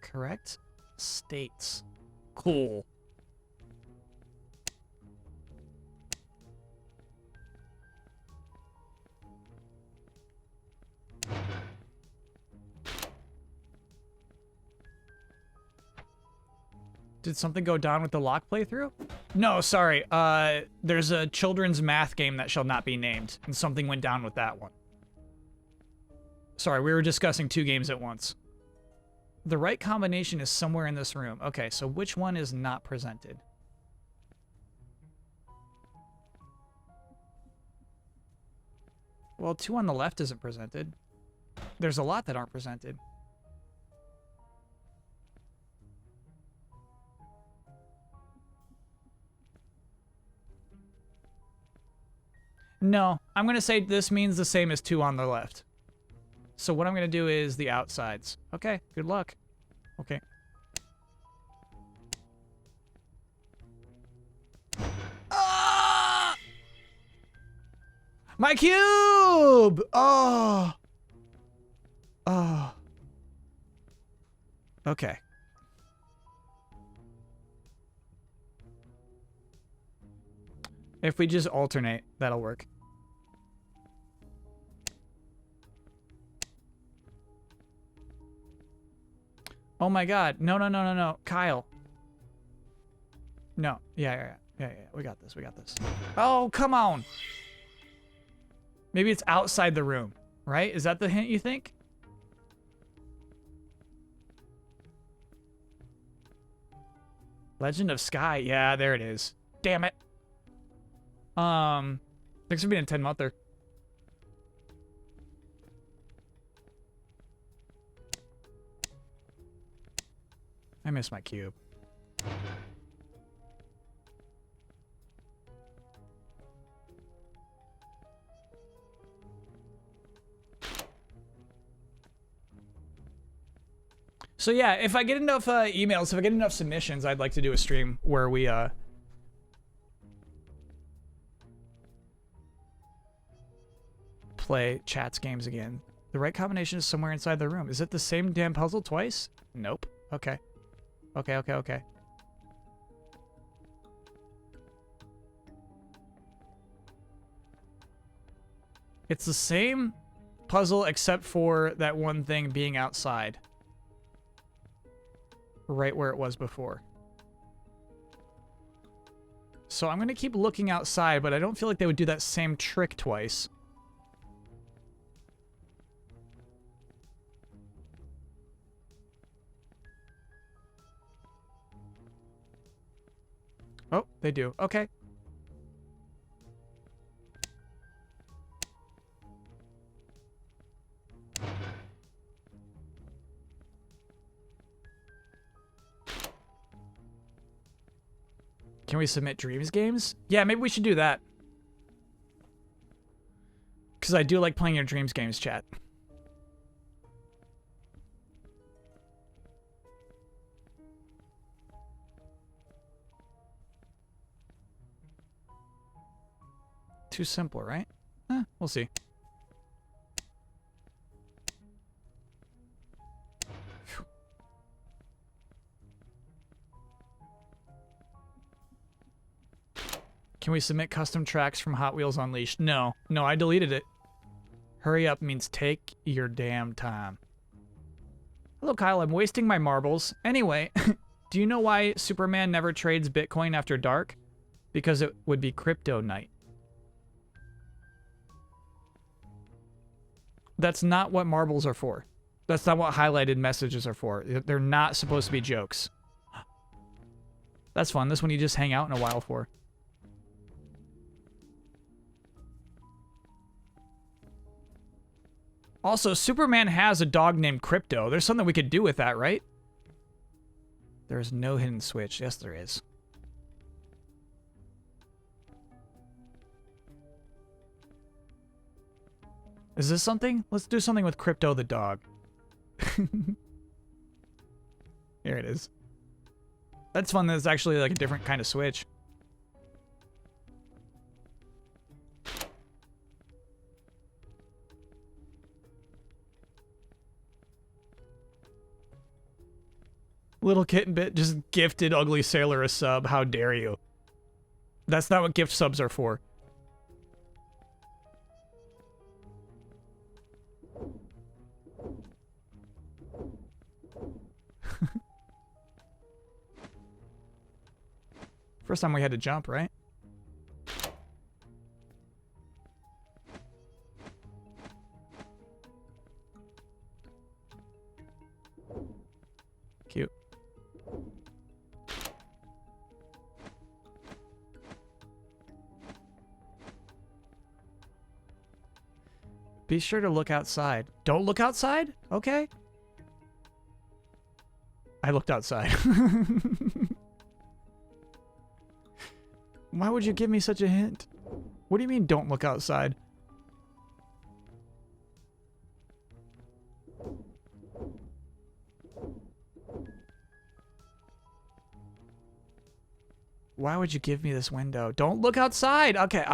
Correct states. Cool. Did something go down with the lock playthrough? No, sorry. There's a children's math game that shall not be named, and something went down with that one. Sorry, we were discussing 2 games at once. The right combination is somewhere in this room. Okay, so which one is not presented? Well, 2 on the left isn't presented. There's a lot that aren't presented. No, I'm going to say this means the same as 2 on the left. So what I'm going to do is the outsides. Okay, good luck. Okay. Ah! My cube! Oh. Oh. Okay. If we just alternate, that'll work. Oh my god. No, no, no, no, no. Kyle. No. Yeah. We got this. We got this. Oh, come on. Maybe it's outside the room, right? Is that the hint you think? Legend of Sky. Yeah, there it is. Damn it. Thanks for being a 10-monther. I miss my cube. So yeah, if I get enough emails, if I get enough submissions, I'd like to do a stream where we play chats games again. The right combination is somewhere inside the room. Is it the same damn puzzle twice? Nope. Okay. Okay. It's the same puzzle except for that one thing being outside. Right where it was before. So I'm going to keep looking outside, but I don't feel like they would do that same trick twice. Oh, they do. Okay. Can we submit Dreams games? Yeah, maybe we should do that. Because I do like playing your Dreams games, chat. Too simple, right? We'll see. Can we submit custom tracks from Hot Wheels Unleashed? No, I deleted it. Hurry up means take your damn time. Hello, Kyle. I'm wasting my marbles. Anyway, do you know why Superman never trades Bitcoin after dark? Because it would be crypto night. That's not what marbles are for. That's not what highlighted messages are for. They're not supposed to be jokes. That's fun. This one you just hang out in a while for. Also, Superman has a dog named Crypto. There's something we could do with that, right? There's no hidden switch. Yes, there is. Is this something? Let's do something with Crypto the dog. Here it is. That's fun. That's actually like a different kind of switch. Little Kitten Bit just gifted Ugly Sailor a sub. How dare you? That's not what gift subs are for. First time we had to jump, right? Cute. Be sure to look outside. Don't look outside? Okay. I looked outside. Why would you give me such a hint? What do you mean, don't look outside? Why would you give me this window? Don't look outside! Okay.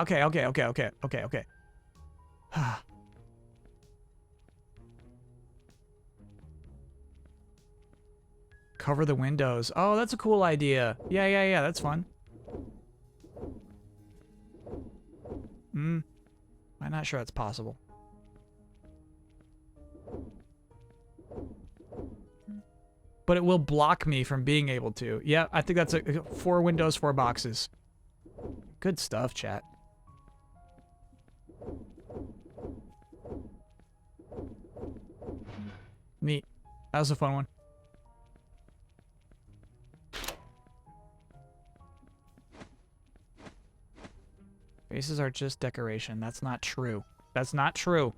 Cover the windows. Oh, that's a cool idea. Yeah, that's fun. I'm not sure that's possible. But it will block me from being able to. Yeah, I think that's 4 windows, 4 boxes. Good stuff, chat. Neat. That was a fun one. Faces are just decoration. That's not true. That's not true.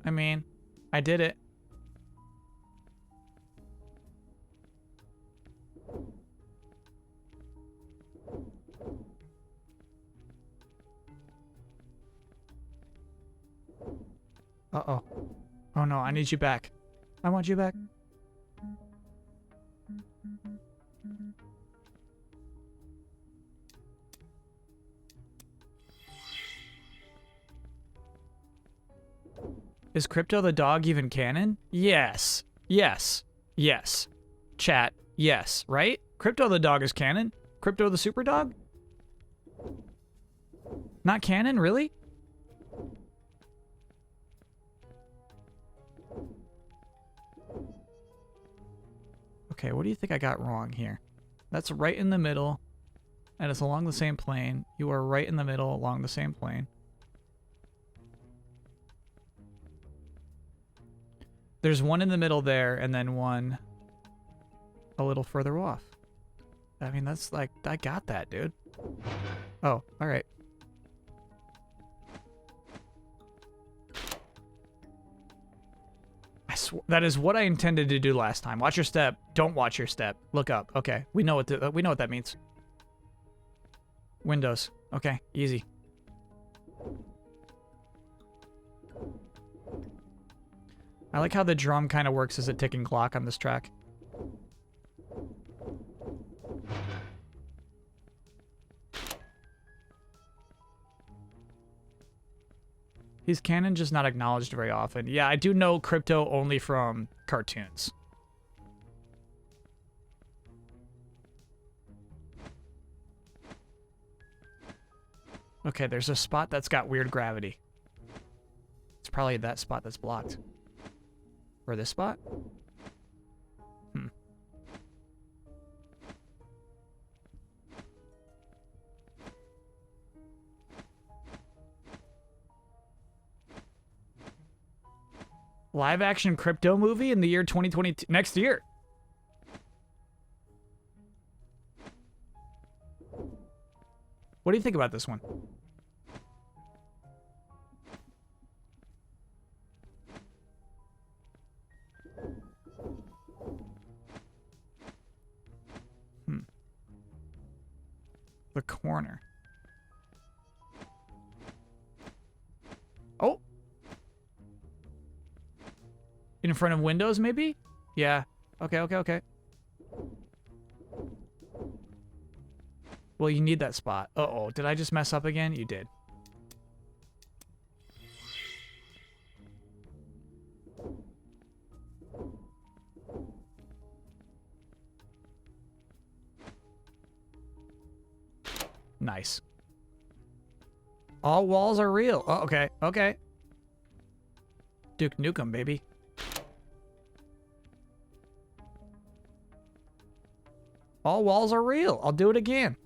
I mean, I did it. Uh-oh. Oh no, I need you back. I want you back. Is Crypto the dog even canon? Yes. Yes. Yes. Chat. Yes. Right? Crypto the dog is canon? Crypto the super dog? Not canon? Really? Okay, what do you think I got wrong here? That's right in the middle, and it's along the same plane. You are right in the middle along the same plane. There's one in the middle there, and then one a little further off. I mean, that's like, I got that, dude. Oh, alright. That is what I intended to do last time. Watch your step. Don't watch your step. Look up. Okay, we know what that means. Windows. Okay, easy. I like how the drum kind of works as a ticking clock on this track. He's canon, just not acknowledged very often. Yeah, I do know Crypto only from cartoons. Okay, there's a spot that's got weird gravity. It's probably that spot that's blocked. Or this spot? Live action Crypto movie in the year 2022. Next year. What do you think about this one? The corner. Oh. In front of windows, maybe? Yeah. Okay. Well, you need that spot. Uh-oh. Did I just mess up again? You did. Nice. All walls are real. Oh, okay. Okay. Duke Nukem, baby. All walls are real. I'll do it again.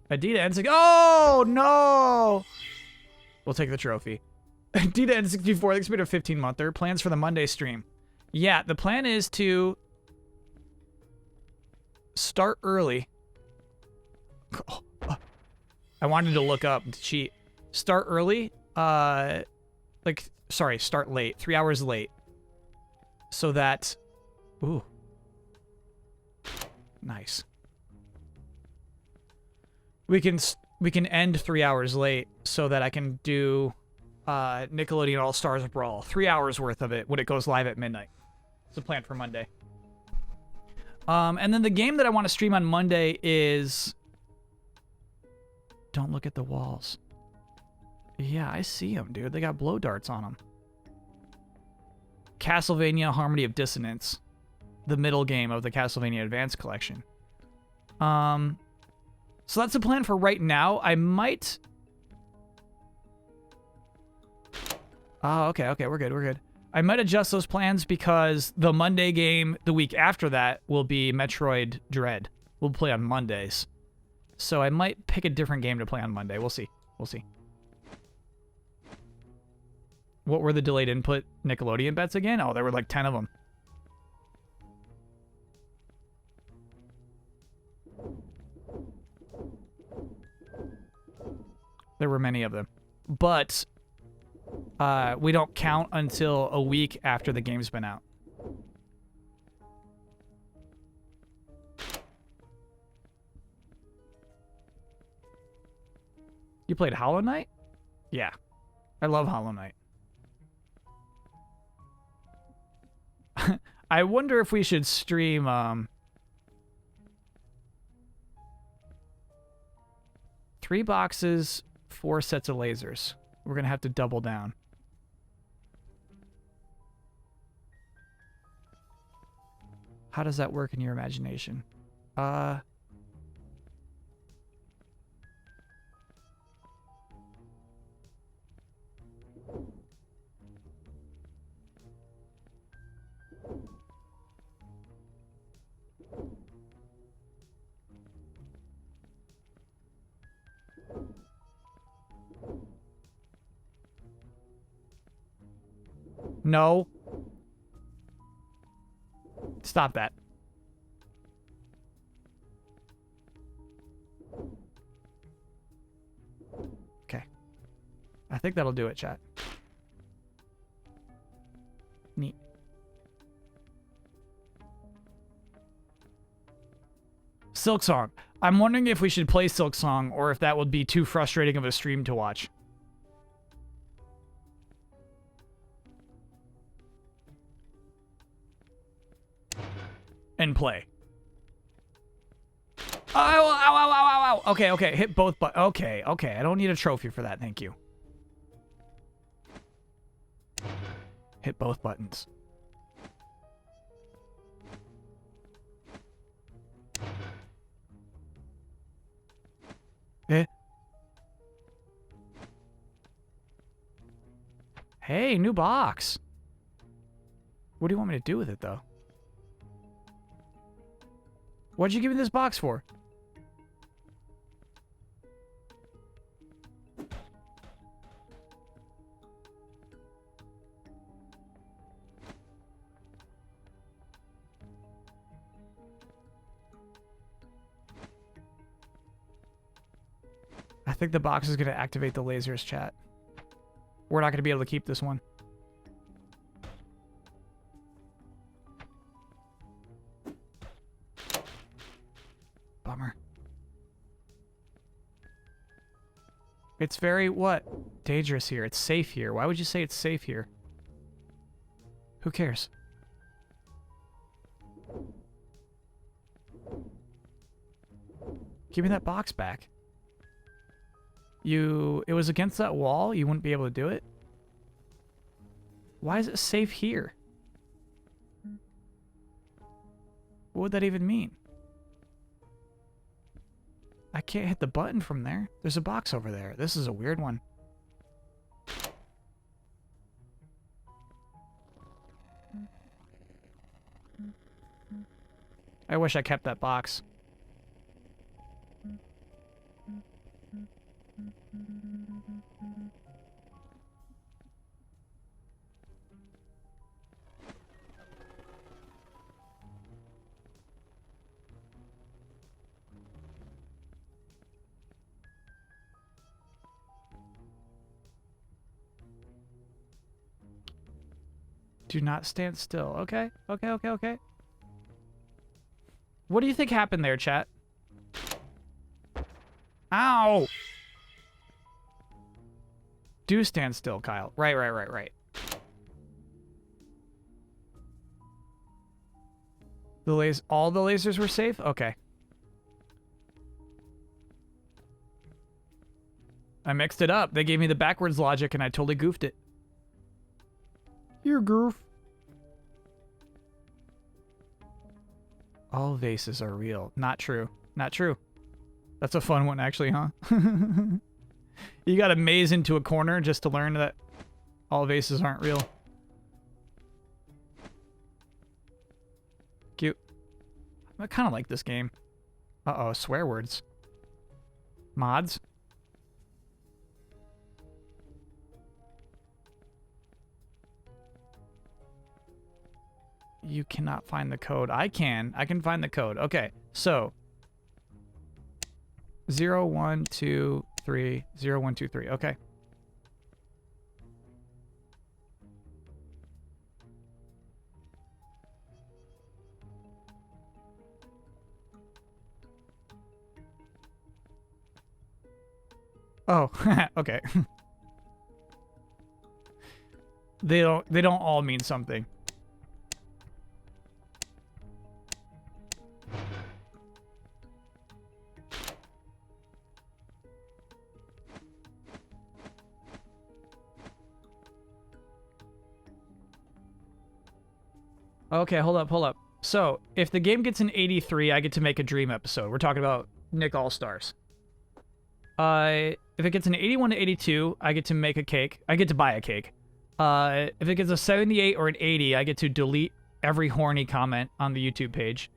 Adidas N64. Oh, no! We'll take the trophy. Adidas N64, thanks for a 15-monther. Plans for the Monday stream. Yeah, the plan is to start early. I wanted to look up to cheat. Start early. Start late. 3 hours late. So that... Ooh. Nice. We can end 3 hours late so that I can do Nickelodeon All-Stars Brawl. 3 hours worth of it when it goes live at midnight. It's a plan for Monday. And then the game that I want to stream on Monday is... Don't look at the walls. Yeah, I see them, dude. They got blow darts on them. Castlevania Harmony of Dissonance. The middle game of the Castlevania Advance Collection. So that's the plan for right now. I might... Oh, okay, we're good. I might adjust those plans because the Monday game the week after that will be Metroid Dread. We'll play on Mondays. So I might pick a different game to play on Monday. We'll see. What were the delayed input Nickelodeon bets again? Oh, there were like 10 of them. There were many of them. But we don't count until a week after the game's been out. You played Hollow Knight? Yeah. I love Hollow Knight. I wonder if we should stream 3 boxes, 4 sets of lasers. We're gonna have to double down. How does that work in your imagination? No. Stop that. Okay. I think that'll do it, chat. Neat. Silksong. I'm wondering if we should play Silksong or if that would be too frustrating of a stream to watch. And play. Oh, ow, ow, ow, ow, ow. Okay. Hit both buttons. Okay. I don't need a trophy for that. Thank you. Hit both buttons. Hey, new box. What do you want me to do with it, though? What'd you give me this box for? I think the box is going to activate the lasers, chat. We're not going to be able to keep this one. Bummer. It's very, what? Dangerous here. It's safe here. Why would you say it's safe here? Who cares? Give me that box back. It was against that wall? You wouldn't be able to do it? Why is it safe here? What would that even mean? I can't hit the button from there. There's a box over there. This is a weird one. I wish I kept that box. Do not stand still. Okay, okay, okay, okay. What do you think happened there, chat? Ow! Do stand still, Kyle. Right, right, right, right. All the lasers were safe? Okay. I mixed it up. They gave me the backwards logic and I totally goofed it. You're goof. All vases are real. Not true. Not true. That's a fun one, actually, huh? You gotta maze into a corner just to learn that all vases aren't real. Cute. I kind of like this game. Uh-oh, swear words. Mods? You cannot find the code. I can. I can find the code. Okay, so 0, 1, 2, 3, 0, 1, 2, 3. Okay. Oh, okay. They don't all mean something. Okay, hold up, hold up. So, if the game gets an 83, I get to make a dream episode. We're talking about Nick All-Stars. If it gets an 81 to 82, I get to make a cake. I get to buy a cake. If it gets a 78 or an 80, I get to delete every horny comment on the YouTube page.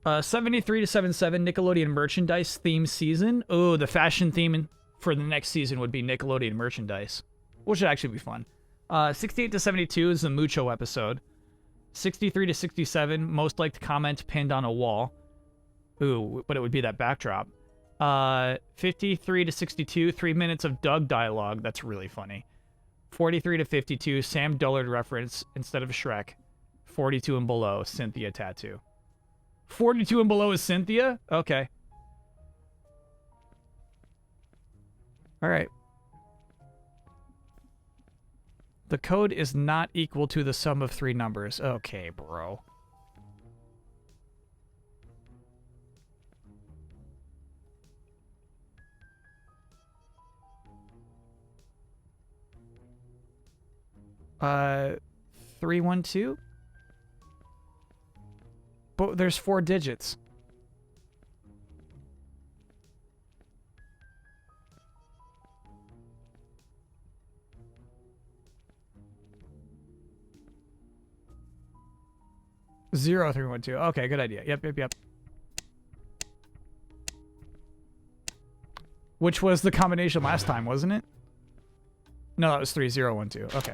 73 to 77, Nickelodeon merchandise theme season. Oh, the fashion theme for the next season would be Nickelodeon merchandise, which would actually be fun. 68 to 72 is the Mucho episode. 63 to 67, most liked comment pinned on a wall. Ooh, but it would be that backdrop. 53 to 62, 3 minutes of Doug dialogue. That's really funny. 43 to 52, Sam Dullard reference instead of Shrek. 42 and below, Cynthia tattoo. 42 and below is Cynthia? Okay. All right. The code is not equal to the sum of 3 numbers. Okay, bro. Uh, 312? But there's 4 digits. Zero, 3, 1, 2. Okay, good idea. Yep. Which was the combination last time, wasn't it? No, that was 3, 0, 1, 2. Okay.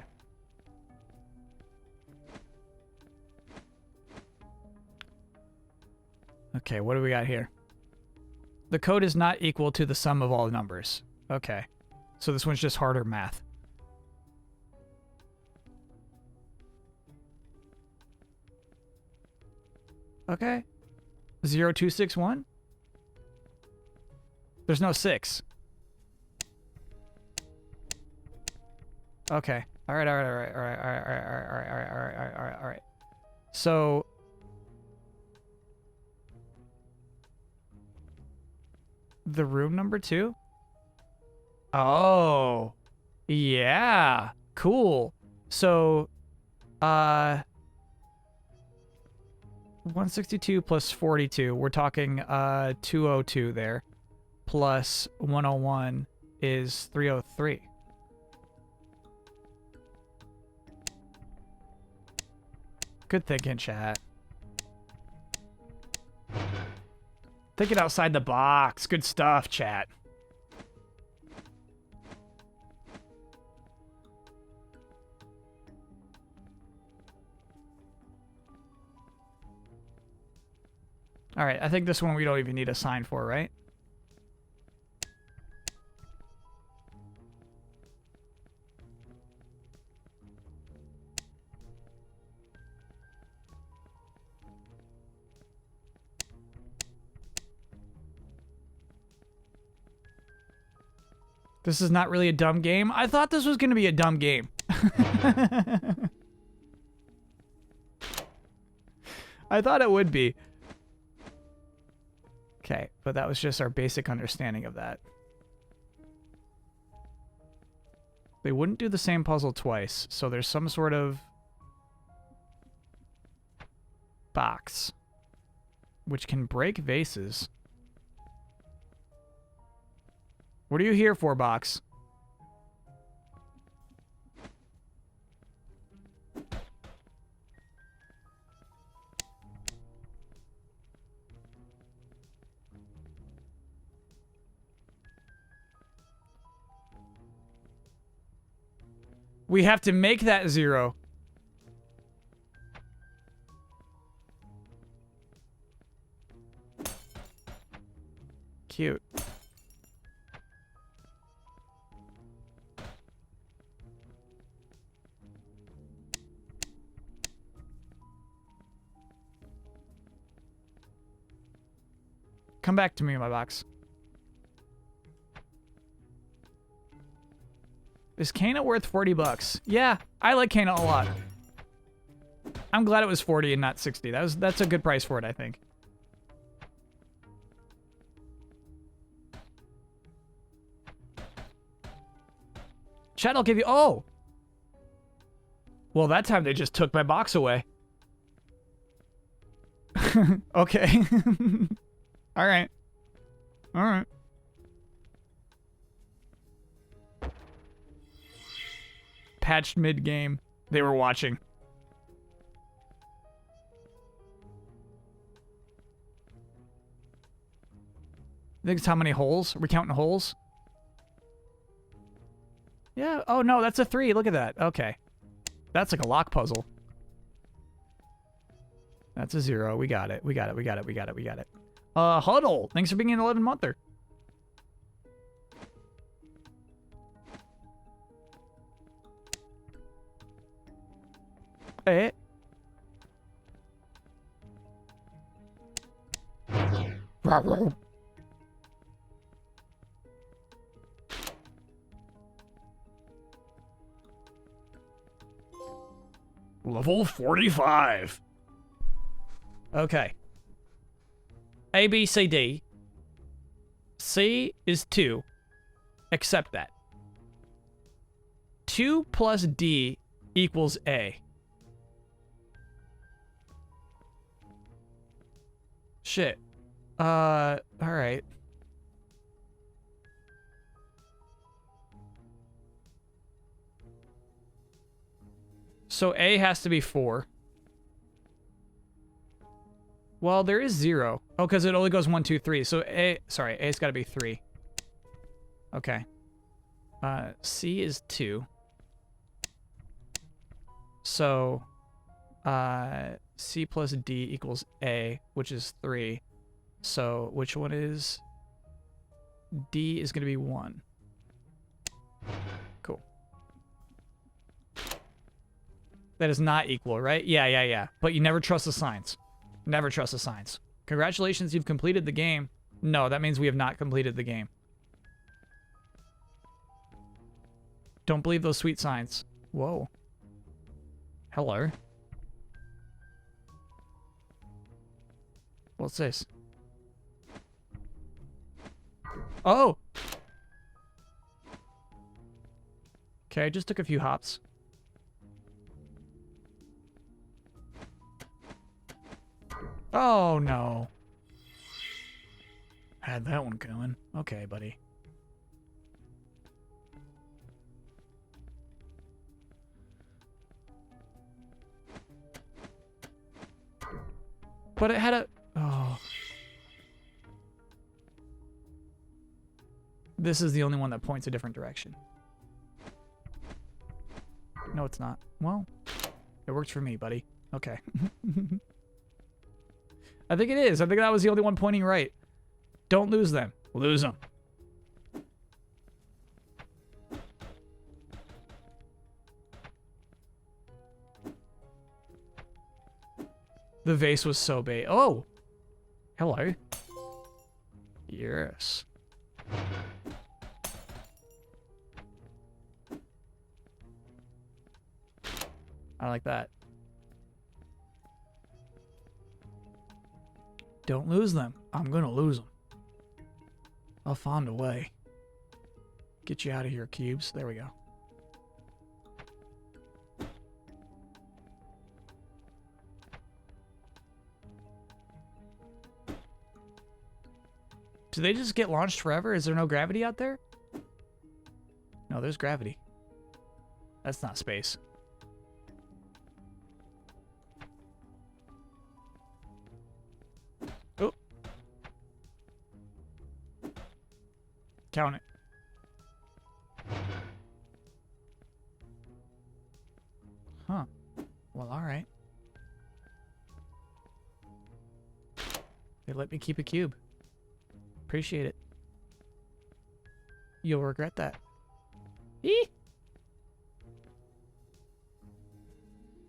Okay, what do we got here? The code is not equal to the sum of all numbers. Okay. So this one's just harder math. Okay. 0261? There's no 6. Okay. All right. So the room number 2? Oh. Yeah. Cool. So 162 plus 42. We're talking 202 there. Plus 101 is 303. Good thinking, chat. Thinking outside the box. Good stuff, chat. All right, I think this one we don't even need a sign for, right? This is not really a dumb game. I thought this was going to be a dumb game. I thought it would be. Okay, but that was just our basic understanding of that. They wouldn't do the same puzzle twice, so there's some sort of box which can break vases. What are you here for, box? We have to make that 0. Cute. Come back to me, my box. Is Kana worth 40 bucks? Yeah, I like Kana a lot. I'm glad it was 40 and not 60. That's a good price for it, I think. Chat, I'll give you... Oh! Well, that time they just took my box away. Okay. All right. All right. Patched mid-game. They were watching. I think it's how many holes? Are we counting holes? Yeah. Oh, no, that's a 3. Look at that. Okay. That's like a lock puzzle. That's a 0. We got it. We got it. We got it. We got it. We got it. Huddle. Thanks for being an 11-monther. Hey. Level 45. Okay. A, B, C, D. C is 2. Accept that. 2 plus D equals A. Shit. Alright. So A has to be 4. Well, there is 0. Oh, because it only goes 1, 2, 3. So A, sorry, A's got to be 3. Okay. C is 2. So, C plus D equals A, which is 3. So, which one is... D is going to be 1. Cool. That is not equal, right? Yeah. But you never trust the signs. Never trust the signs. Congratulations, you've completed the game. No, that means we have not completed the game. Don't believe those sweet signs. Whoa. Hello. What's this? Oh! Okay, I just took a few hops. Oh, no. Had that one going. Okay, buddy. But it had a... Oh. This is the only one that points a different direction. No, it's not. Well, it works for me, buddy. Okay. I think it is. I think that was the only one pointing right. Don't lose them. Lose them. The vase was so big. Oh! Hello. Yes. I like that. Don't lose them. I'm gonna lose them. I'll find a way. Get you out of here, cubes. There we go. Do they just get launched forever? Is there no gravity out there? No, there's gravity. That's not space. Oh. Count it. Huh. Well, alright. They let me keep a cube. Appreciate it. You'll regret that. Eee!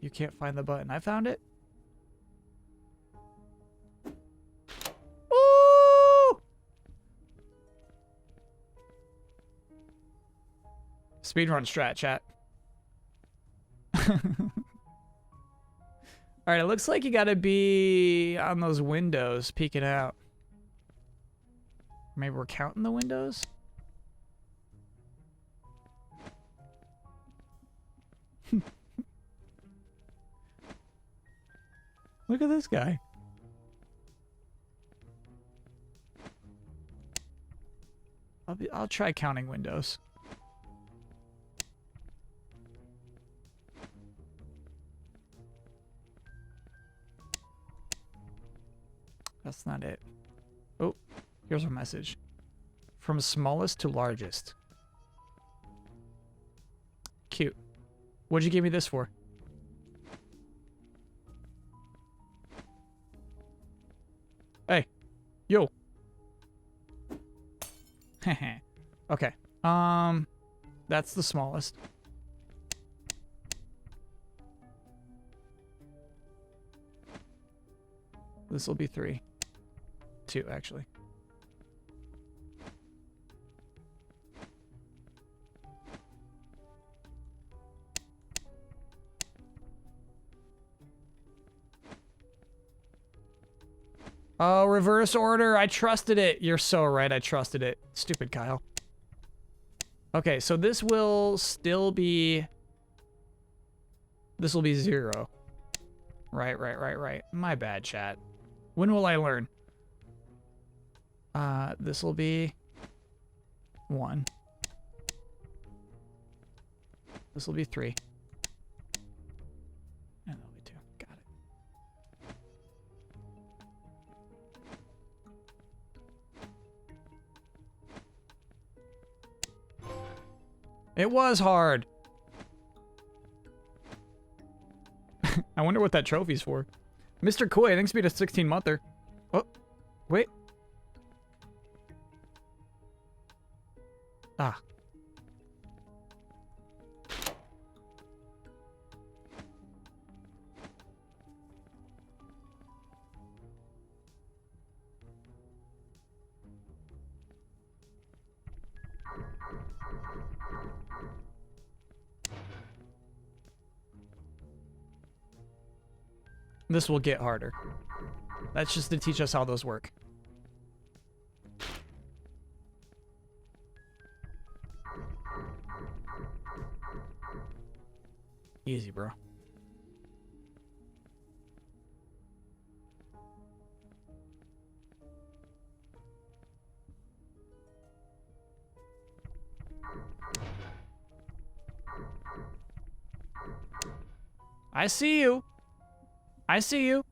You can't find the button. I found it. Ooh! Speedrun strat, chat. Alright, it looks like you gotta be on those windows peeking out. Maybe we're counting the windows? Look at this guy. I'll try counting windows. That's not it. Oh, here's our message. From smallest to largest. Cute. What'd you give me this for? Hey. Yo. Okay. That's the smallest. This will be 3. 2, actually. Oh, reverse order. I trusted it. You're so right. I trusted it. Stupid Kyle. Okay, so this will still be... This will be 0. Right. My bad, chat. When will I learn? This will be 1. This will be 3. And that'll be 2. Got it. It was hard. I wonder what that trophy's for. Mr. Koi, thanks for being a 16-monther. Oh, wait. Ah. This will get harder. That's just to teach us how those work. Easy, bro. I see you. I see you.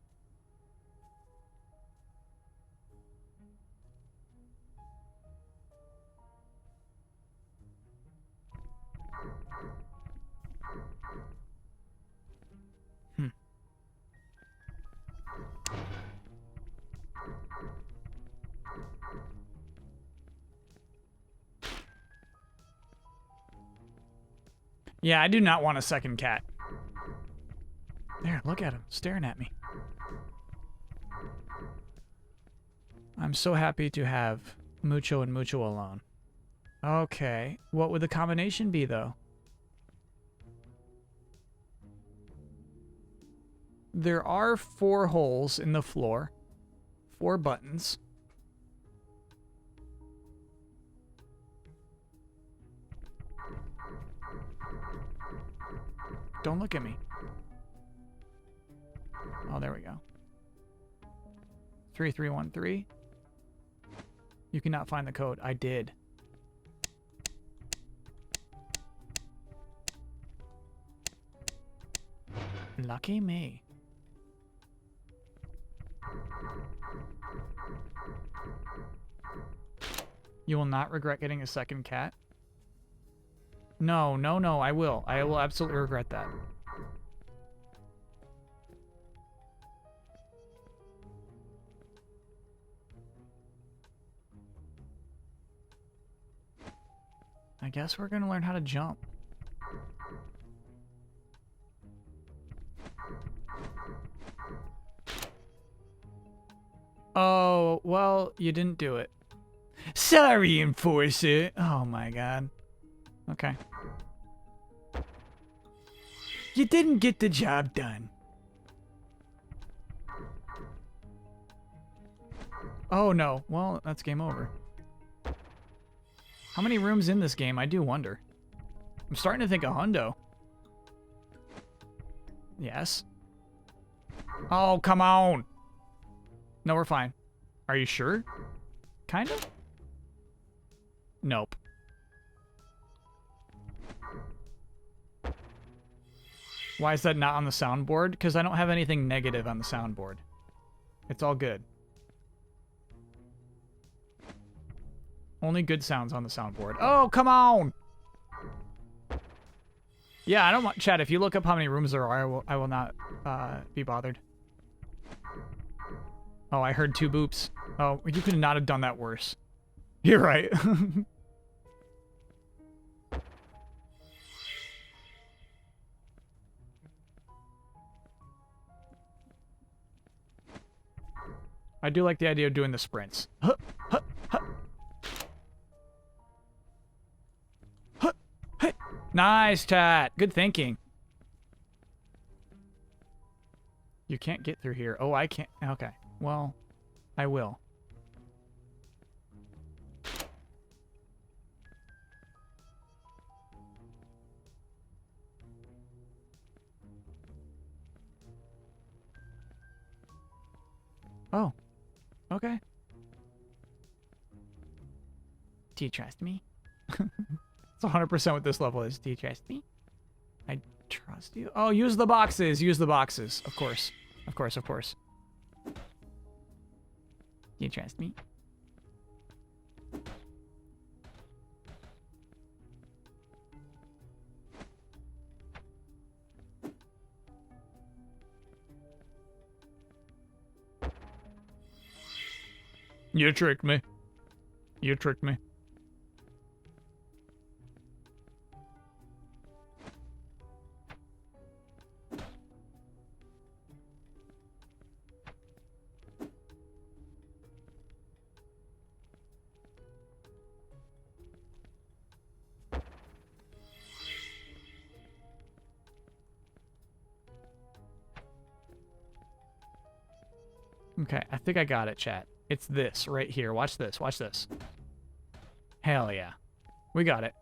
Yeah, I do not want a second cat. There, look at him, staring at me. I'm so happy to have Mucho and Mucho alone. Okay, what would the combination be, though? There are 4 holes in the floor. 4 buttons. Don't look at me. Oh, there we go. 3313. You cannot find the code. I did. Lucky me. You will not regret getting a second cat? No, no, no, I will. I will absolutely regret that. I guess we're gonna learn how to jump. Oh, well, you didn't do it. Sorry, Enforcer. Oh my god. Okay. You didn't get the job done. Oh no. Well, that's game over. How many rooms in this game? I do wonder. I'm starting to think a hundo. Yes. Oh, come on. No, we're fine. Are you sure? Kind of? Nope. Why is that not on the soundboard? Because I don't have anything negative on the soundboard. It's all good. Only good sounds on the soundboard. Oh, come on! Yeah, I don't want... Chad, if you look up how many rooms there are, I will not be bothered. Oh, I heard 2 boops. Oh, you could not have done that worse. You're right. I do like the idea of doing the sprints. Huh, huh, huh. Huh, hey. Nice, chat. Good thinking. You can't get through here. Oh, I can't. Okay. Well, I will. Oh. Okay. Do you trust me? It's 100% what this level is. Do you trust me? I trust you. Oh, use the boxes. Use the boxes. Of course. Of course, of course. Do you trust me? You tricked me. You tricked me. Okay, I think I got it, chat. It's this right here. Watch this. Watch this. Hell yeah. We got it.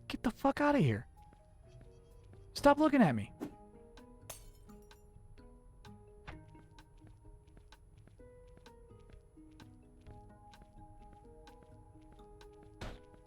Get the fuck out of here. Stop looking at me.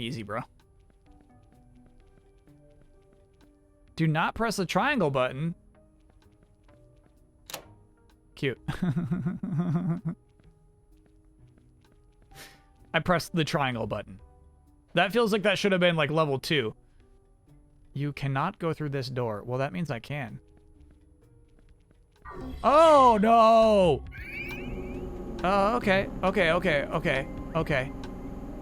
Easy, bro. Do not press the triangle button. Cute. I pressed the triangle button. That feels like that should have been like level 2. You cannot go through this door. Well, that means I can. Oh, no! Oh, okay. Okay.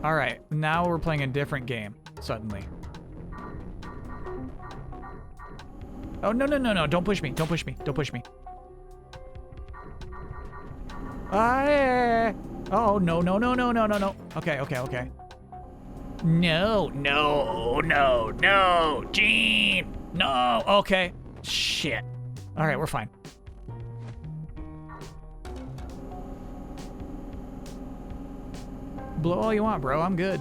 All right. Now we're playing a different game, suddenly. Oh, no. Don't push me. Don't push me. Ah, oh, no. Okay. No, Gene! No! Okay. Shit. Alright, we're fine. Blow all you want, bro. I'm good.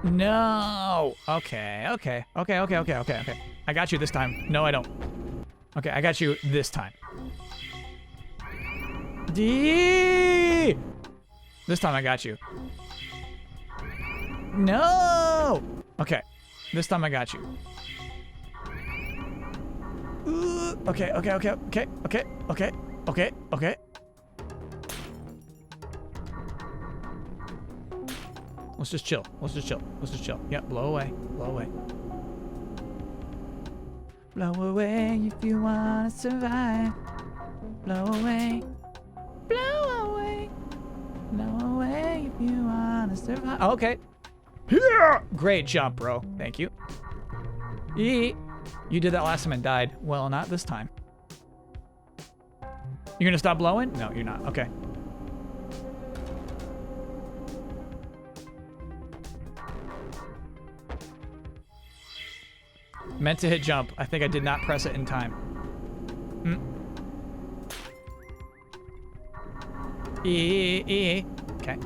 No! Okay. I got you this time. No, I don't. Okay, I got you this time. D. This time I got you. No! Okay. This time I got you. Okay. Let's just chill. Yep, blow away. Blow away if you wanna survive. Blow away if you wanna survive. Okay. Yeah! Great jump, bro. Thank you. You did that last time and died. Well, not this time. You're gonna stop blowing? No, you're not. Okay. Meant to hit jump. I think I did not press it in time. Okay.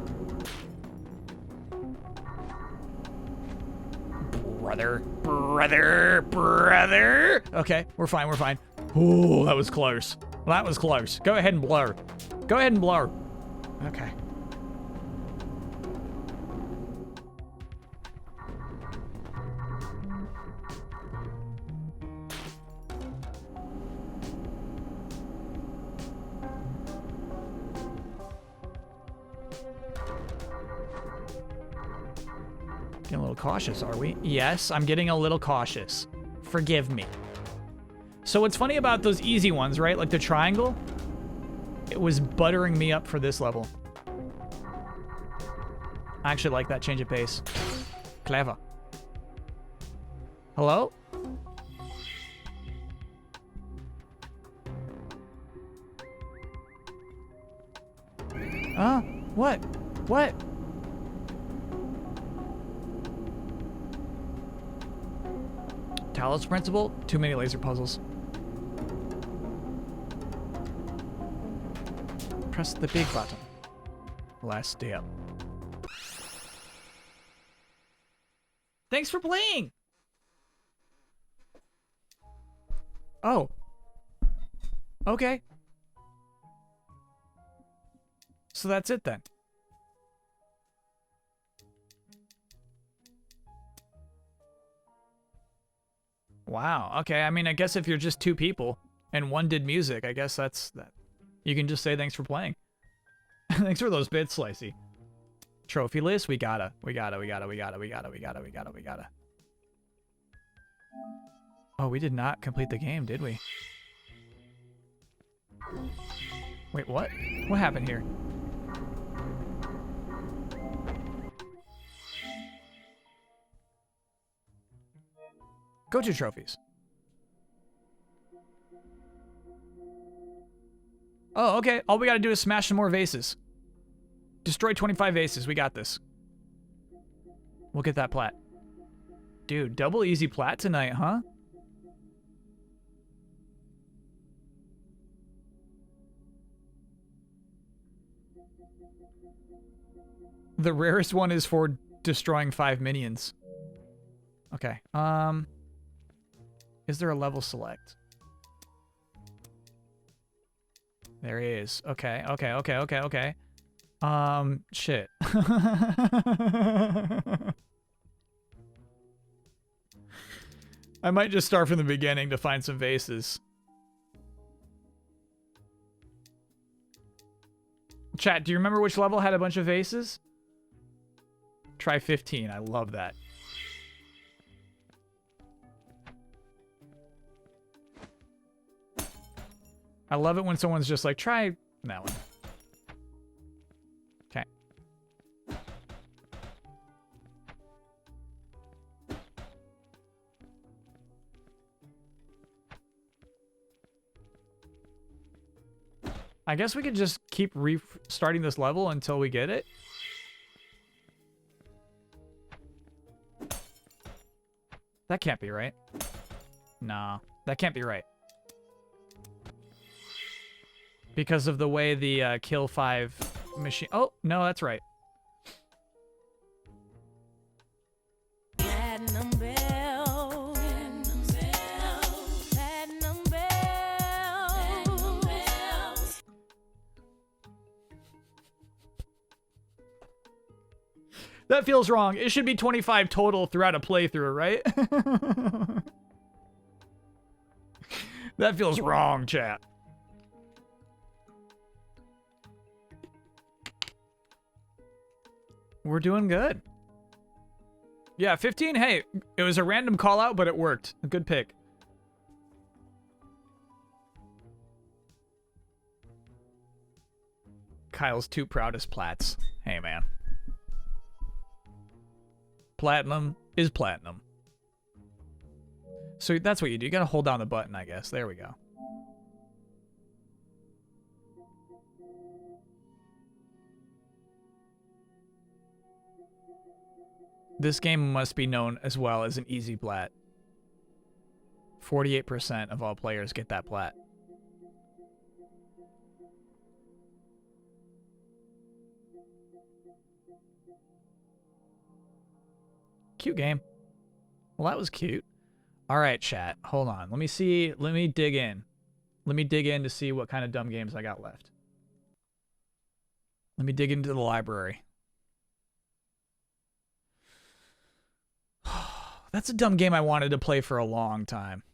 Brother. Okay, we're fine. Ooh, that was close. Go ahead and blur. Okay. Getting a little cautious, are we? Yes, I'm getting a little cautious. Forgive me. So what's funny about those easy ones, right? Like the triangle, it was buttering me up for this level. I actually like that change of pace. Clever. Hello? What? Talos Principle? Too many laser puzzles. Press the big button. Last step. Thanks for playing! Oh. Okay. So that's it then. Wow. Okay. I mean, I guess if you're just 2 people and one did music, I guess that's that. You can just say thanks for playing. Thanks for those bits, Slicey. Trophy list. We gotta. Oh, we did not complete the game, did we? Wait, what? What happened here? Go to trophies. Oh, okay. All we gotta do is smash some more vases. Destroy 25 vases. We got this. We'll get that plat. Dude, double easy plat tonight, huh? The rarest one is for destroying 5 minions. Okay. Is there a level select? There is. Okay. Shit. I might just start from the beginning to find some vases. Chat, do you remember which level had a bunch of vases? Try 15. I love that. I love it when someone's just like, try that one. Okay. I guess we could just keep restarting this level until we get it. That can't be right. Nah, that can't be right. Because of the way the Kill 5 machine... Oh, no, that's right. Platinum bells. Platinum bells. Platinum bells. Platinum bells. That feels wrong. It should be 25 total throughout a playthrough, right? That feels wrong, chat. We're doing good. Yeah, 15. Hey, it was a random call out, but it worked. A good pick. Kyle's two proudest plats. Hey, man. Platinum is platinum. So that's what you do. You gotta hold down the button, I guess. There we go. This game must be known as well as an easy plat. 48% of all players get that plat. Cute game. Well, that was cute. All right, chat. Hold on. Let me see. Let me dig in. Let me dig in to see what kind of dumb games I got left. Let me dig into the library. That's a dumb game I wanted to play for a long time.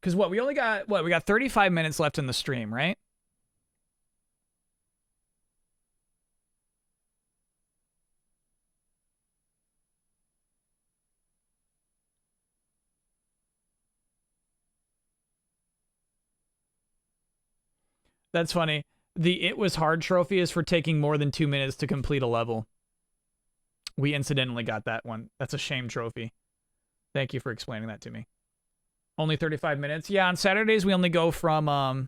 Because what, we only got, what, we got 35 minutes left in the stream, right? That's funny. The It Was Hard trophy is for taking more than 2 minutes to complete a level. We incidentally got that one. That's a shame trophy. Thank you for explaining that to me. Only 35 minutes. Yeah, on Saturdays we only go from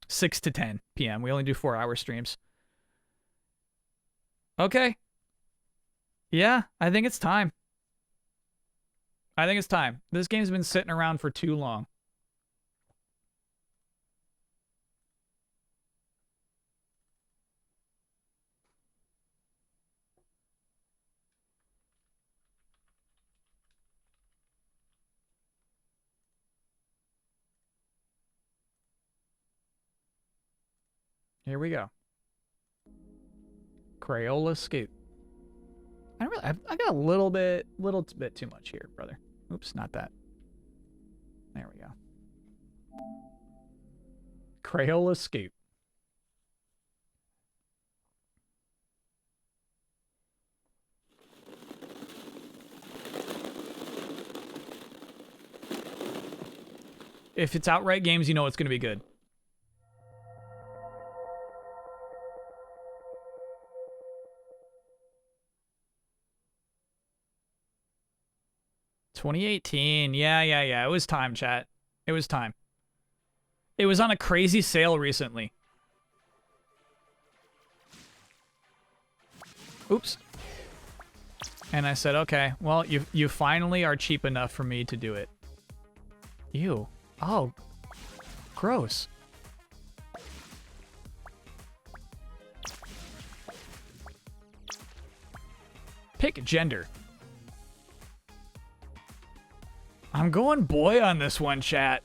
6 to 10 p.m. We only do 4-hour streams. Okay. Yeah, I think it's time. I think it's time. This game's been sitting around for too long. Here we go. Crayola Scoot. I got a little bit too much here, brother. Oops, not that. There we go. Crayola Scoot. If it's Outright Games, you know it's going to be good. $2018. Yeah. It was time, chat. It was time. It was on a crazy sale recently. Oops. And I said, okay, well, you finally are cheap enough for me to do it. Ew. Oh. Gross. Pick gender. I'm going boy on this one, chat.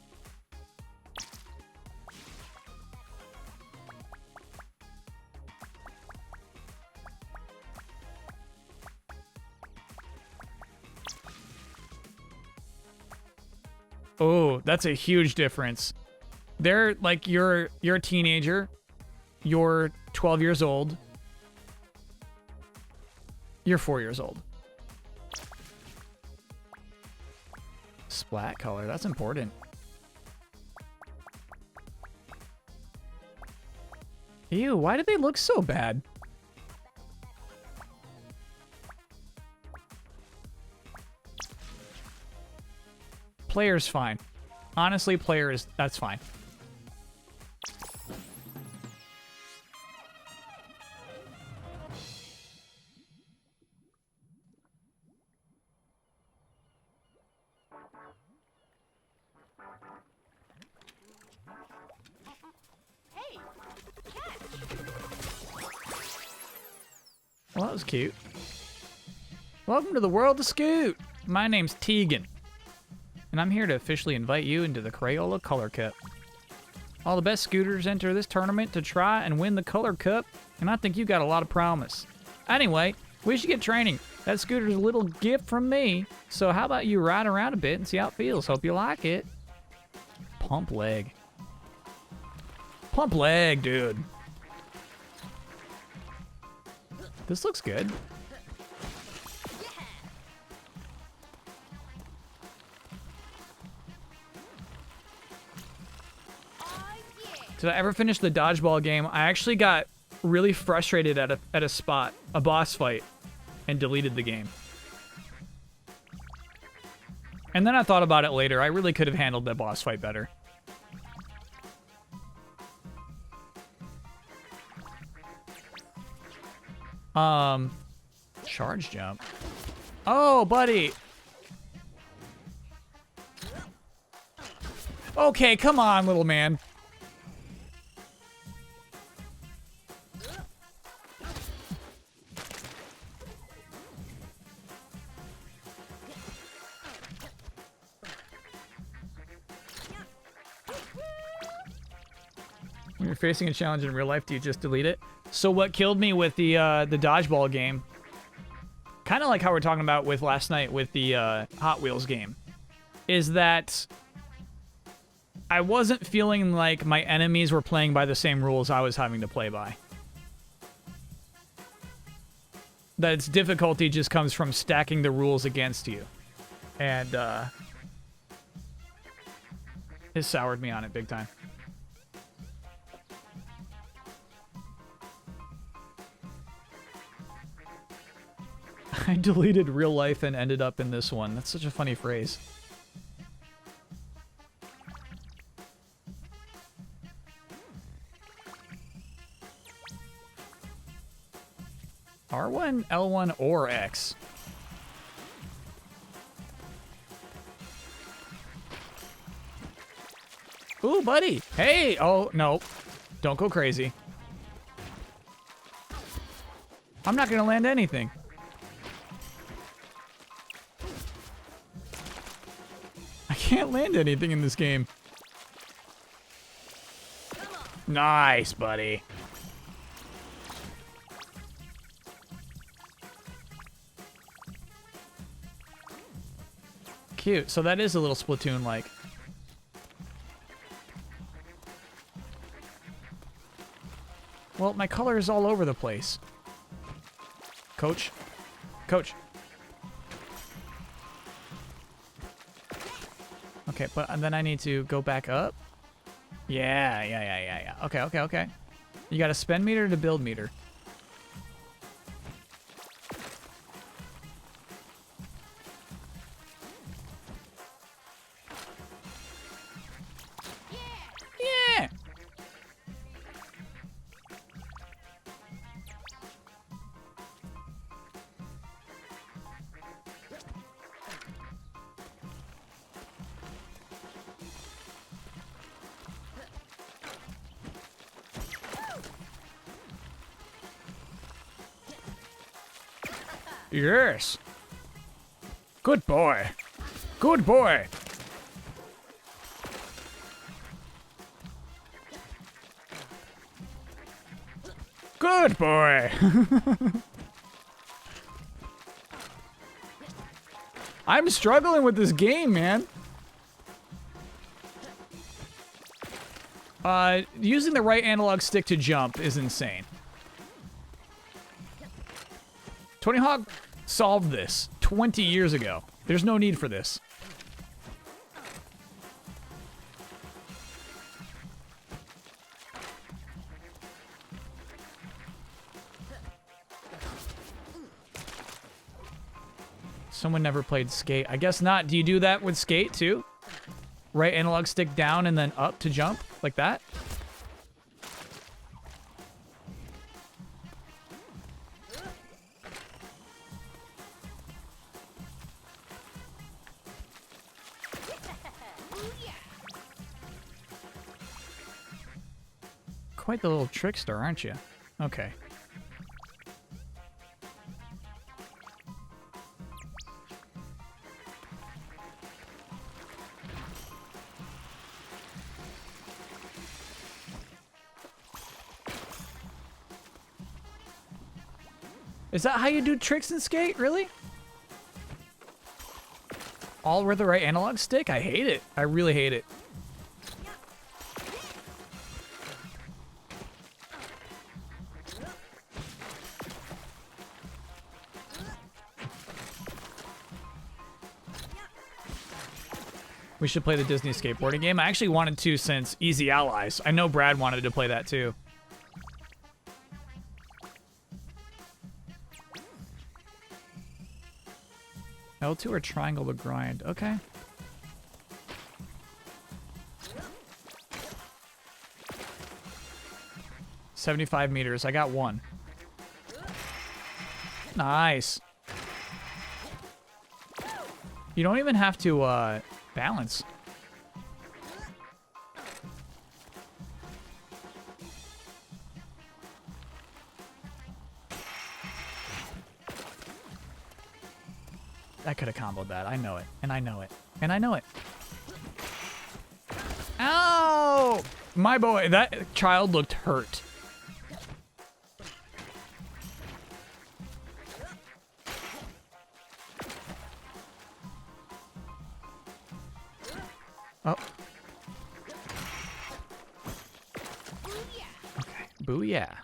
Oh, that's a huge difference. They're like you're a teenager, you're 12 years old, you're 4 years old. Splat color, that's important. Ew, why do they look so bad? Player's fine. Honestly, that's fine. Well, that was cute. Welcome to the world of Scoot. My name's Tegan, and I'm here to officially invite you into the Crayola Color Cup. All the best scooters enter this tournament to try and win the Color Cup, and I think you got a lot of promise. Anyway, we should get training. That scooter's a little gift from me, so how about you ride around a bit and see how it feels? Hope you like it. Pump leg. Pump leg, dude. This looks good. Did I ever finish the dodgeball game? I actually got really frustrated at a spot, a boss fight, and deleted the game. And then I thought about it later. I really could have handled that boss fight better. Charge jump. Oh, buddy. Okay, come on, little man. When you're facing a challenge in real life, do you just delete it? So what killed me with the dodgeball game, kind of like how we're talking about with last night with the Hot Wheels game, is that I wasn't feeling like my enemies were playing by the same rules I was having to play by. That its difficulty just comes from stacking the rules against you. And it soured me on it big time. I deleted real life and ended up in this one. That's such a funny phrase. R1, L1, or X. Ooh, buddy. Hey. Oh, no. Don't go crazy. I'm not going to land anything. I can't land anything in this game. Nice, buddy. Cute. So that is a little Splatoon-like. Well, my color is all over the place. Coach. Coach. Okay, but and then I need to go back up. Yeah. Okay. You got a spend meter to build meter. Yeah. Yes. Good boy. Good boy. Good boy. I'm struggling with this game, man. Using the right analog stick to jump is insane. Tony Hawk solved this 20 years ago. There's no need for this. Someone never played Skate. I guess not. Do you do that with Skate too? Right analog stick down and then up to jump? Like that? Quite the little trickster, aren't you? Okay. Is that how you do tricks in Skate? Really? All with the right analog stick? I hate it. I really hate it. We should play the Disney skateboarding game. I actually wanted to since Easy Allies. I know Brad wanted to play that too. L2 or triangle to grind. Okay. $75 meters. I got one. Nice. You don't even have to balance. I could have comboed that. I know it. And I know it. And I know it. Ow! My boy, that child looked hurt. Oh. Okay. Booyah.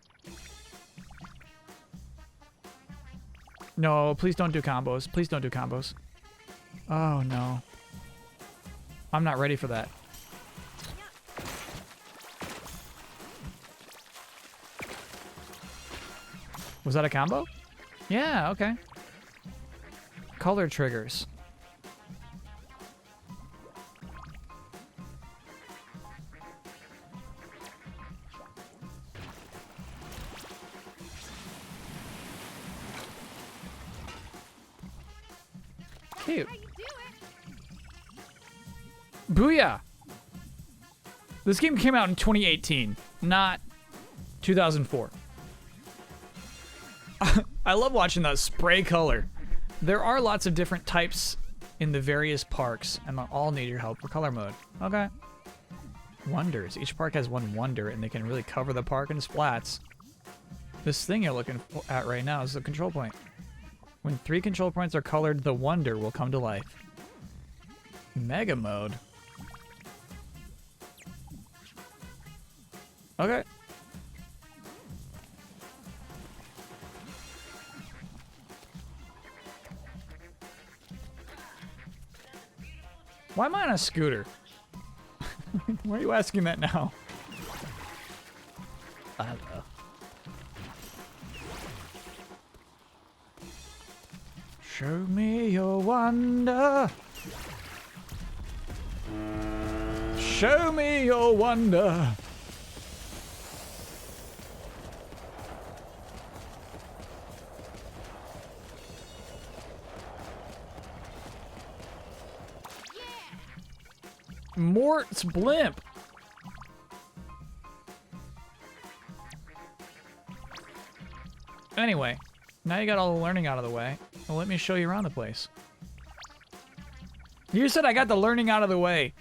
No, please don't do combos. Please don't do combos. Oh, no. I'm not ready for that. Was that a combo? Yeah, okay. Color triggers. Cute. Booyah! This game came out in 2018, not 2004. I love watching that spray color. There are lots of different types in the various parks, and they'll all need your help for color mode. Okay. Wonders. Each park has one wonder, and they can really cover the park in splats. This thing you're looking at right now is the control point. When 3 control points are colored, the wonder will come to life. Mega mode. Okay. Why am I on a scooter? Why are you asking that now? I don't know. Show me your wonder. Show me your wonder. Mort's blimp. Anyway, now you got all the learning out of the way. Well, let me show you around the place. You said I got the learning out of the way.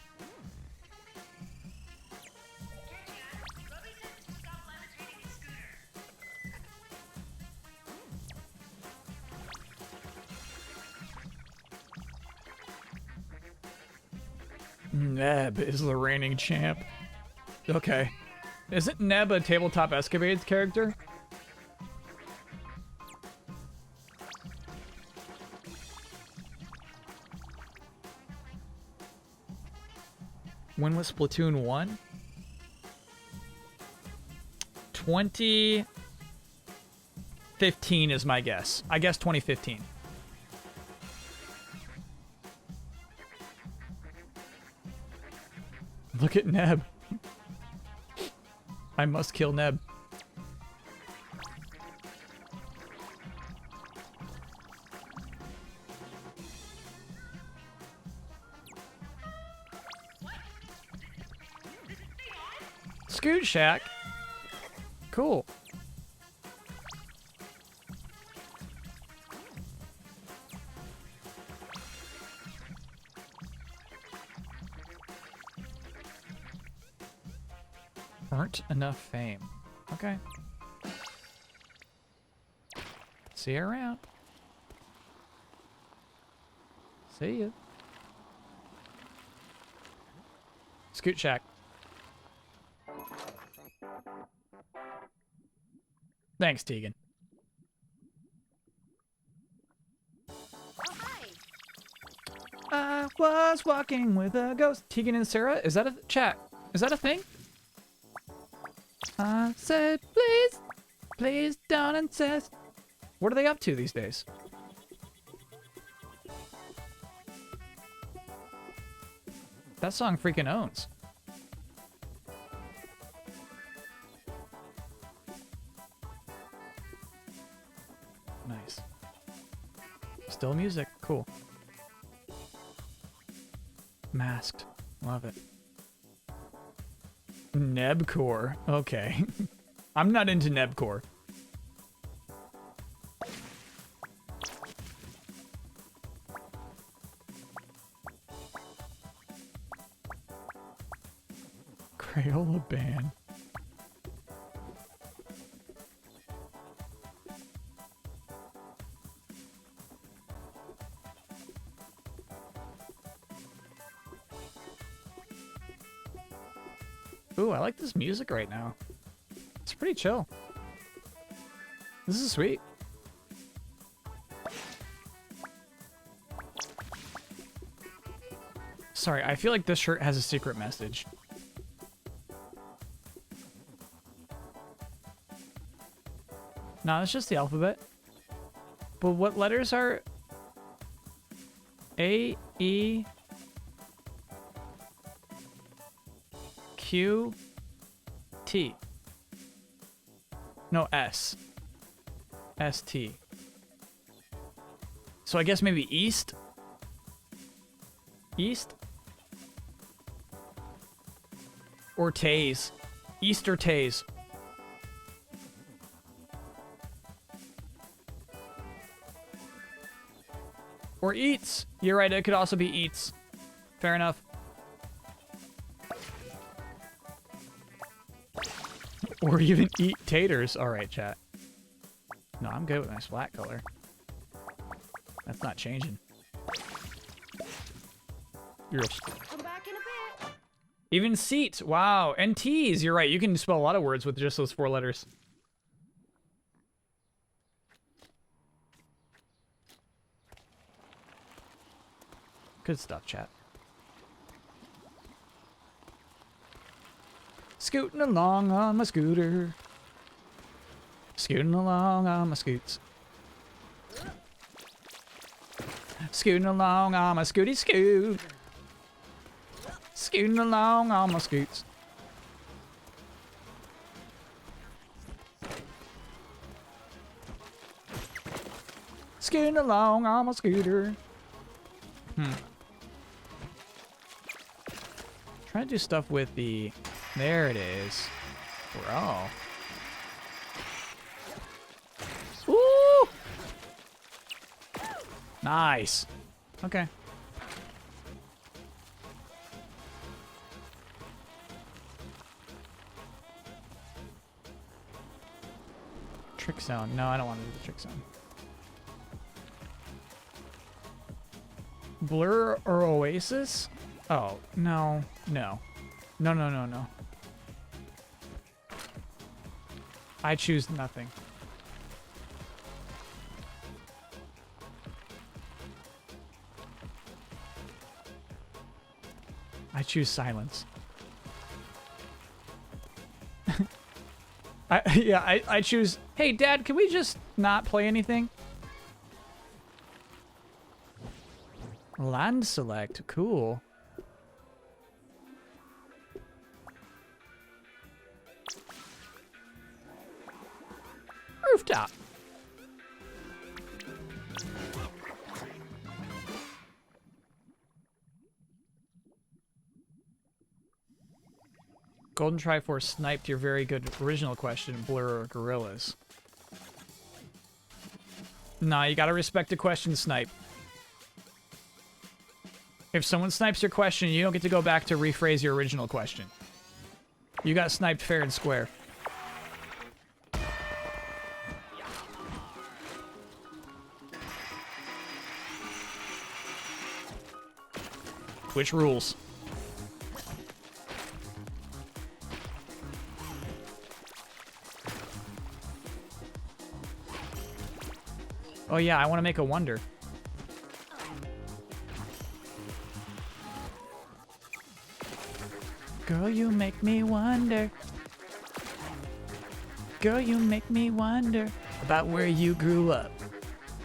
Neb is the reigning champ. Okay. Isn't Neb a Tabletop Escapades character? When was Splatoon 1? 2015 is my guess. I guess 2015. Look at Neb. I must kill Neb. Scoot Shack. Cool. Earned enough fame. Okay. See you around. See ya. Scoot Shack. Thanks, Tegan. I was walking with a ghost. Tegan and Sarah? Is that a chat? Is that a thing? I said, please, please don't insist. What are they up to these days? That song freaking owns. Nice. Still music. Cool. Masked. Love it. Nebcore. Okay. I'm not into Nebcore. Crayola band. Ooh, I like this music right now. It's pretty chill. This is sweet. Sorry, I feel like this shirt has a secret message. No, it's just the alphabet. But what letters are A, E, Q, T? No, S. S, T. So I guess maybe East? East? Or Taze. East or Taze. Or Eats. You're right, it could also be Eats. Fair enough. Or even eat taters. Alright, chat. No, I'm good with my splat color. That's not changing. You're Come back in a bit. even seat. Wow. And T's. You're right. You can spell a lot of words with just those 4 letters. Good stuff, chat. Scooting along on my scooter. Scooting along on my scoots. Scooting along on my scooty scoot. Scooting along on my scoots. Scooting along on my scooter. Trying to do stuff with the... There it is. Bro. Woo! Nice. Okay. Trick zone. No, I don't want to do the trick zone. Blur or Oasis? Oh, no. No. No, no, no, no. I choose nothing. I choose silence. I choose, hey, Dad, can we just not play anything? Land select, cool. Rooftop. Golden Triforce sniped your very good original question, Blur or Gorillas. Nah, you gotta respect the question snipe. If someone snipes your question, you don't get to go back to rephrase your original question. You got sniped fair and square. Which rules? Oh yeah, I want to make a wonder. Girl, you make me wonder. Girl, you make me wonder about where you grew up.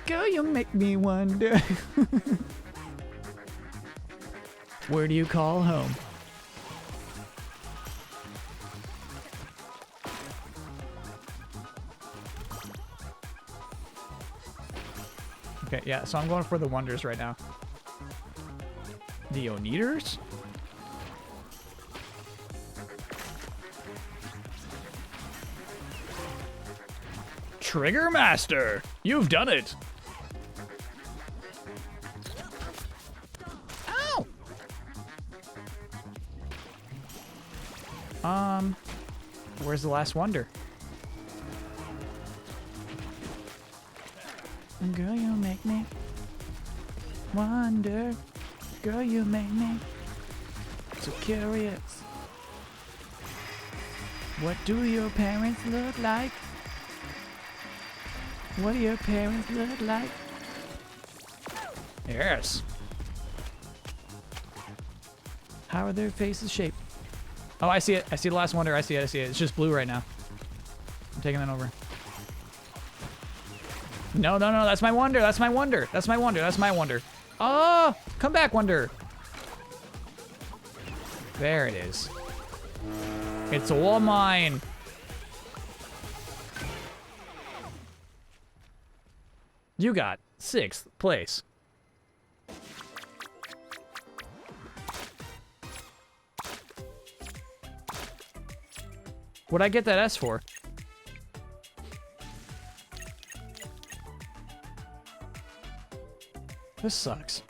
Girl, you make me wonder. Where do you call home? Okay, yeah, so I'm going for the wonders right now. The Oneaters? Trigger Master! You've done it! Ow! Where's the last wonder? Girl, you make me wonder. Girl, you make me so curious. What do your parents look like? What do your parents look like? Yes. How are their faces shaped? Oh, I see it. I see the last wonder. I see it. I see it. It's just blue right now. I'm taking that over. No, no, no. That's my wonder. That's my wonder. That's my wonder. That's my wonder. Oh, come back, wonder. There it is. It's all mine. You got 6th place. What'd I get that S for? This sucks.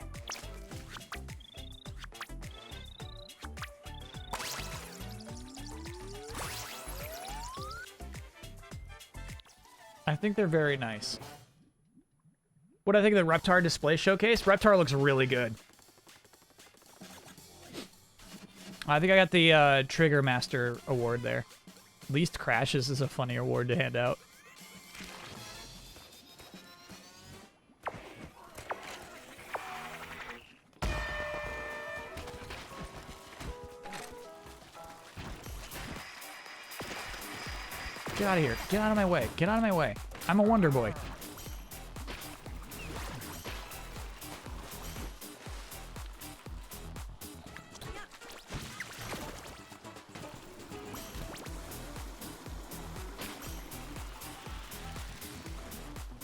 I think they're very nice. What do I think of the Reptar display showcase? Reptar looks really good. I think I got the Trigger Master award there. Least crashes is a funny award to hand out. Get out of here. Get out of my way. Get out of my way. I'm a Wonder Boy.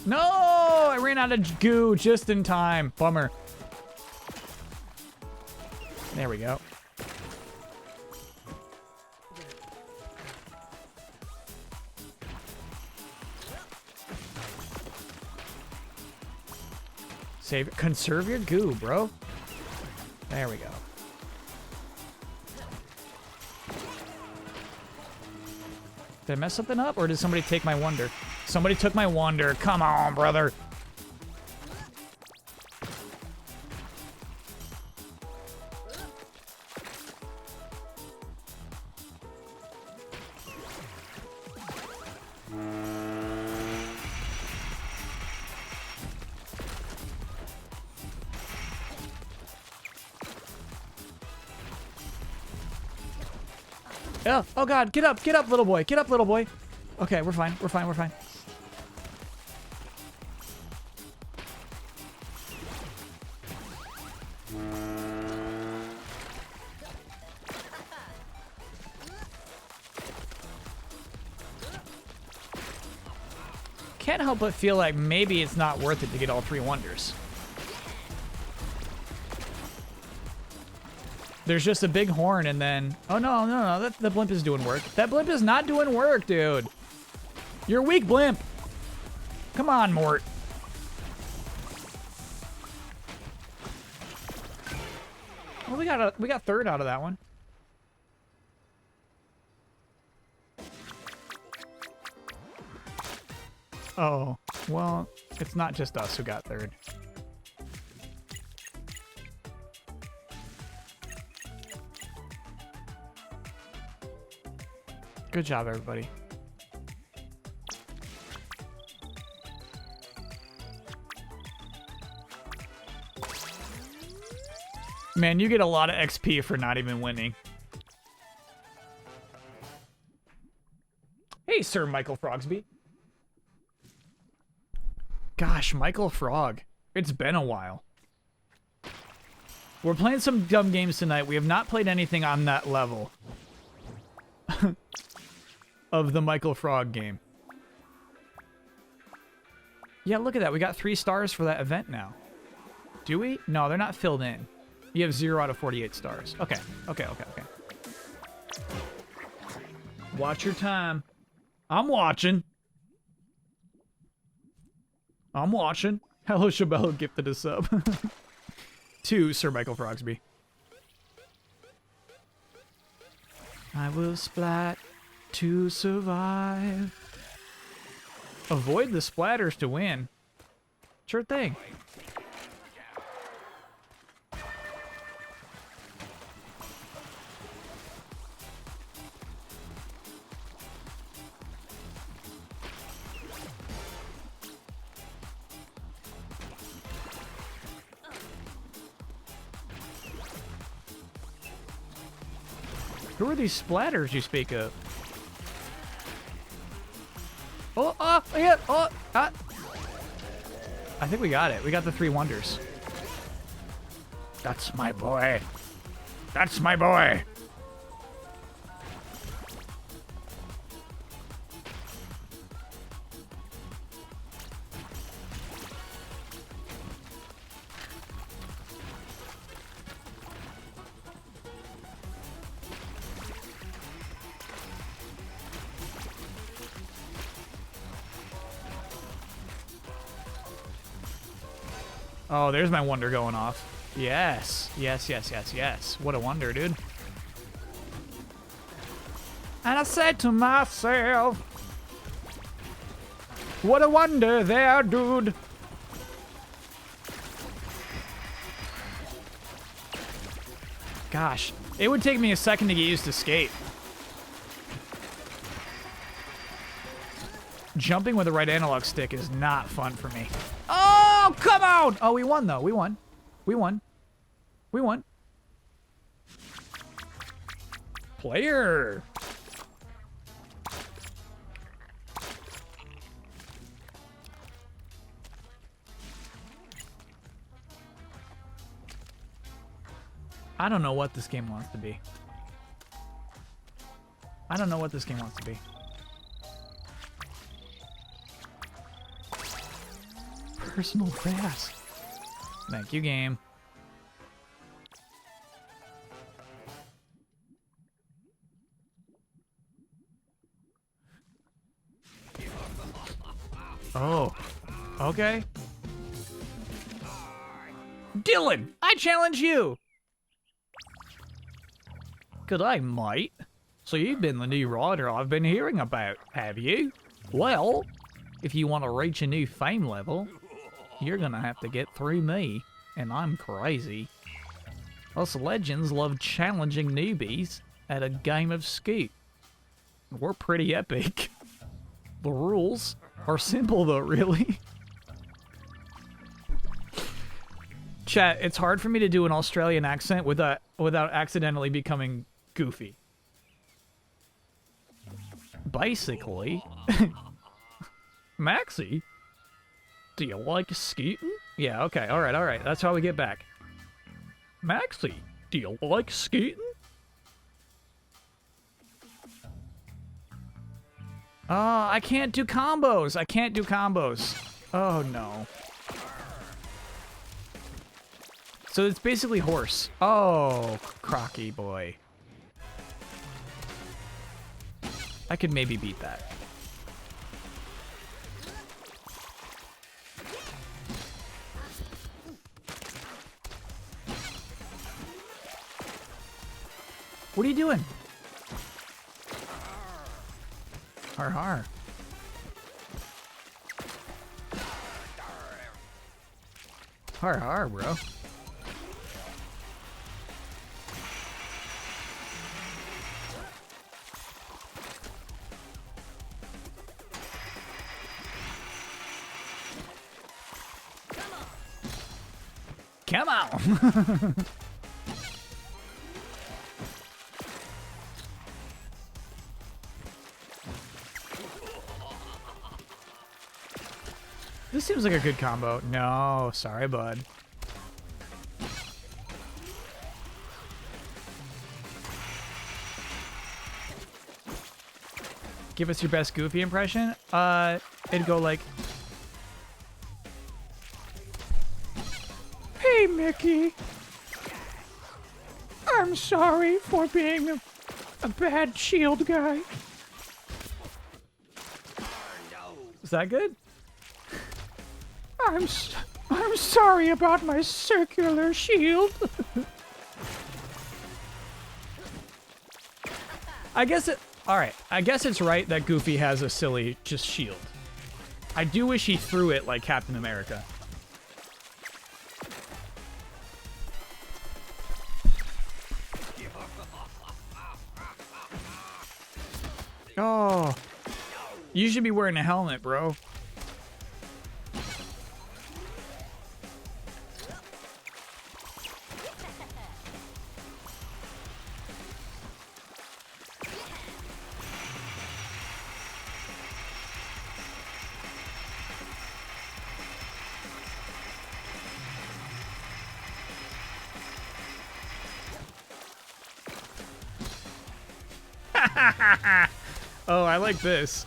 No! I ran out of goo just in time. Bummer. There we go. Save, conserve your goo, bro. There we go. Did I mess something up, or did somebody take my wonder? Somebody took my wonder. Come on, brother. Oh god, get up, little boy. Get up, little boy. Okay, we're fine. We're fine. We're fine. Can't help but feel like maybe it's not worth it to get all 3 wonders. There's just a big horn and then... Oh, no. The blimp is doing work. That blimp is not doing work, dude. You're weak, blimp. Come on, Mort. Well, we got third out of that one. Oh, well, it's not just us who got third. Good job, everybody. Man, you get a lot of XP for not even winning. Hey, Sir Michael Frogsby. Gosh, Michael Frog. It's been a while. We're playing some dumb games tonight. We have not played anything on that level of the Michael Frog game. Yeah, look at that. We got 3 stars for that event now. Do we? No, they're not filled in. You have 0 out of 48 stars. Okay. Watch your time. I'm watching. Hello, Shabelle gifted a sub. To Sir Michael Frogsby. I will splat to survive. Avoid the splatters to win. Sure thing. Who are these splatters you speak of? Yeah, I think we got it. We got the 3 wonders. That's my boy. That's my boy. Oh, there's my wonder going off. Yes. What a wonder, dude. And I said to myself, what a wonder there, dude. Gosh, it would take me a second to get used to skate. Jumping with the right analog stick is not fun for me. Oh, come on! Oh, we won, though. We won. Player. I don't know what this game wants to be. Personal fast. Thank you, game. Oh, okay. Dylan, I challenge you. Good day, mate. So you've been the new rider I've been hearing about, have you? Well, if you want to reach a new fame level, you're gonna have to get through me, and I'm crazy. Us legends love challenging newbies at a game of Scoot. We're pretty epic. The rules are simple though, really. Chat, it's hard for me to do an Australian accent without accidentally becoming goofy. Basically. Maxie? Do you like skating? Yeah, okay, alright. That's how we get back. Maxie, do you like skating? I can't do combos. Oh, no. So it's basically horse. Oh, Crocky boy. I could maybe beat that. What are you doing? Har har. Har har, bro. Come on. This seems like a good combo. No, sorry, bud. Give us your best Goofy impression. It'd go like, "Hey, Mickey. I'm sorry for being a bad shield guy." Is that good? I'm sorry about my circular shield. I guess it's right that Goofy has a silly just shield. I do wish he threw it like Captain America. Oh. You should be wearing a helmet, bro. Oh, I like this.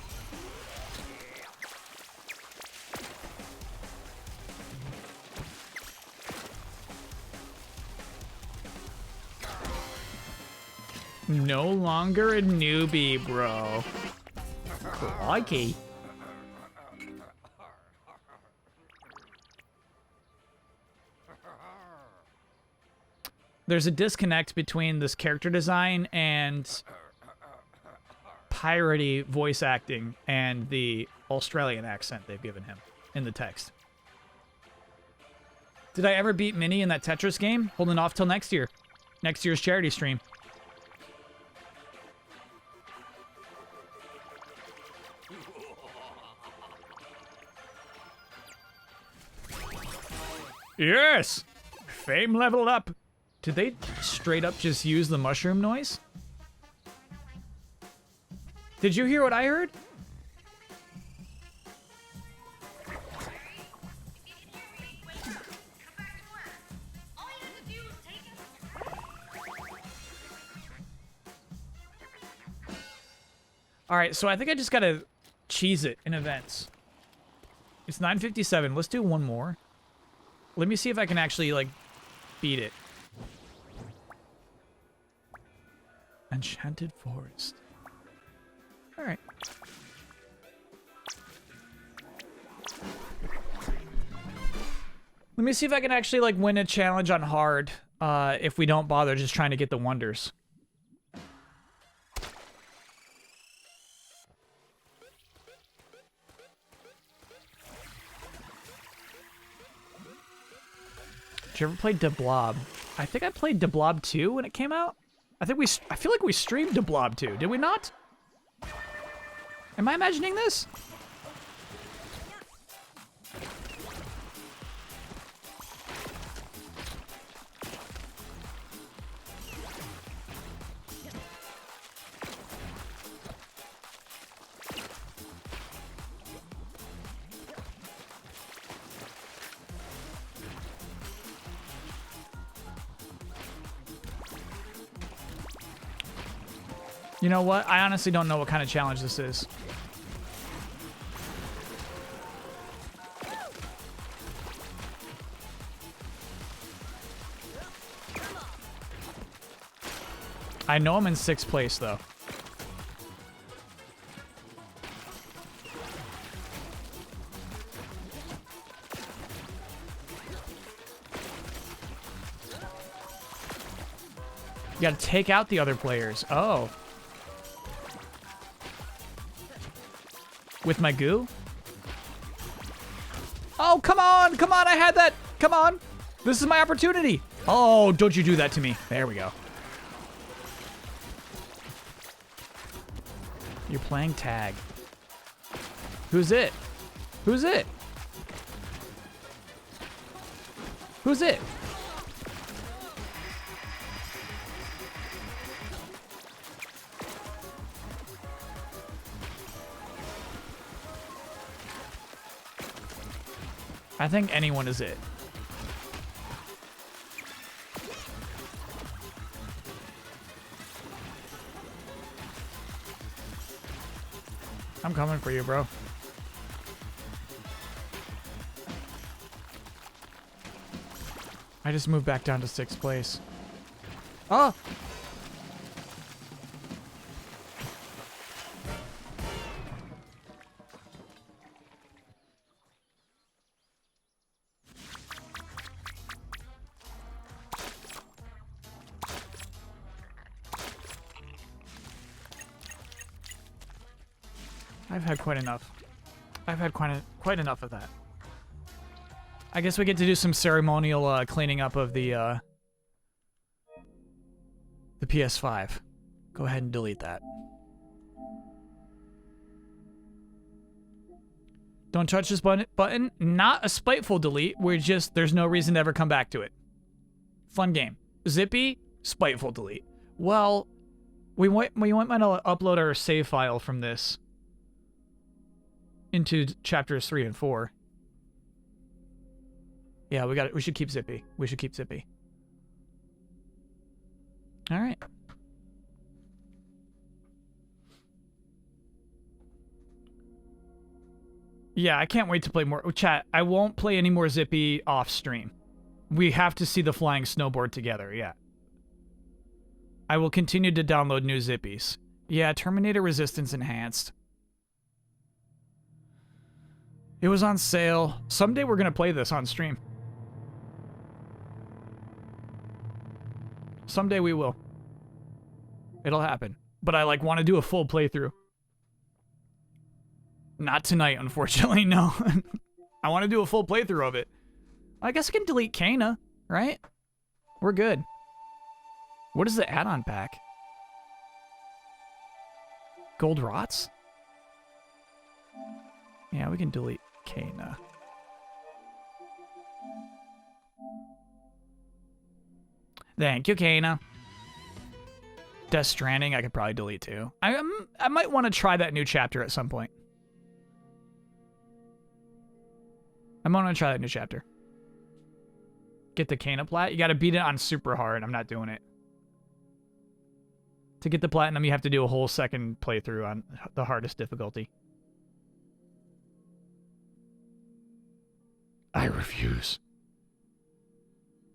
No longer a newbie, bro. Crikey. There's a disconnect between this character design and piratey voice acting and the Australian accent they've given him in the text. Did I ever beat Minnie in that Tetris game? Holding off till next year. Next year's charity stream. Yes! Fame leveled up. Did they straight up just use the mushroom noise? Did you hear what I heard? Alright, so I think I just gotta cheese it in events. It's 9:57. Let's do one more. Let me see if I can actually, like, beat it. Enchanted Forest. Alright. Let me see if I can actually, like, win a challenge on hard, if we don't bother just trying to get the wonders. Did you ever play De Blob? I think I played De Blob 2 when it came out. I feel like we streamed De Blob 2, did we not? Am I imagining this? You know what? I honestly don't know what kind of challenge this is. I know I'm in 6th place, though. You gotta take out the other players. Oh. With my goo? Oh, come on! Come on, I had that! Come on! This is my opportunity! Oh, don't you do that to me. There we go. You're playing tag. Who's it? Who's it? Who's it? I think anyone is it. I'm coming for you, bro. I just moved back down to 6th place. Oh! I've had quite enough. I've had quite enough of that. I guess we get to do some ceremonial cleaning up of the PS5. Go ahead and delete that. Don't touch this button. Not a spiteful delete. There's no reason to ever come back to it. Fun game. Zippy, spiteful delete. Well, we might want to upload our save file from this into chapters 3 and 4. Yeah, we should keep Zippy. We should keep Zippy. All right. Yeah, I can't wait to play more. Chat, I won't play any more Zippy off stream. We have to see the flying snowboard together, yeah. I will continue to download new Zippies. Yeah, Terminator Resistance Enhanced. It was on sale. Someday we're going to play this on stream. Someday we will. It'll happen. But I want to do a full playthrough. Not tonight, unfortunately, no. I want to do a full playthrough of it. I guess I can delete Kana, right? We're good. What is the add-on pack? Gold Rots? Yeah, we can delete Kana. Thank you, Kana. Death Stranding, I could probably delete too. I might want to try that new chapter at some point. I'm gonna try that new chapter. Get the Kana plat. You gotta beat it on super hard. I'm not doing it. To get the platinum, you have to do a whole second playthrough on the hardest difficulty. I refuse.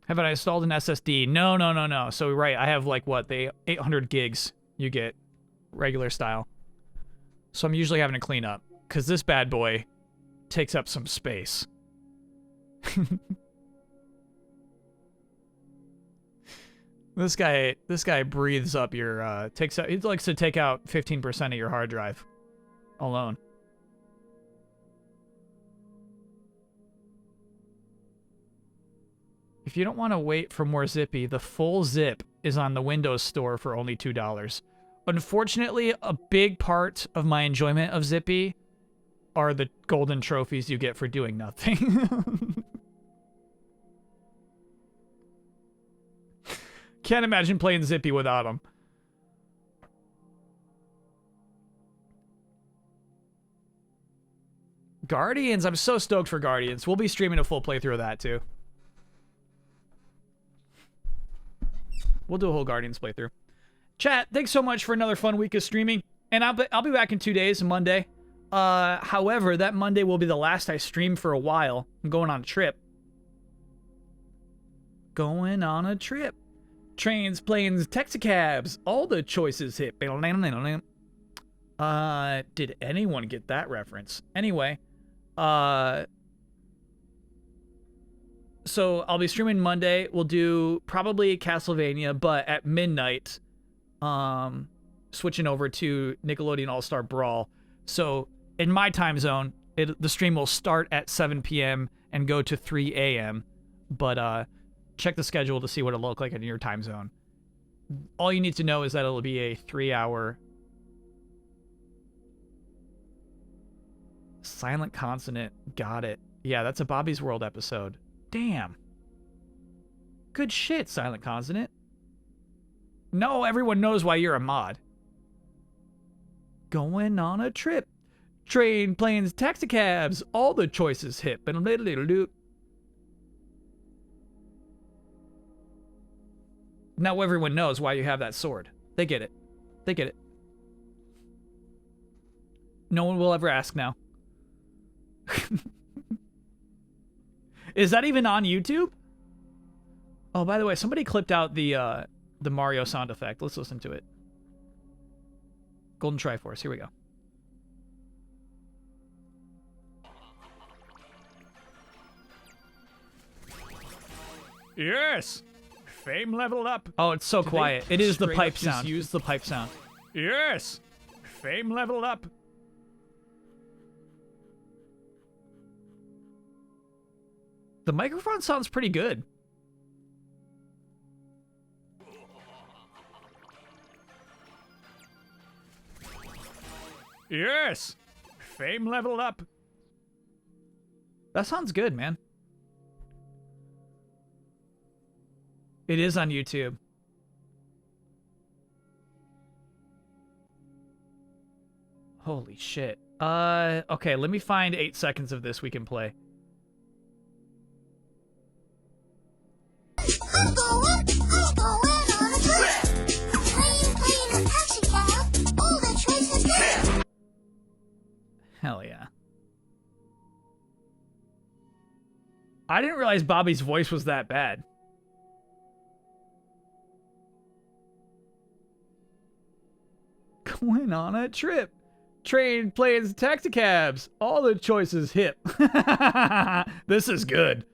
Have I installed an SSD? No. So, right, I have the 800 gigs you get, regular style. So I'm usually having to clean up, because this bad boy takes up some space. This guy breathes up your, he likes to take out 15% of your hard drive alone. If you don't want to wait for more Zippy, the full zip is on the Windows Store for only $2. Unfortunately, a big part of my enjoyment of Zippy are the golden trophies you get for doing nothing. Can't imagine playing Zippy without them. Guardians, I'm so stoked for Guardians. We'll be streaming a full playthrough of that too. We'll do a whole Guardians playthrough. Chat, thanks so much for another fun week of streaming. And I'll be back in 2 days, Monday. However, that Monday will be the last I stream for a while. I'm going on a trip. Going on a trip. Trains, planes, taxicabs, all the choices hit. Did anyone get that reference? Anyway, so I'll be streaming Monday. We'll do probably Castlevania, but at midnight, switching over to Nickelodeon All-Star Brawl. So in my time zone, the stream will start at 7 p.m. and go to 3 a.m. But check the schedule to see what it'll look like in your time zone. All you need to know is that it'll be a 3-hour Silent Consonant. Got it. Yeah, that's a Bobby's World episode. Damn. Good shit, Silent Consonant. No, everyone knows why you're a mod. Going on a trip. Train, planes, taxicabs, all the choices hit. Now everyone knows why you have that sword. They get it. They get it. No one will ever ask now. Is that even on YouTube? Oh, by the way, somebody clipped out the Mario sound effect. Let's listen to it. Golden Triforce. Here we go. Yes. Fame leveled up. Oh, it's so quiet. It is the pipe sound. Use the pipe sound. Yes. Fame leveled up. The microphone sounds pretty good. Yes. Fame leveled up. That sounds good, man. It is on YouTube. Holy shit. Okay, let me find 8 seconds of this we can play. I'm going on a trip. Plane, a taxi cab, all the choices there. Hell yeah. I didn't realize Bobby's voice was that bad. Going on a trip. Train, planes, taxicabs. All the choices hit. This is good.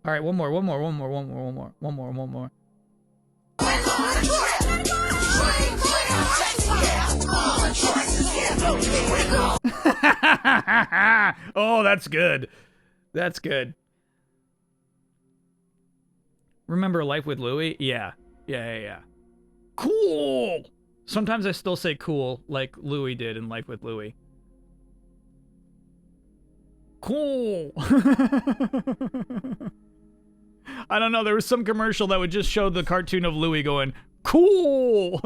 All right, one more. Oh, that's good. That's good. Remember Life with Louie? Yeah. Cool! Sometimes I still say cool, like Louie did in Life with Louie. Cool! I don't know, there was some commercial that would just show the cartoon of Louie going, cool!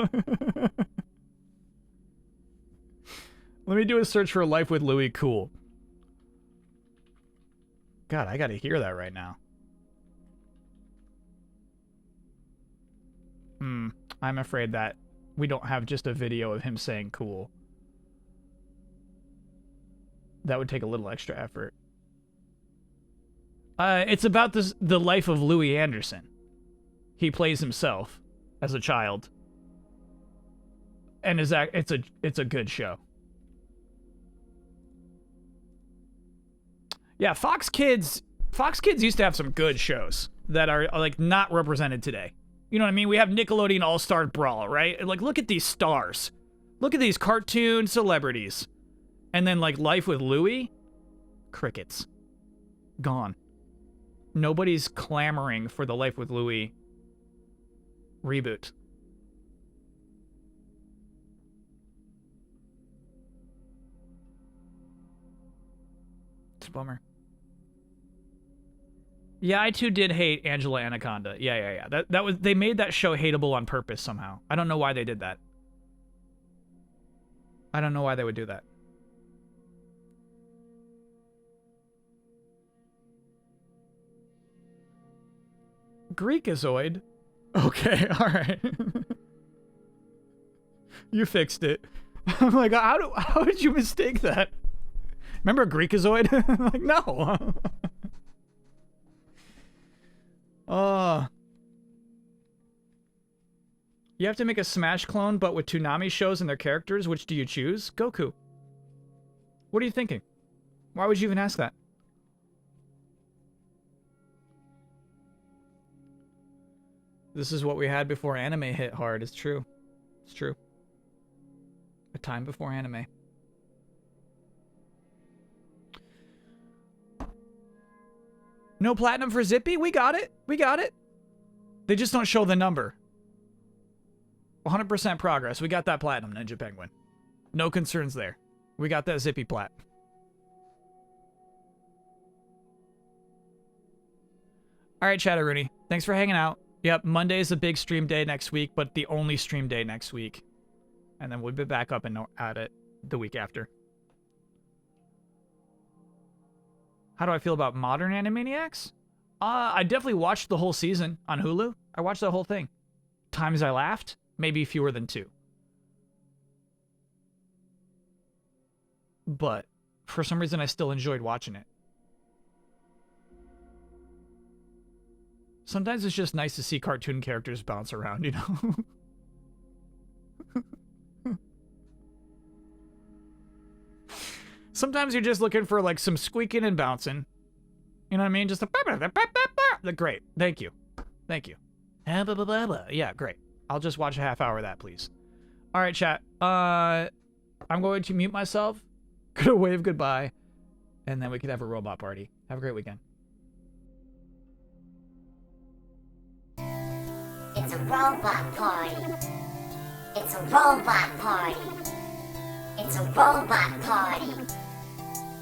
Let me do a search for Life with Louie cool. God, I gotta hear that right now. I'm afraid that we don't have just a video of him saying cool. That would take a little extra effort. It's about the life of Louis Anderson. He plays himself as a child. And it's a good show. Yeah, Fox Kids used to have some good shows that are like not represented today. You know what I mean? We have Nickelodeon All-Star Brawl, right? Like, look at these stars. Look at these cartoon celebrities. And then, like, Life with Louie? Crickets. Gone. Nobody's clamoring for the Life with Louie reboot. It's a bummer. Yeah, I too did hate Angela Anaconda. Yeah. That was, they made that show hateable on purpose somehow. I don't know why they did that. I don't know why they would do that. Greekazoid? Okay, alright. You fixed it. I'm like, how did you mistake that? Remember Greekazoid? I'm like, no. You have to make a Smash clone, but with Toonami shows and their characters. Which do you choose? Goku. What are you thinking? Why would you even ask that? This is what we had before anime hit hard. It's true. It's true. A time before anime. No platinum for Zippy? We got it. We got it. They just don't show the number. 100% progress. We got that platinum, Ninja Penguin. No concerns there. We got that Zippy plat. Alright, Chatteroony. Thanks for hanging out. Yep, Monday is a big stream day next week, but the only stream day next week. And then we'll be back up and at it the week after. How do I feel about modern Animaniacs? I definitely watched the whole season on Hulu. I watched the whole thing. Times I laughed, maybe fewer than 2. But for some reason, I still enjoyed watching it. Sometimes it's just nice to see cartoon characters bounce around, you know? Sometimes you're just looking for like some squeaking and bouncing. You know what I mean? Just a great. Thank you. Thank you. Yeah, great. I'll just watch a half hour of that, please. All right, chat. I'm going to mute myself. Gonna wave goodbye. And then we could have a robot party. Have a great weekend. It's a robot party. It's a robot party. It's a robot party.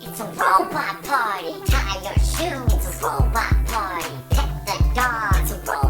It's a robot party. Tie your shoe. It's a robot party. Pet the dog. It's a robot